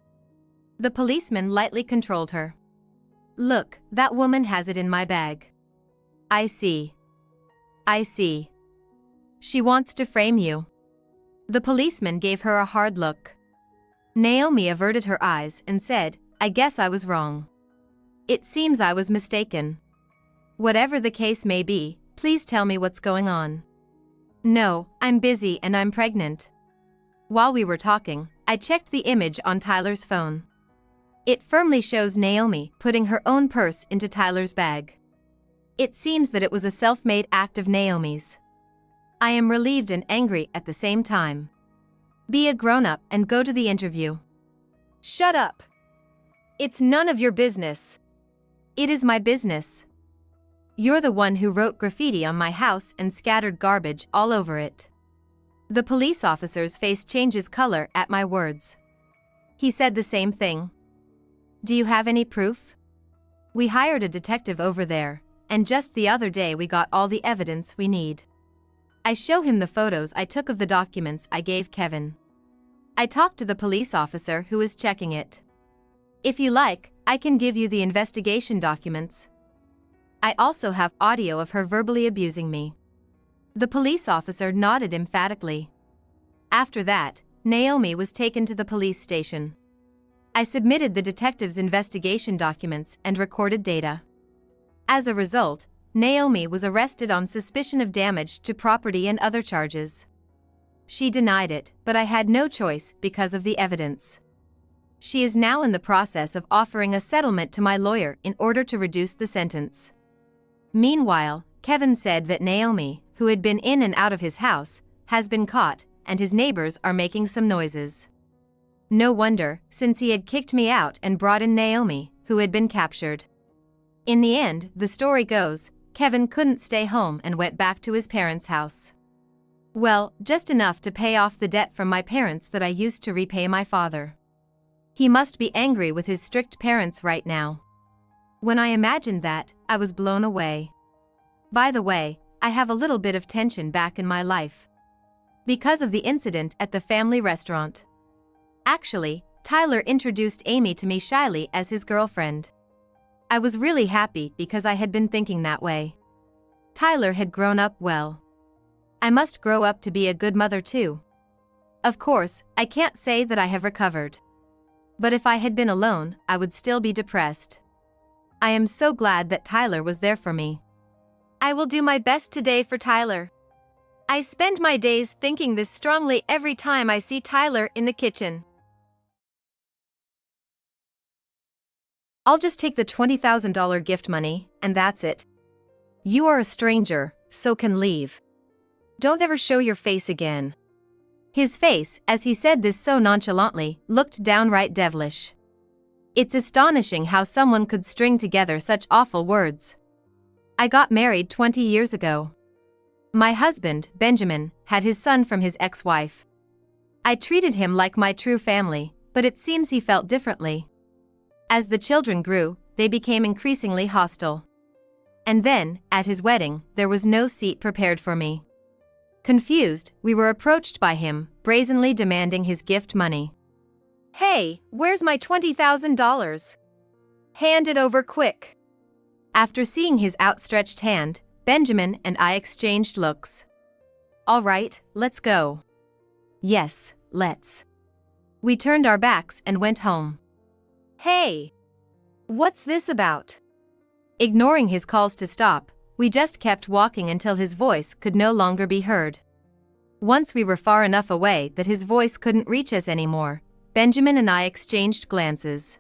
The policeman lightly controlled her. Look, that woman has it in my bag. I see. I see. She wants to frame you. The policeman gave her a hard look. Naomi averted her eyes and said, I guess I was wrong. It seems I was mistaken. Whatever the case may be, please tell me what's going on. No, I'm busy and I'm pregnant. While we were talking, I checked the image on Tyler's phone. It firmly shows Naomi putting her own purse into Tyler's bag. It seems that it was a self-made act of Naomi's. I am relieved and angry at the same time. Be a grown-up and go to the interview. Shut up. It's none of your business. It is my business. You're the one who wrote graffiti on my house and scattered garbage all over it. The police officer's face changes color at my words. He said the same thing. Do you have any proof? We hired a detective over there, and just the other day we got all the evidence we need. I show him the photos I took of the documents I gave Kevin. I talked to the police officer who is checking it. If you like, I can give you the investigation documents. I also have audio of her verbally abusing me. The police officer nodded emphatically. After that, Naomi was taken to the police station. I submitted the detective's investigation documents and recorded data. As a result, Naomi was arrested on suspicion of damage to property and other charges. She denied it, but I had no choice because of the evidence. She is now in the process of offering a settlement to my lawyer in order to reduce the sentence. Meanwhile, Kevin said that Naomi, who had been in and out of his house, has been caught, and his neighbors are making some noises. No wonder, since he had kicked me out and brought in Naomi, who had been captured. In the end, the story goes, Kevin couldn't stay home and went back to his parents' house. Well, just enough to pay off the debt from my parents that I used to repay my father. He must be angry with his strict parents right now. When I imagined that, I was blown away. By the way, I have a little bit of tension back in my life. Because of the incident at the family restaurant. Actually, Tyler introduced Amy to me shyly as his girlfriend. I was really happy because I had been thinking that way. Tyler had grown up well. I must grow up to be a good mother too. Of course, I can't say that I have recovered. But if I had been alone, I would still be depressed. I am so glad that Tyler was there for me.
I will do my best today for Tyler. I spend my days thinking this strongly every time I see Tyler in the kitchen.
I'll just take the $20,000 gift money, and that's it. You are a stranger, so can leave. Don't ever show your face again. His face, as he said this so nonchalantly, looked downright devilish. It's astonishing how someone could string together such awful words. I got married 20 years ago. My husband, Benjamin, had his son from his ex-wife. I treated him like my true family, but it seems he felt differently. As the children grew, they became increasingly hostile. And then, at his wedding, there was no seat prepared for me. Confused, we were approached by him, brazenly demanding his gift money.
Hey, where's my $20,000? Hand it over quick.
After seeing his outstretched hand, Benjamin and I exchanged looks. All right, let's go. Yes, let's. We turned our backs and went home.
Hey! What's this about?
Ignoring his calls to stop, we just kept walking until his voice could no longer be heard. Once we were far enough away that his voice couldn't reach us anymore, Benjamin and I exchanged glances.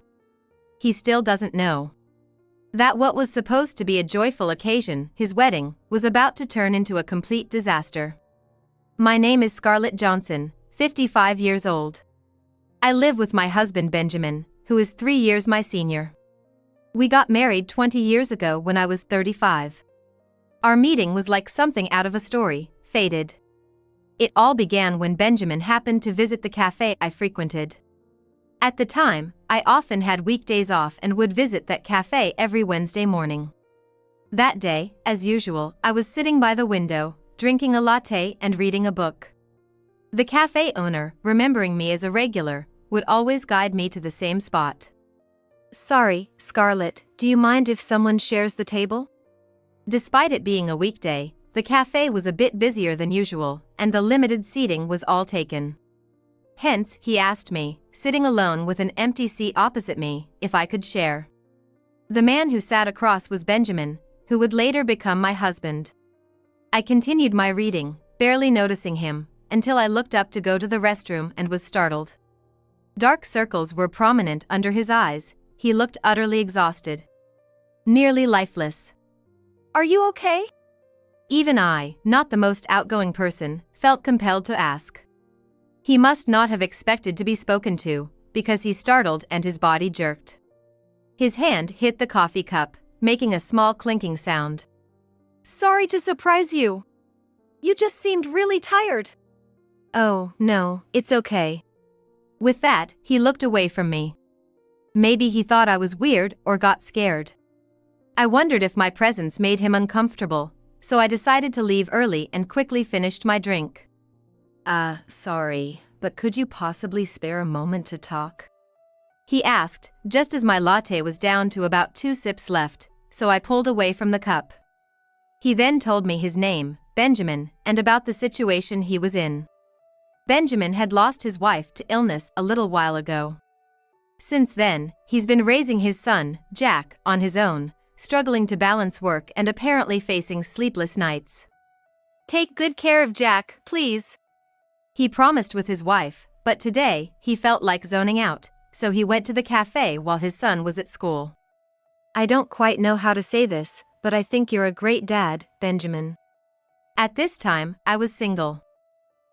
He still doesn't know that what was supposed to be a joyful occasion, his wedding, was about to turn into a complete disaster. My name is Scarlett Johnson, 55 years old. I live with my husband Benjamin, who is 3 years my senior. We got married 20 years ago when I was 35. Our meeting was like something out of a story, fated. It all began when Benjamin happened to visit the cafe I frequented. At the time, I often had weekdays off and would visit that cafe every Wednesday morning. That day, as usual, I was sitting by the window, drinking a latte and reading a book. The cafe owner, remembering me as a regular, would always guide me to the same spot.
Sorry, Scarlett, do you mind if someone shares the table?
Despite it being a weekday, the cafe was a bit busier than usual, and the limited seating was all taken. Hence, he asked me, sitting alone with an empty seat opposite me, if I could share. The man who sat across was Benjamin, who would later become my husband. I continued my reading, barely noticing him, until I looked up to go to the restroom and was startled. Dark circles were prominent under his eyes. He looked utterly exhausted. Nearly lifeless.
Are you okay?
Even I, not the most outgoing person, felt compelled to ask. He must not have expected to be spoken to, because he startled and his body jerked. His hand hit the coffee cup, making a small clinking sound.
Sorry to surprise you. You just seemed really tired.
Oh, no, it's okay. With that, he looked away from me. Maybe he thought I was weird or got scared. I wondered if my presence made him uncomfortable, so I decided to leave early and quickly finished my drink. Sorry, but could you possibly spare a moment to talk? He asked, just as my latte was down to about 2 sips left, so I pulled away from the cup. He then told me his name, Benjamin, and about the situation he was in. Benjamin had lost his wife to illness a little while ago. Since then, he's been raising his son, Jack, on his own, struggling to balance work and apparently facing sleepless nights.
Take good care of Jack, please.
He promised with his wife, but today, he felt like zoning out, so he went to the cafe while his son was at school.
I don't quite know how to say this, but I think you're a great dad, Benjamin.
At this time, I was single.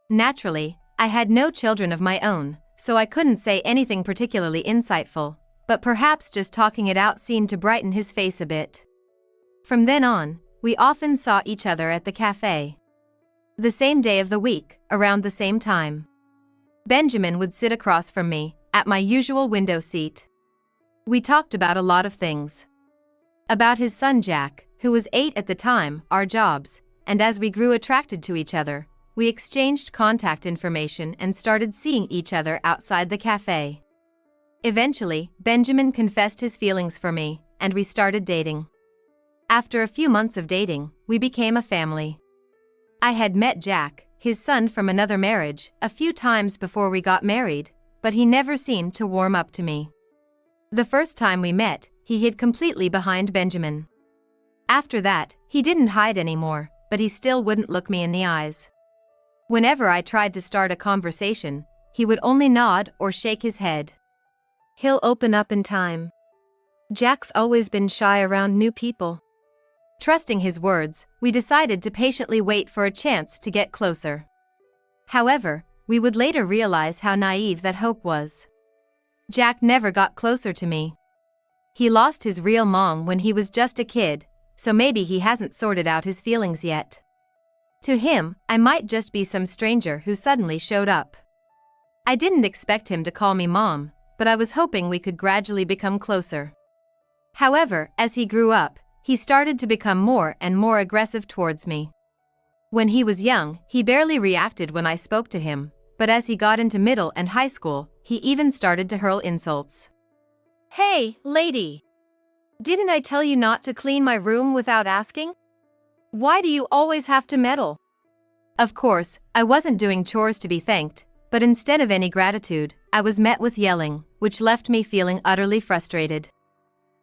Naturally, I had no children of my own, so I couldn't say anything particularly insightful, but perhaps just talking it out seemed to brighten his face a bit. From then on, we often saw each other at the cafe. The same day of the week, around the same time. Benjamin would sit across from me, at my usual window seat. We talked about a lot of things. About his son Jack, who was 8 at the time, our jobs, and as we grew attracted to each other, we exchanged contact information and started seeing each other outside the cafe. Eventually, Benjamin confessed his feelings for me, and we started dating. After a few months of dating, we became a family. I had met Jack, his son from another marriage, a few times before we got married, but he never seemed to warm up to me. The first time we met, he hid completely behind Benjamin. After that, he didn't hide anymore, but he still wouldn't look me in the eyes. Whenever I tried to start a conversation, he would only nod or shake his head.
He'll open up in time. Jack's always been shy around new people.
Trusting his words, we decided to patiently wait for a chance to get closer. However, we would later realize how naive that hope was. Jack never got closer to me. He lost his real mom when he was just a kid, so maybe he hasn't sorted out his feelings yet. To him, I might just be some stranger who suddenly showed up. I didn't expect him to call me mom, but I was hoping we could gradually become closer. However, as he grew up, he started to become more and more aggressive towards me. When he was young, he barely reacted when I spoke to him, but as he got into middle and high school, he even started to hurl insults.
Hey, lady! Didn't I tell you not to clean my room without asking? Why do you always have to meddle?
Of course, I wasn't doing chores to be thanked, but instead of any gratitude, I was met with yelling, which left me feeling utterly frustrated.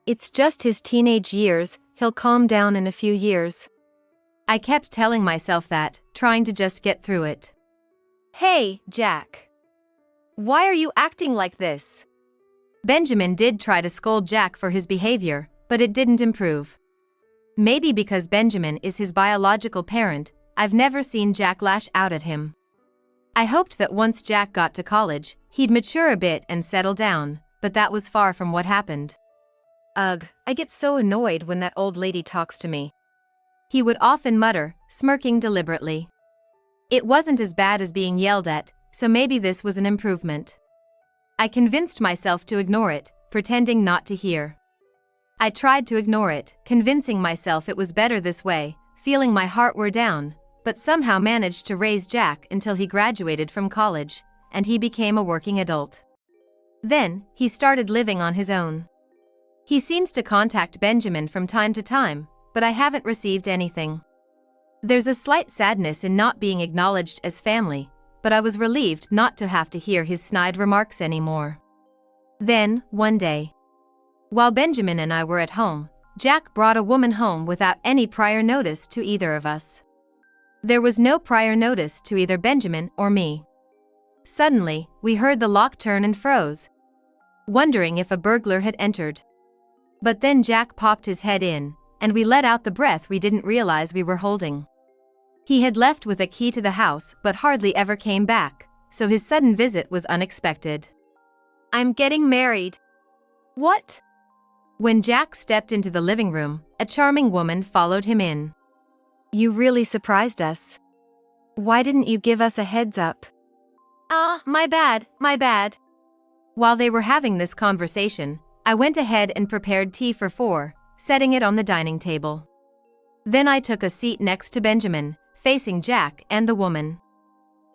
It's just his teenage years, he'll calm down in a few years.
I kept telling myself that, trying to just get through it.
Hey, Jack! Why are you acting like this?
Benjamin did try to scold Jack for his behavior, but it didn't improve. Maybe because Benjamin is his biological parent, I've never seen Jack lash out at him. I hoped that once Jack got to college, he'd mature a bit and settle down, but that was far from what happened.
Ugh, I get so annoyed when that old lady talks to me.
He would often mutter, smirking deliberately. It wasn't as bad as being yelled at, so maybe this was an improvement. I convinced myself to ignore it, pretending not to hear. I tried to ignore it, convincing myself it was better this way, feeling my heart were down, but somehow managed to raise Jack until he graduated from college, and he became a working adult. Then, he started living on his own. He seems to contact Benjamin from time to time, but I haven't received anything. There's a slight sadness in not being acknowledged as family, but I was relieved not to have to hear his snide remarks anymore. Then, one day, while Benjamin and I were at home, Jack brought a woman home without any prior notice to either of us. There was no prior notice to either Benjamin or me. Suddenly, we heard the lock turn and froze, wondering if a burglar had entered. But then Jack popped his head in, and we let out the breath we didn't realize we were holding. He had left with a key to the house but hardly ever came back, so his sudden visit was unexpected.
I'm getting married. What?
When Jack stepped into the living room, a charming woman followed him in.
You really surprised us. Why didn't you give us a heads up? My bad.
While they were having this conversation, I went ahead and prepared tea for 4, setting it on the dining table. Then I took a seat next to Benjamin, facing Jack and the woman.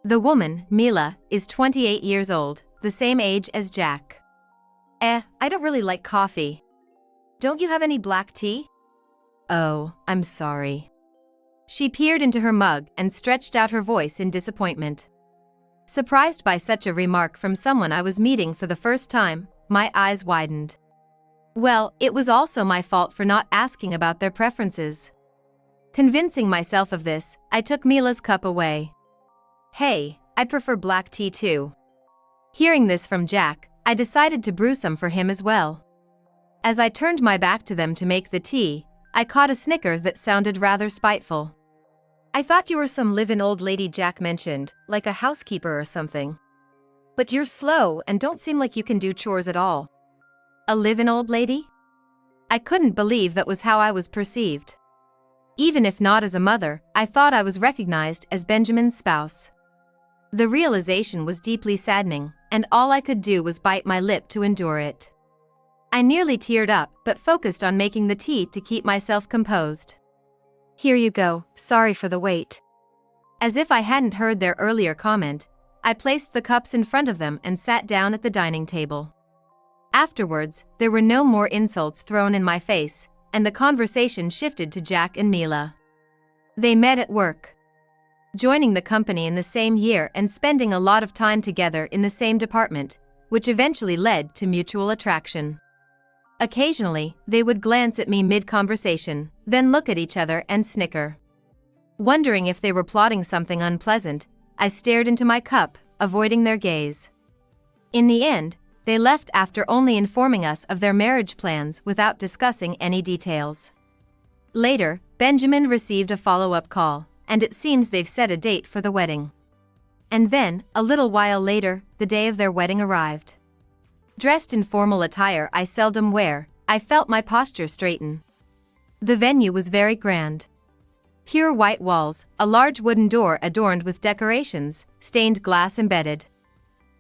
The woman, Mila, is 28 years old, the same age as Jack.
I don't really like coffee. Don't you have any black tea?
Oh, I'm sorry. She peered into her mug and stretched out her voice in disappointment. Surprised by such a remark from someone I was meeting for the first time, my eyes widened. Well, it was also my fault for not asking about their preferences. Convincing myself of this, I took Mila's cup away. Hey, I prefer black tea too. Hearing this from Jack, I decided to brew some for him as well. As I turned my back to them to make the tea, I caught a snicker that sounded rather spiteful.
I thought you were some live-in old lady Jack mentioned, like a housekeeper or something. But you're slow and don't seem like you can do chores at all.
A live-in old lady? I couldn't believe that was how I was perceived. Even if not as a mother, I thought I was recognized as Benjamin's spouse. The realization was deeply saddening, and all I could do was bite my lip to endure it. I nearly teared up, but focused on making the tea to keep myself composed.
Here you go, sorry for the wait.
As if I hadn't heard their earlier comment, I placed the cups in front of them and sat down at the dining table. Afterwards, there were no more insults thrown in my face, and the conversation shifted to Jack and Mila. They met at work, joining the company in the same year and spending a lot of time together in the same department, which eventually led to mutual attraction. Occasionally, they would glance at me mid-conversation, then look at each other and snicker. Wondering if they were plotting something unpleasant, I stared into my cup, avoiding their gaze. In the end, they left after only informing us of their marriage plans without discussing any details. Later, Benjamin received a follow-up call, and it seems they've set a date for the wedding. And then, a little while later, the day of their wedding arrived. Dressed in formal attire I seldom wear, I felt my posture straighten. The venue was very grand. Pure white walls, a large wooden door adorned with decorations, stained glass embedded.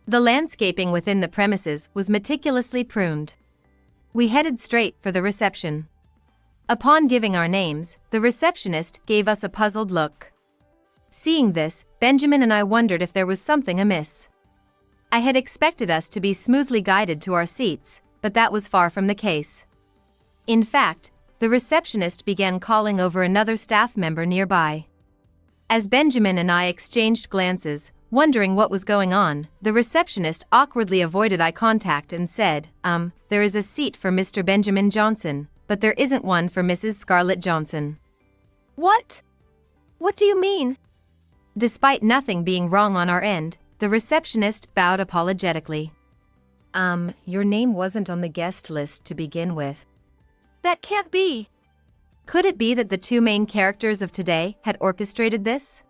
The landscaping within the premises was meticulously pruned. We headed straight for the reception. Upon giving our names, the receptionist gave us a puzzled look. Seeing this, Benjamin and I wondered if there was something amiss. I had expected us to be smoothly guided to our seats, but that was far from the case. In fact, the receptionist began calling over another staff member nearby. As Benjamin and I exchanged glances, wondering what was going on, the receptionist awkwardly avoided eye contact and said, there is a seat for Mr. Benjamin Johnson, but there isn't one for Mrs. Scarlett Johnson.
What? What do you mean?
Despite nothing being wrong on our end, the receptionist bowed apologetically.
Your name wasn't on the guest list to begin with. That can't be.
Could it be that the two main characters of today had orchestrated this?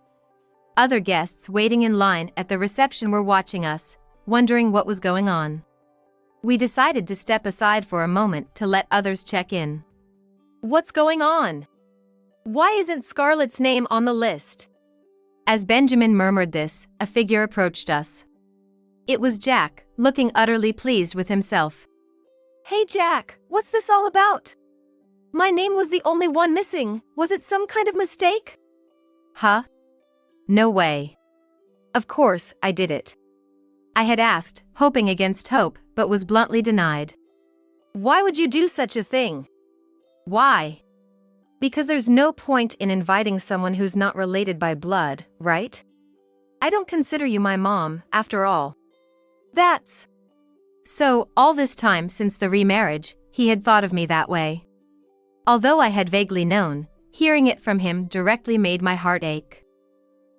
Other guests waiting in line at the reception were watching us, wondering what was going on. We decided to step aside for a moment to let others check in.
What's going on? Why isn't Scarlett's name on the list?
As Benjamin murmured this, a figure approached us. It was Jack, looking utterly pleased with himself.
Hey Jack, what's this all about? My name was the only one missing. Was it some kind of mistake?
Huh? No way.
Of course, I did it.
I had asked, hoping against hope, but was bluntly denied.
Why would you do such a thing?
Why?
Because there's no point in inviting someone who's not related by blood, right? I don't consider you my mom, after all. That's...
So, all this time since the remarriage, he had thought of me that way. Although I had vaguely known, hearing it from him directly made my heart ache.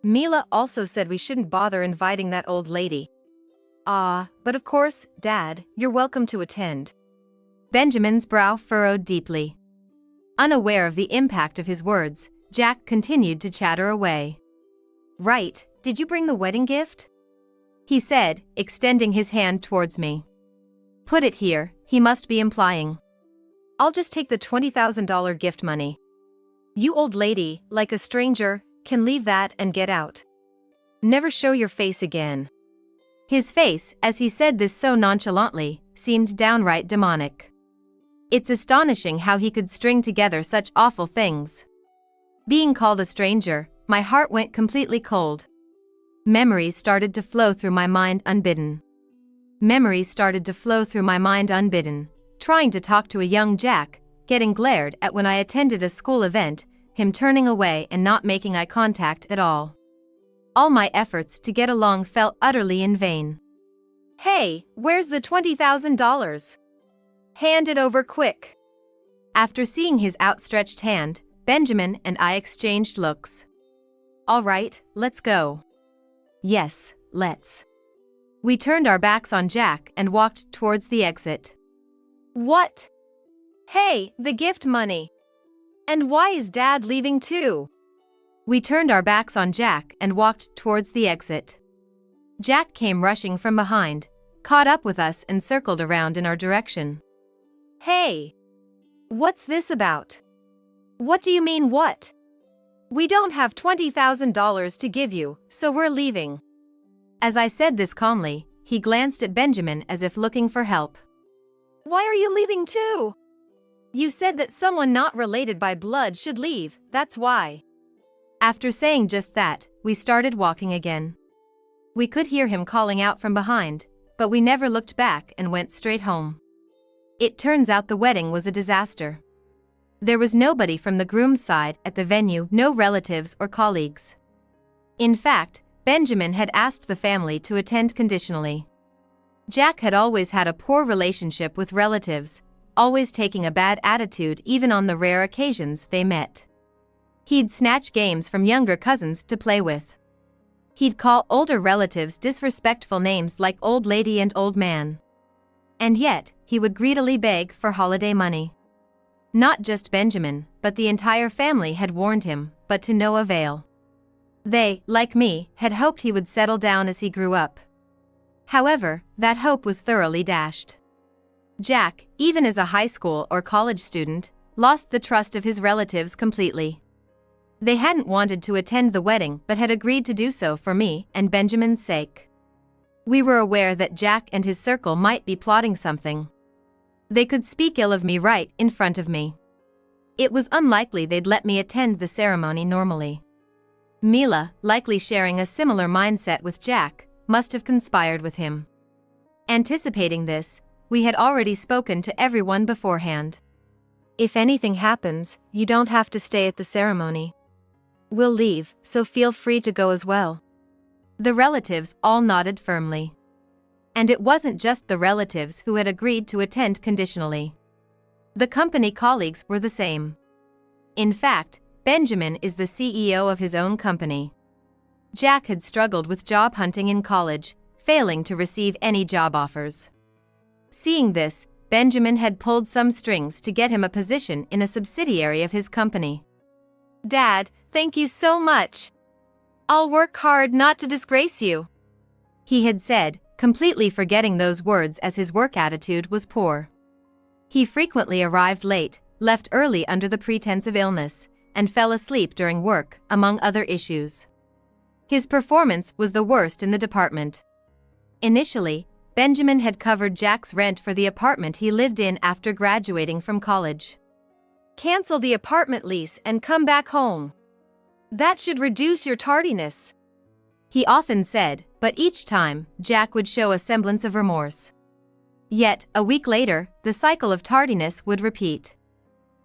Mila also said we shouldn't bother inviting that old lady. But of course, Dad, you're welcome to attend.
Benjamin's brow furrowed deeply. Unaware of the impact of his words, Jack continued to chatter away.
Right, did you bring the wedding gift?
He said, extending his hand towards me. Put it here, he must be implying.
I'll just take the $20,000 gift money. You old lady, like a stranger, can leave that and get out. Never show your face again.
His face, as he said this so nonchalantly, seemed downright demonic. It's astonishing how he could string together such awful things. Being called a stranger, my heart went completely cold. Memories started to flow through my mind unbidden. Trying to talk to a young Jack, getting glared at when I attended a school event, him turning away and not making eye contact at all. All my efforts to get along felt utterly in vain.
Hey, where's the $20,000? Hand it over quick.
After seeing his outstretched hand, Benjamin and I exchanged looks. All right, let's go. Yes, let's. We turned our backs on Jack and walked towards the exit.
What? Hey, the gift money. And why is Dad leaving too?
We turned our backs on Jack and walked towards the exit. Jack came rushing from behind, caught up with us and circled around in our direction.
Hey! What's this about? What do you mean what? We don't have $20,000 to give you, so we're leaving.
As I said this calmly, he glanced at Benjamin as if looking for help.
Why are you leaving too? You said that someone not related by blood should leave, that's why.
After saying just that, we started walking again. We could hear him calling out from behind, but we never looked back and went straight home. It turns out the wedding was a disaster. There was nobody from the groom's side at the venue, no relatives or colleagues. In fact, Benjamin had asked the family to attend conditionally. Jack had always had a poor relationship with relatives, always taking a bad attitude even on the rare occasions they met. He'd snatch games from younger cousins to play with. He'd call older relatives disrespectful names like old lady and old man. And yet, he would greedily beg for holiday money. Not just Benjamin, but the entire family had warned him, but to no avail. They, like me, had hoped he would settle down as he grew up. However, that hope was thoroughly dashed. Jack, even as a high school or college student, lost the trust of his relatives completely. They hadn't wanted to attend the wedding but had agreed to do so for me and Benjamin's sake. We were aware that Jack and his circle might be plotting something. They could speak ill of me right in front of me. It was unlikely they'd let me attend the ceremony normally. Mila, likely sharing a similar mindset with Jack, must have conspired with him. Anticipating this, we had already spoken to everyone beforehand.
If anything happens, you don't have to stay at the ceremony. We'll leave, so feel free to go as well.
The relatives all nodded firmly. And it wasn't just the relatives who had agreed to attend conditionally. The company colleagues were the same. In fact, Benjamin is the CEO of his own company. Jack had struggled with job hunting in college, failing to receive any job offers. Seeing this, Benjamin had pulled some strings to get him a position in a subsidiary of his company.
Dad, thank you so much. I'll work hard not to disgrace you,
he had said, completely forgetting those words as his work attitude was poor. He frequently arrived late, left early under the pretense of illness, and fell asleep during work, among other issues. His performance was the worst in the department. Initially, Benjamin had covered Jack's rent for the apartment he lived in after graduating from college.
Cancel the apartment lease and come back home. That should reduce your tardiness,
he often said, but each time, Jack would show a semblance of remorse. Yet, a week later, the cycle of tardiness would repeat.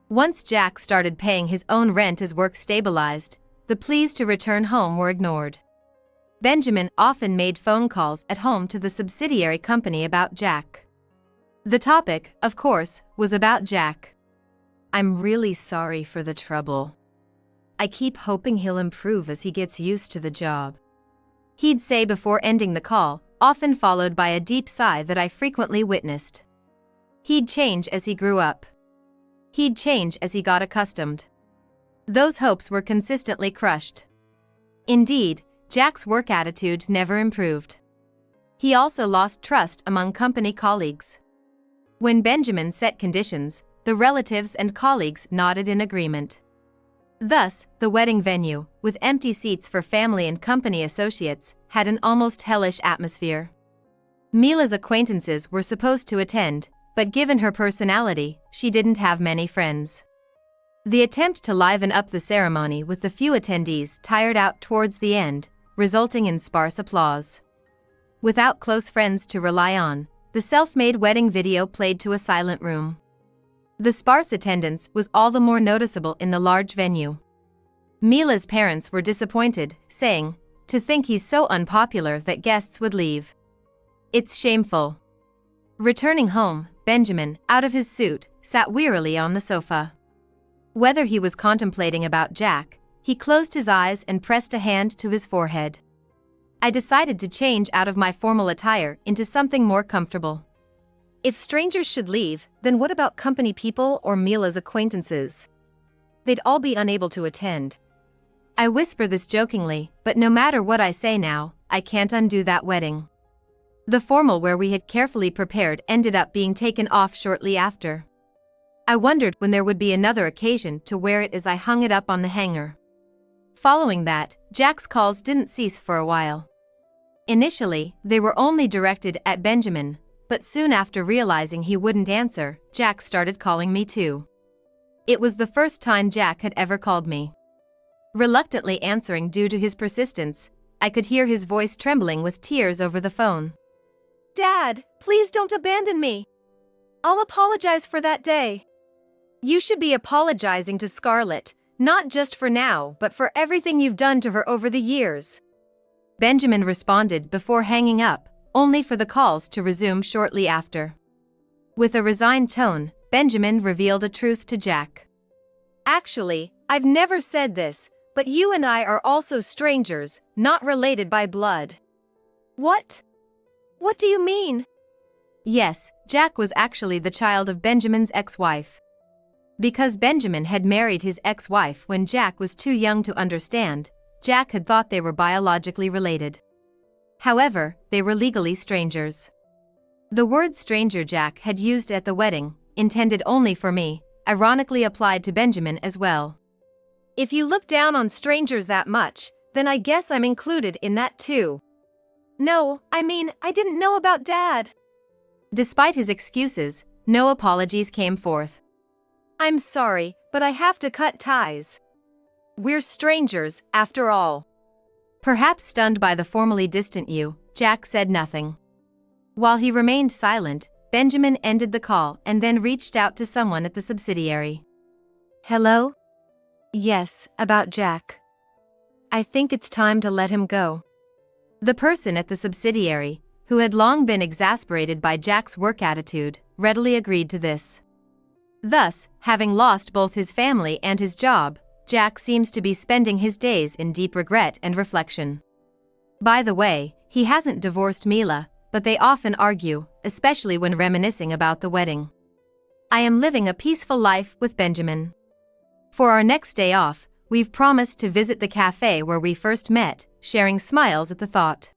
Once Jack started paying his own rent as work stabilized, the pleas to return home were ignored. Benjamin often made phone calls at home to the subsidiary company about Jack. The topic, of course, was about Jack.
I'm really sorry for the trouble. I keep hoping he'll improve as he gets used to the job,
he'd say before ending the call, often followed by a deep sigh that I frequently witnessed. He'd change as he grew up. He'd change as he got accustomed. Those hopes were consistently crushed. Indeed, Jack's work attitude never improved. He also lost trust among company colleagues. When Benjamin set conditions, the relatives and colleagues nodded in agreement. Thus, the wedding venue, with empty seats for family and company associates, had an almost hellish atmosphere. Mila's acquaintances were supposed to attend, but given her personality, she didn't have many friends. The attempt to liven up the ceremony with the few attendees tired out towards the end, resulting in sparse applause. Without close friends to rely on, the self-made wedding video played to a silent room. The sparse attendance was all the more noticeable in the large venue. Mila's parents were disappointed, saying, "To think he's so unpopular that guests would leave. It's shameful." Returning home, Benjamin, out of his suit, sat wearily on the sofa. Whether he was contemplating about Jack, he closed his eyes and pressed a hand to his forehead. I decided to change out of my formal attire into something more comfortable.
If strangers should leave, then what about company people or Mila's acquaintances? They'd all be unable to attend.
I whisper this jokingly, but no matter what I say now, I can't undo that wedding. The formal wear we had carefully prepared ended up being taken off shortly after. I wondered when there would be another occasion to wear it as I hung it up on the hanger. Following that, Jack's calls didn't cease for a while. Initially, they were only directed at Benjamin, but soon after realizing he wouldn't answer, Jack started calling me too. It was the first time Jack had ever called me. Reluctantly answering due to his persistence, I could hear his voice trembling with tears over the phone.
Dad, please don't abandon me. I'll apologize for that day. You should be apologizing to Scarlett, not just for now, but for everything you've done to her over the years.
Benjamin responded before hanging up, only for the calls to resume shortly after. With a resigned tone, Benjamin revealed a truth to Jack.
Actually, I've never said this, but you and I are also strangers, not related by blood. What? What do you mean?
Yes, Jack was actually the child of Benjamin's ex-wife. Because Benjamin had married his ex-wife when Jack was too young to understand, Jack had thought they were biologically related. However, they were legally strangers. The word stranger Jack had used at the wedding, intended only for me, ironically applied to Benjamin as well.
If you look down on strangers that much, then I guess I'm included in that too. No, I mean, I didn't know about Dad.
Despite his excuses, no apologies came forth.
I'm sorry, but I have to cut ties. We're strangers, after all.
Perhaps stunned by the formally distant you, Jack said nothing. While he remained silent, Benjamin ended the call and then reached out to someone at the subsidiary.
Hello? Yes, about Jack. I think it's time to let him go.
The person at the subsidiary, who had long been exasperated by Jack's work attitude, readily agreed to this. Thus, having lost both his family and his job, Jack seems to be spending his days in deep regret and reflection. By the way, he hasn't divorced Mila, but they often argue, especially when reminiscing about the wedding. I am living a peaceful life with Benjamin. For our next day off, we've promised to visit the cafe where we first met, sharing smiles at the thought.